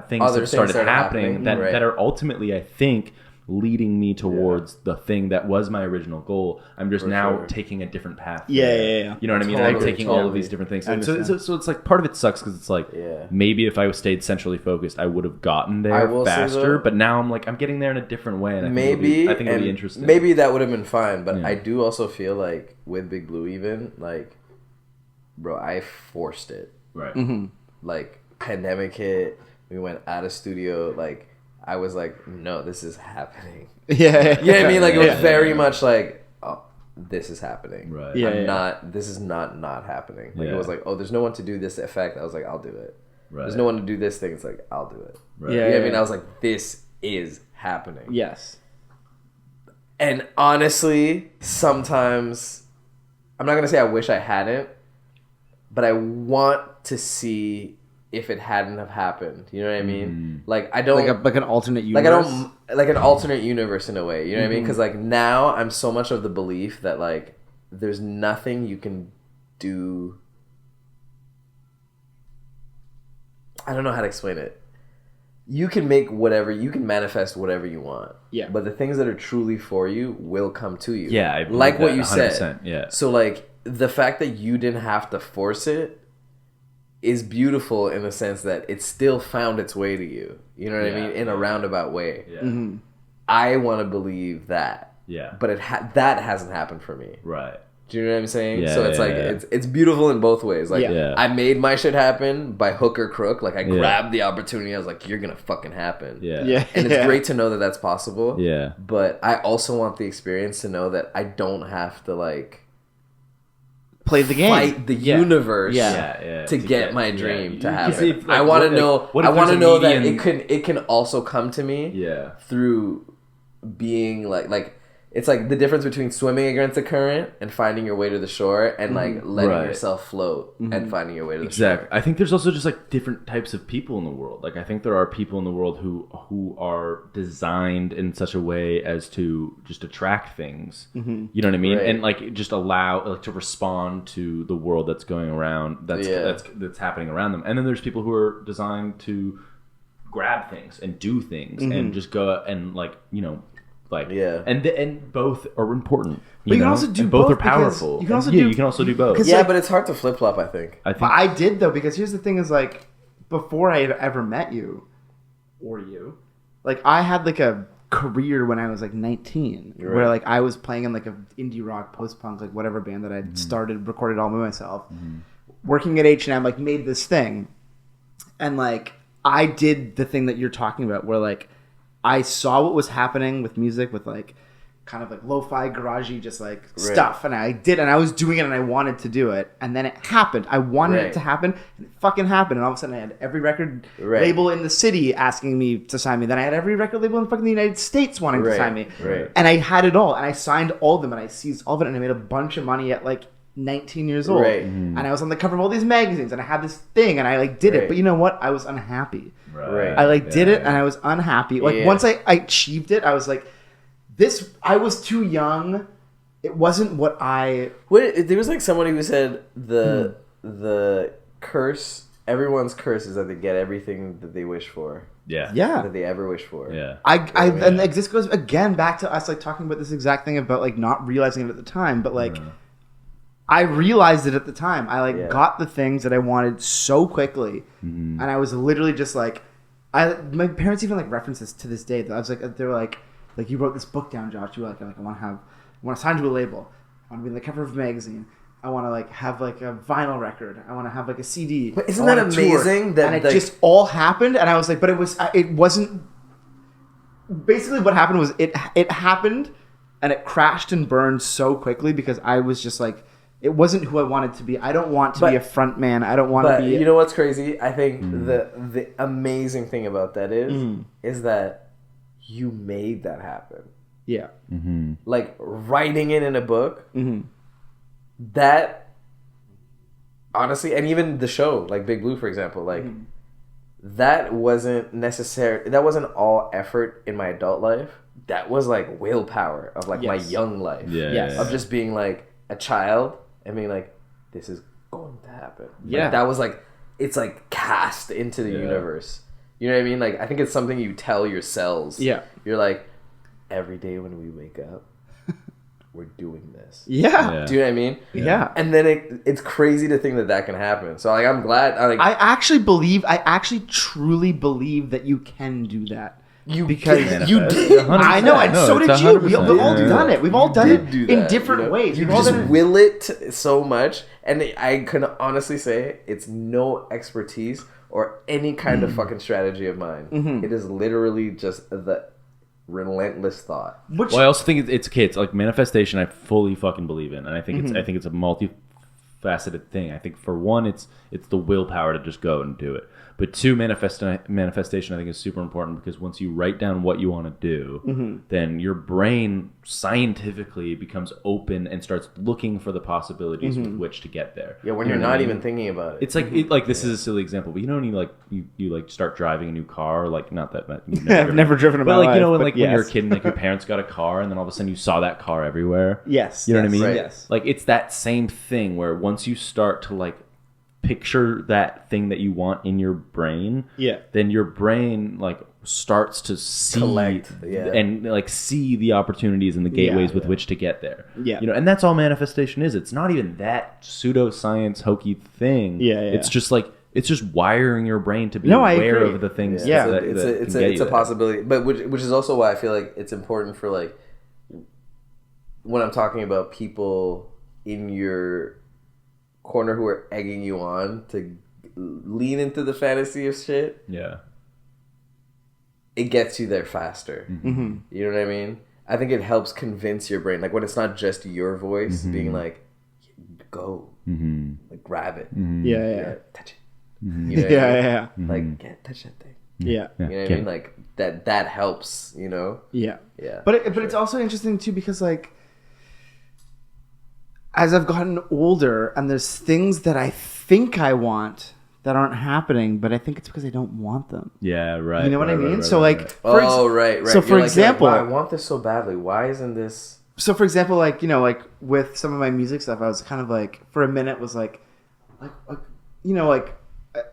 [SPEAKER 3] things have started happening that are ultimately, I think, leading me towards the thing that was my original goal. I'm just taking a different path. You know what I mean? I'm taking all of these different things. So it's like part of it sucks because it's like maybe if I stayed centrally focused, I would have gotten there faster. But now I'm like I'm getting there in a different way, and I think it'll be interesting.
[SPEAKER 1] Maybe that would have been fine, but I do also feel like with Big Blue, even like, bro, I forced it. Like pandemic hit, we went out of studio, like. I was like, no, this is happening. You know what I mean? Like, it was very much like, oh, this is happening. This is not happening. Like, it was like, oh, there's no one to do this effect. I was like, I'll do it. There's no one to do this thing. It's like, I'll do it. You know what I mean? I was like, this is happening.
[SPEAKER 2] Yes.
[SPEAKER 1] And honestly, sometimes, I'm not going to say I wish I hadn't, but I want to see if it hadn't have happened. You know what I mean? Like, I don't...
[SPEAKER 2] Like an alternate universe?
[SPEAKER 1] Like an alternate universe in a way. You know what I mean? Because, like, now I'm so much of the belief that, like, there's nothing you can do... I don't know how to explain it. you can manifest whatever you want.
[SPEAKER 2] Yeah.
[SPEAKER 1] But the things that are truly for you will come to you.
[SPEAKER 3] Yeah, I believe
[SPEAKER 1] like what
[SPEAKER 3] that,
[SPEAKER 1] you
[SPEAKER 3] 100%,
[SPEAKER 1] said.
[SPEAKER 3] yeah.
[SPEAKER 1] So like the fact that you didn't have to force it is beautiful in the sense that it still found its way to you. You know what I mean? In a roundabout way.
[SPEAKER 3] Yeah.
[SPEAKER 2] Mm-hmm.
[SPEAKER 1] I want to believe that.
[SPEAKER 3] Yeah.
[SPEAKER 1] But that hasn't happened for me.
[SPEAKER 3] Right.
[SPEAKER 1] Do you know what I'm saying?
[SPEAKER 3] Yeah,
[SPEAKER 1] so it's it's beautiful in both ways. Like
[SPEAKER 2] Yeah.
[SPEAKER 1] I made my shit happen by hook or crook. Like I grabbed the opportunity. I was like, you're gonna fucking happen.
[SPEAKER 3] Yeah.
[SPEAKER 2] Yeah.
[SPEAKER 1] And it's great to know that that's possible.
[SPEAKER 3] Yeah.
[SPEAKER 1] But I also want the experience to know that I don't have to like
[SPEAKER 2] Play the game.
[SPEAKER 1] fight the universe
[SPEAKER 3] Yeah.
[SPEAKER 1] to get my dream to happen.
[SPEAKER 3] see if, like,
[SPEAKER 1] I want to
[SPEAKER 3] what-
[SPEAKER 1] know.
[SPEAKER 3] like, what
[SPEAKER 1] I
[SPEAKER 3] if
[SPEAKER 1] want to
[SPEAKER 3] there's a
[SPEAKER 1] know that
[SPEAKER 3] median-
[SPEAKER 1] it can also come to me.
[SPEAKER 3] Yeah.
[SPEAKER 1] Through being like it's like the difference between swimming against the current and finding your way to the shore and like letting
[SPEAKER 3] Right.
[SPEAKER 1] yourself float and finding your way to the
[SPEAKER 3] Exactly.
[SPEAKER 1] shore.
[SPEAKER 3] I think there's also just like different types of people in the world. Like I think there are people in the world who are designed in such a way as to just attract things. You know what I mean?
[SPEAKER 1] Right.
[SPEAKER 3] And like just allow like to respond to the world that's going around that's happening around them. And then there's people who are designed to grab things and do things and just go and like, you know, like and both are important.
[SPEAKER 2] But you can
[SPEAKER 3] know?
[SPEAKER 2] also do
[SPEAKER 3] and both
[SPEAKER 2] both
[SPEAKER 3] are powerful.
[SPEAKER 2] because you can also
[SPEAKER 3] And,
[SPEAKER 2] do-
[SPEAKER 3] you can also do both.
[SPEAKER 2] because-
[SPEAKER 1] Yeah,
[SPEAKER 2] like-
[SPEAKER 1] but it's hard to flip flop. I think.
[SPEAKER 3] I think
[SPEAKER 2] But I did though, because here's the thing: is like before I had ever met you, or you, like I had like a career when I was like 19, where
[SPEAKER 1] Right.
[SPEAKER 2] like I was playing in like a indie rock, post punk, like whatever band that I'd started, recorded all by myself, working at H&M, like made this thing, and like I did the thing that you're talking about, where like I saw what was happening with music, with like kind of like lo-fi garagey just like stuff, and I was doing it and I wanted to do it, and then it happened. I wanted it to happen, and it fucking happened, and all of a sudden I had every record label in the city asking me to sign me, then I had every record label in fucking the United States wanting to sign me, and I had it all, and I signed all of them, and I seized all of it, and I made a bunch of money at like 19 years old, and I was on the cover of all these magazines, and I had this thing, and I like did it, but you know what, I was unhappy. I like did it, and I was unhappy. Like once I achieved it, I was like, I was too young. It wasn't what I.
[SPEAKER 1] There was like somebody who said the curse. Everyone's curse is that they get everything that they wish for.
[SPEAKER 3] Yeah.
[SPEAKER 1] That they ever wish for.
[SPEAKER 3] Yeah.
[SPEAKER 2] And like, this goes again back to us like talking about this exact thing about like not realizing it at the time, but like I realized it at the time. I like got the things that I wanted so quickly, and I was literally just like, my parents even like reference this to this day. I was like, they're like you wrote this book down, Josh. You were like I want to sign to a label. I want to be on the cover of a magazine. I want to like have like a vinyl record. I want to have like a CD.
[SPEAKER 1] But isn't that amazing?
[SPEAKER 2] And it just all happened, and I was like, but it wasn't. Basically, what happened was it happened, and it crashed and burned so quickly because I was just like, it wasn't who I wanted to be. I don't want to be a front man. I don't want to be.
[SPEAKER 1] You know what's crazy? I think the amazing thing about that is that you made that happen.
[SPEAKER 2] Yeah.
[SPEAKER 1] Like writing it in a book. That honestly, and even the show, like Big Blue, for example, like that wasn't necessary. That wasn't all effort in my adult life. That was like willpower of like my young life. Of just being like a child and being like, this is going to happen. Like, that was like, it's like cast into the universe. You know what I mean? Like, I think it's something you tell your cells.
[SPEAKER 2] Yeah.
[SPEAKER 1] You're like, every day when we wake up, we're doing this.
[SPEAKER 2] Yeah.
[SPEAKER 1] Do you know what I mean?
[SPEAKER 2] Yeah.
[SPEAKER 1] And then it's crazy to think that can happen. So like, I'm glad.
[SPEAKER 2] I actually truly believe that you can do that. Because you did. I know, and so did you. We've all done it. We've all done it in different ways.
[SPEAKER 1] You just will it so much, and I can honestly say it's no expertise or any kind of fucking strategy of mine. It is literally just the relentless thought.
[SPEAKER 3] Well, I also think it's kids like manifestation. I fully fucking believe in, and I think it's a multifaceted thing. I think for one, it's the willpower to just go and do it. But two, manifestation I think is super important because once you write down what you want to do, then your brain scientifically becomes open and starts looking for the possibilities with which to get there.
[SPEAKER 1] Yeah, when you're not even thinking about it.
[SPEAKER 3] It's like this is a silly example, but you know when you like start driving a new car, like not that
[SPEAKER 2] I've never driven a
[SPEAKER 3] but
[SPEAKER 2] my
[SPEAKER 3] like you know
[SPEAKER 2] life,
[SPEAKER 3] when you're a kid and like your parents got a car and then all of a sudden you saw that car everywhere.
[SPEAKER 2] Yes.
[SPEAKER 3] You know what I mean?
[SPEAKER 1] Right.
[SPEAKER 2] Yes.
[SPEAKER 3] Like it's that same thing where once you start to like picture that thing that you want in your brain, then your brain like starts to see and like see the opportunities and the gateways with which to get there. You know, and that's all manifestation is. It's not even that pseudoscience hokey thing. It's just like it's just wiring your brain to be aware of the things.
[SPEAKER 1] It's a possibility, but which is also why I feel like it's important for like when I'm talking about people in your corner who are egging you on to lean into the fantasy of shit. It gets you there faster. You know what I mean? I think it helps convince your brain, like when it's not just your voice being like, go, like grab it, touch it. You know what I mean? Like touch that thing. You know what I mean? Like that helps. You know? But it's also interesting too because like as I've gotten older and there's things that I think I want that aren't happening, but I think it's because I don't want them.
[SPEAKER 3] You
[SPEAKER 1] know what
[SPEAKER 3] I
[SPEAKER 1] mean? So like, So for example, I want this so badly. Why isn't this?
[SPEAKER 2] So for example, like, you know, like with some of my music stuff, I was kind of like, for a minute was like, you know, like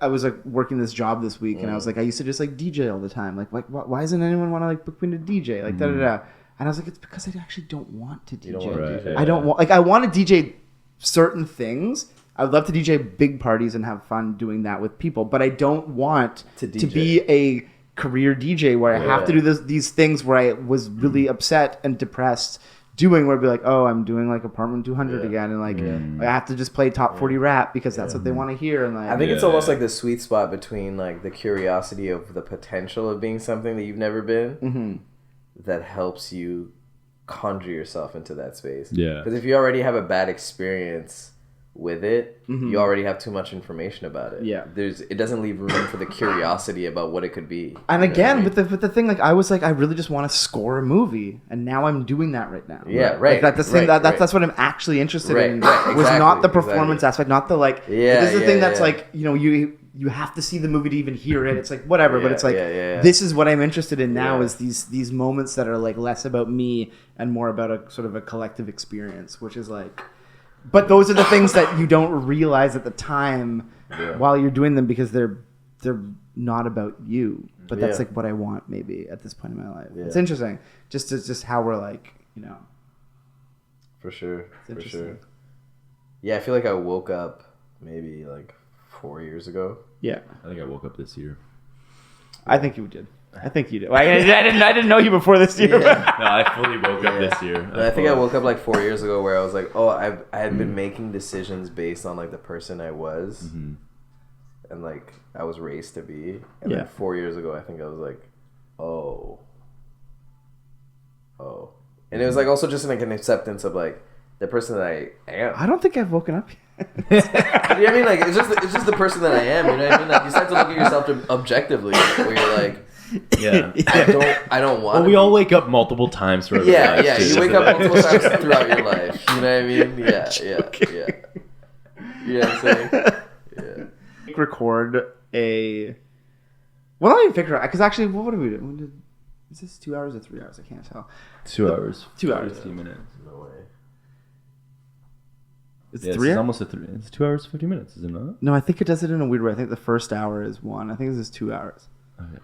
[SPEAKER 2] I was like working this job this week and I was like, I used to just like DJ all the time. Like why doesn't anyone want to like book me to DJ? Like da-da-da. And I was like, it's because I actually don't want to DJ. I don't want, like, I want to DJ certain things. I would love to DJ big parties and have fun doing that with people, but I don't want to be a career DJ where I have to do these things where I was really upset and depressed doing, where I'd be like, oh, I'm doing like Apartment 200 again, and like I have to just play top 40 rap because that's what they want to hear. And like,
[SPEAKER 1] I think it's almost like the sweet spot between like the curiosity of the potential of being something that you've never been. That helps you conjure yourself into that space. Because if you already have a bad experience with it, you already have too much information about it. It doesn't leave room for the curiosity about what it could be.
[SPEAKER 2] And again, with the thing, like I was like, I really just want to score a movie, and now I'm doing that right now. Like, that's what I'm actually interested in. Was not the performance aspect, not the like. This is the thing that's like, you know, you have to see the movie to even hear it. It's like whatever, but it's like this is what I'm interested in now is these moments that are like less about me and more about a sort of a collective experience, which is like. But those are the things that you don't realize at the time while you're doing them because they're not about you. But that's like what I want maybe at this point in my life. It's interesting, just how we're like, you know.
[SPEAKER 1] For sure. Yeah, I feel like I woke up maybe like 4 years ago.
[SPEAKER 3] I think I woke up this year.
[SPEAKER 2] I think you did. I think you did. I didn't know you before this year.
[SPEAKER 3] No, I fully woke up this year.
[SPEAKER 1] I think I woke up like 4 years ago where I was like, oh, I had been making decisions based on like the person I was and like I was raised to be. And then 4 years ago, I think I was like, oh. And it was like also just like an acceptance of like the person that I am.
[SPEAKER 2] I don't think I've woken up yet.
[SPEAKER 1] You know what I mean? Like it's just the person that I am. You know what I mean? Like you start to look at yourself objectively, where you're like, I don't want.
[SPEAKER 3] Well, we all wake up multiple times throughout our lives.
[SPEAKER 1] Yeah. You wake up multiple times throughout your life. You know what I mean? Yeah. You know what I'm saying? Yeah.
[SPEAKER 2] Record a. Well, not even figure out because actually, what do we do? Is this 2 hours or 3 hours? I can't tell.
[SPEAKER 3] 2 hours.
[SPEAKER 2] 2 hours.
[SPEAKER 3] 50 minutes.
[SPEAKER 1] No way.
[SPEAKER 2] It's
[SPEAKER 3] It's
[SPEAKER 2] 3 hours?
[SPEAKER 3] almost it's 2 hours 50 minutes, is it not?
[SPEAKER 2] No, I think it does it in a weird way. I think the first hour is 1. I think this is 2 hours.
[SPEAKER 3] Okay.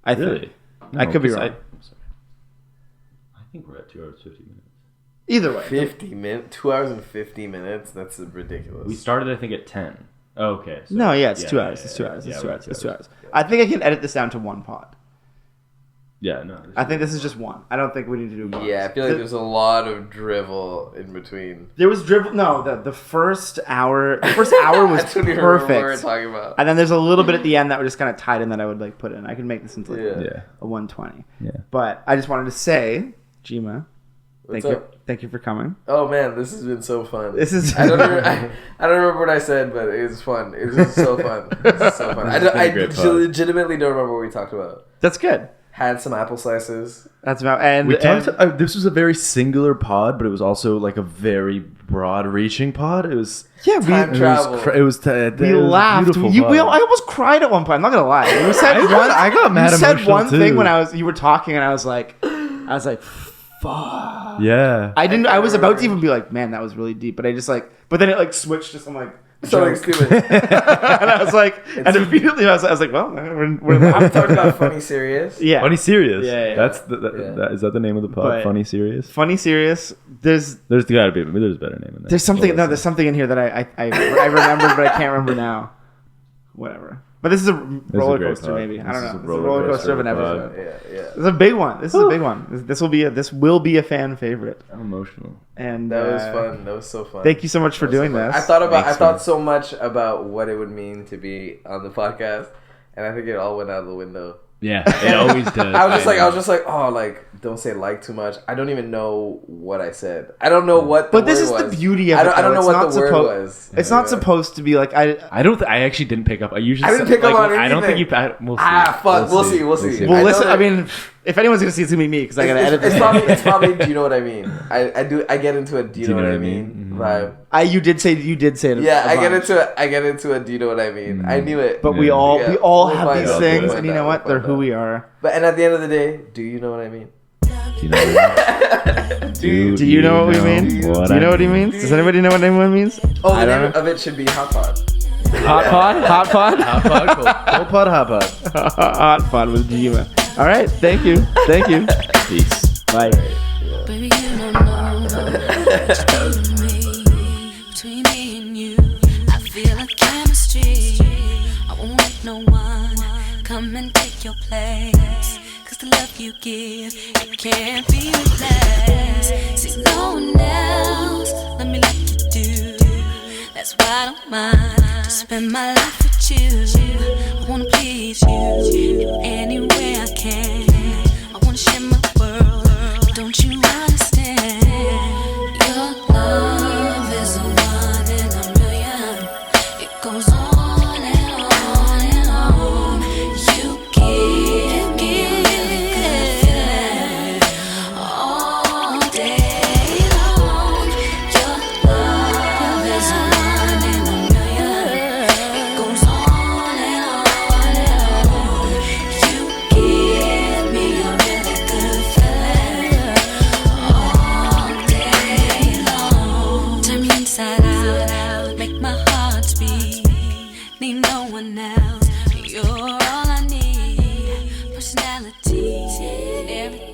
[SPEAKER 2] I
[SPEAKER 3] Really?
[SPEAKER 2] think. I could be wrong.
[SPEAKER 3] I'm sorry. I think we're at 2 hours 50 minutes.
[SPEAKER 2] Either way.
[SPEAKER 1] 50 minutes, 2 hours and 50 minutes. That's ridiculous.
[SPEAKER 3] We started, I think, at 10. Oh, okay. So,
[SPEAKER 2] No, it's 2 hours. It's 2 hours. It's 2 hours. It's 2 hours. I think I can edit this down to one pod.
[SPEAKER 3] Yeah, no.
[SPEAKER 2] I think this is just one. I don't think we need to do more.
[SPEAKER 1] Yeah, I feel like there's a lot of drivel in between.
[SPEAKER 2] There was dribble. No, the first hour. The first hour was
[SPEAKER 1] I don't even remember what we were
[SPEAKER 2] perfect.
[SPEAKER 1] talking about.
[SPEAKER 2] And then there's a little bit at the end that was just kind of tied in that I would like put in. I could make this into like a 120.
[SPEAKER 3] Yeah.
[SPEAKER 2] But I just wanted to say, Gyimah,
[SPEAKER 1] What's up?
[SPEAKER 2] Thank you for coming.
[SPEAKER 1] Oh man, this has been so fun.
[SPEAKER 2] This is.
[SPEAKER 1] I don't remember what I said, but it was fun. It was so fun. I legitimately don't remember what we talked about.
[SPEAKER 2] That's good.
[SPEAKER 1] Had some apple slices.
[SPEAKER 2] That's about and
[SPEAKER 3] We talked. This was a very singular pod, but it was also like a very broad-reaching pod. It was
[SPEAKER 1] time travel.
[SPEAKER 2] We laughed. I almost cried at one point. I'm not gonna lie. You said
[SPEAKER 3] I got mad.
[SPEAKER 2] You said
[SPEAKER 3] emotional
[SPEAKER 2] one
[SPEAKER 3] too.
[SPEAKER 2] thing when you were talking, and I was like, fuck.
[SPEAKER 3] Yeah.
[SPEAKER 2] I was about to even be like, man, that was really deep, but I just like, but then it like switched to some like
[SPEAKER 1] Something stupid.
[SPEAKER 2] And I was like, and immediately I was like, well, we're
[SPEAKER 1] I'm talking about funny serious.
[SPEAKER 2] yeah.
[SPEAKER 3] Funny Serious.
[SPEAKER 2] Yeah.
[SPEAKER 3] That's is that the name of the pod?
[SPEAKER 2] But-
[SPEAKER 3] Funny Serious.
[SPEAKER 2] Funny serious. There's
[SPEAKER 3] Gotta be. Maybe there's a better name in there.
[SPEAKER 2] there's something
[SPEAKER 3] We'll
[SPEAKER 2] no
[SPEAKER 3] listen.
[SPEAKER 2] there's something in here that I remembered but I can't remember now. Whatever. But this is a roller
[SPEAKER 3] great
[SPEAKER 2] coaster,
[SPEAKER 3] pod.
[SPEAKER 2] maybe. I
[SPEAKER 3] This
[SPEAKER 2] don't
[SPEAKER 3] is
[SPEAKER 2] know.
[SPEAKER 3] a
[SPEAKER 2] It's a roller coaster of an
[SPEAKER 3] pod.
[SPEAKER 2] episode.
[SPEAKER 1] Yeah.
[SPEAKER 2] It's a big one. This is a big one. This will be a fan favorite.
[SPEAKER 3] I'm emotional.
[SPEAKER 2] And
[SPEAKER 1] That was fun. That was so fun.
[SPEAKER 2] Thank you so much for doing this.
[SPEAKER 1] I thought
[SPEAKER 3] Thanks, man.
[SPEAKER 1] so much about what it would mean to be on the podcast, and I think it all went out the window.
[SPEAKER 3] Yeah, it always does.
[SPEAKER 1] I was just like, oh, like don't say like too much. I don't even know what I said. I don't know what.
[SPEAKER 2] But this is the beauty of it.
[SPEAKER 1] I don't know
[SPEAKER 2] It's
[SPEAKER 1] what
[SPEAKER 2] not
[SPEAKER 1] the word was.
[SPEAKER 2] It's not supposed to be like
[SPEAKER 3] I actually didn't pick up. I usually.
[SPEAKER 1] I didn't pick up on
[SPEAKER 3] I don't think you.
[SPEAKER 1] anything.
[SPEAKER 3] We'll see.
[SPEAKER 1] Fuck. We'll see. We'll see.
[SPEAKER 2] Well,
[SPEAKER 1] I know
[SPEAKER 2] listen.
[SPEAKER 1] that-
[SPEAKER 2] I mean, if anyone's gonna see, it's gonna be me because I gotta edit this.
[SPEAKER 1] It's probably. Do you know what I mean? I do. I get into a. Do you know what I mean? Vibe.
[SPEAKER 2] You did say it.
[SPEAKER 1] Yeah,
[SPEAKER 2] I
[SPEAKER 1] I get into a. Do you know what I mean? I knew it.
[SPEAKER 2] But we
[SPEAKER 3] Yeah.
[SPEAKER 2] all
[SPEAKER 1] We'll
[SPEAKER 2] have
[SPEAKER 1] find
[SPEAKER 2] these
[SPEAKER 1] out.
[SPEAKER 2] things,
[SPEAKER 1] We'll
[SPEAKER 2] and you
[SPEAKER 1] find
[SPEAKER 2] know
[SPEAKER 1] out.
[SPEAKER 2] what? They're who we are.
[SPEAKER 1] But and at the end of the day, do you know what I mean?
[SPEAKER 3] Do you know what
[SPEAKER 2] Do you know what we mean? Do you know what he means? Does anybody know what anyone means?
[SPEAKER 1] Oh,
[SPEAKER 2] I
[SPEAKER 1] the
[SPEAKER 2] don't
[SPEAKER 1] name
[SPEAKER 2] know.
[SPEAKER 1] of it should be Hot Pot.
[SPEAKER 2] Hot pod, hot pod,
[SPEAKER 3] Hot pod, cold pod, hot pod.
[SPEAKER 2] hot pod with Gyimah. All right, thank you.
[SPEAKER 3] Peace.
[SPEAKER 2] Bye.
[SPEAKER 5] Baby, you don't know what you do to me. Between me and you, I feel a chemistry. I won't let no one come and take your place. Cause the love you give, it can't be replaced. See, no one else, let me like you do. That's why I don't mind to spend my life with you. I wanna please you in any way I can. I wanna share my world. Don't you understand? Your love is a one in a million. It goes on and on and on. You give good feeling all day long. Your love is a one in a million. It goes on and on and on. You give me a really good feeling all day long. Turn me inside out, make my heart beat. Need no one else. You're all I need. Personality, everything.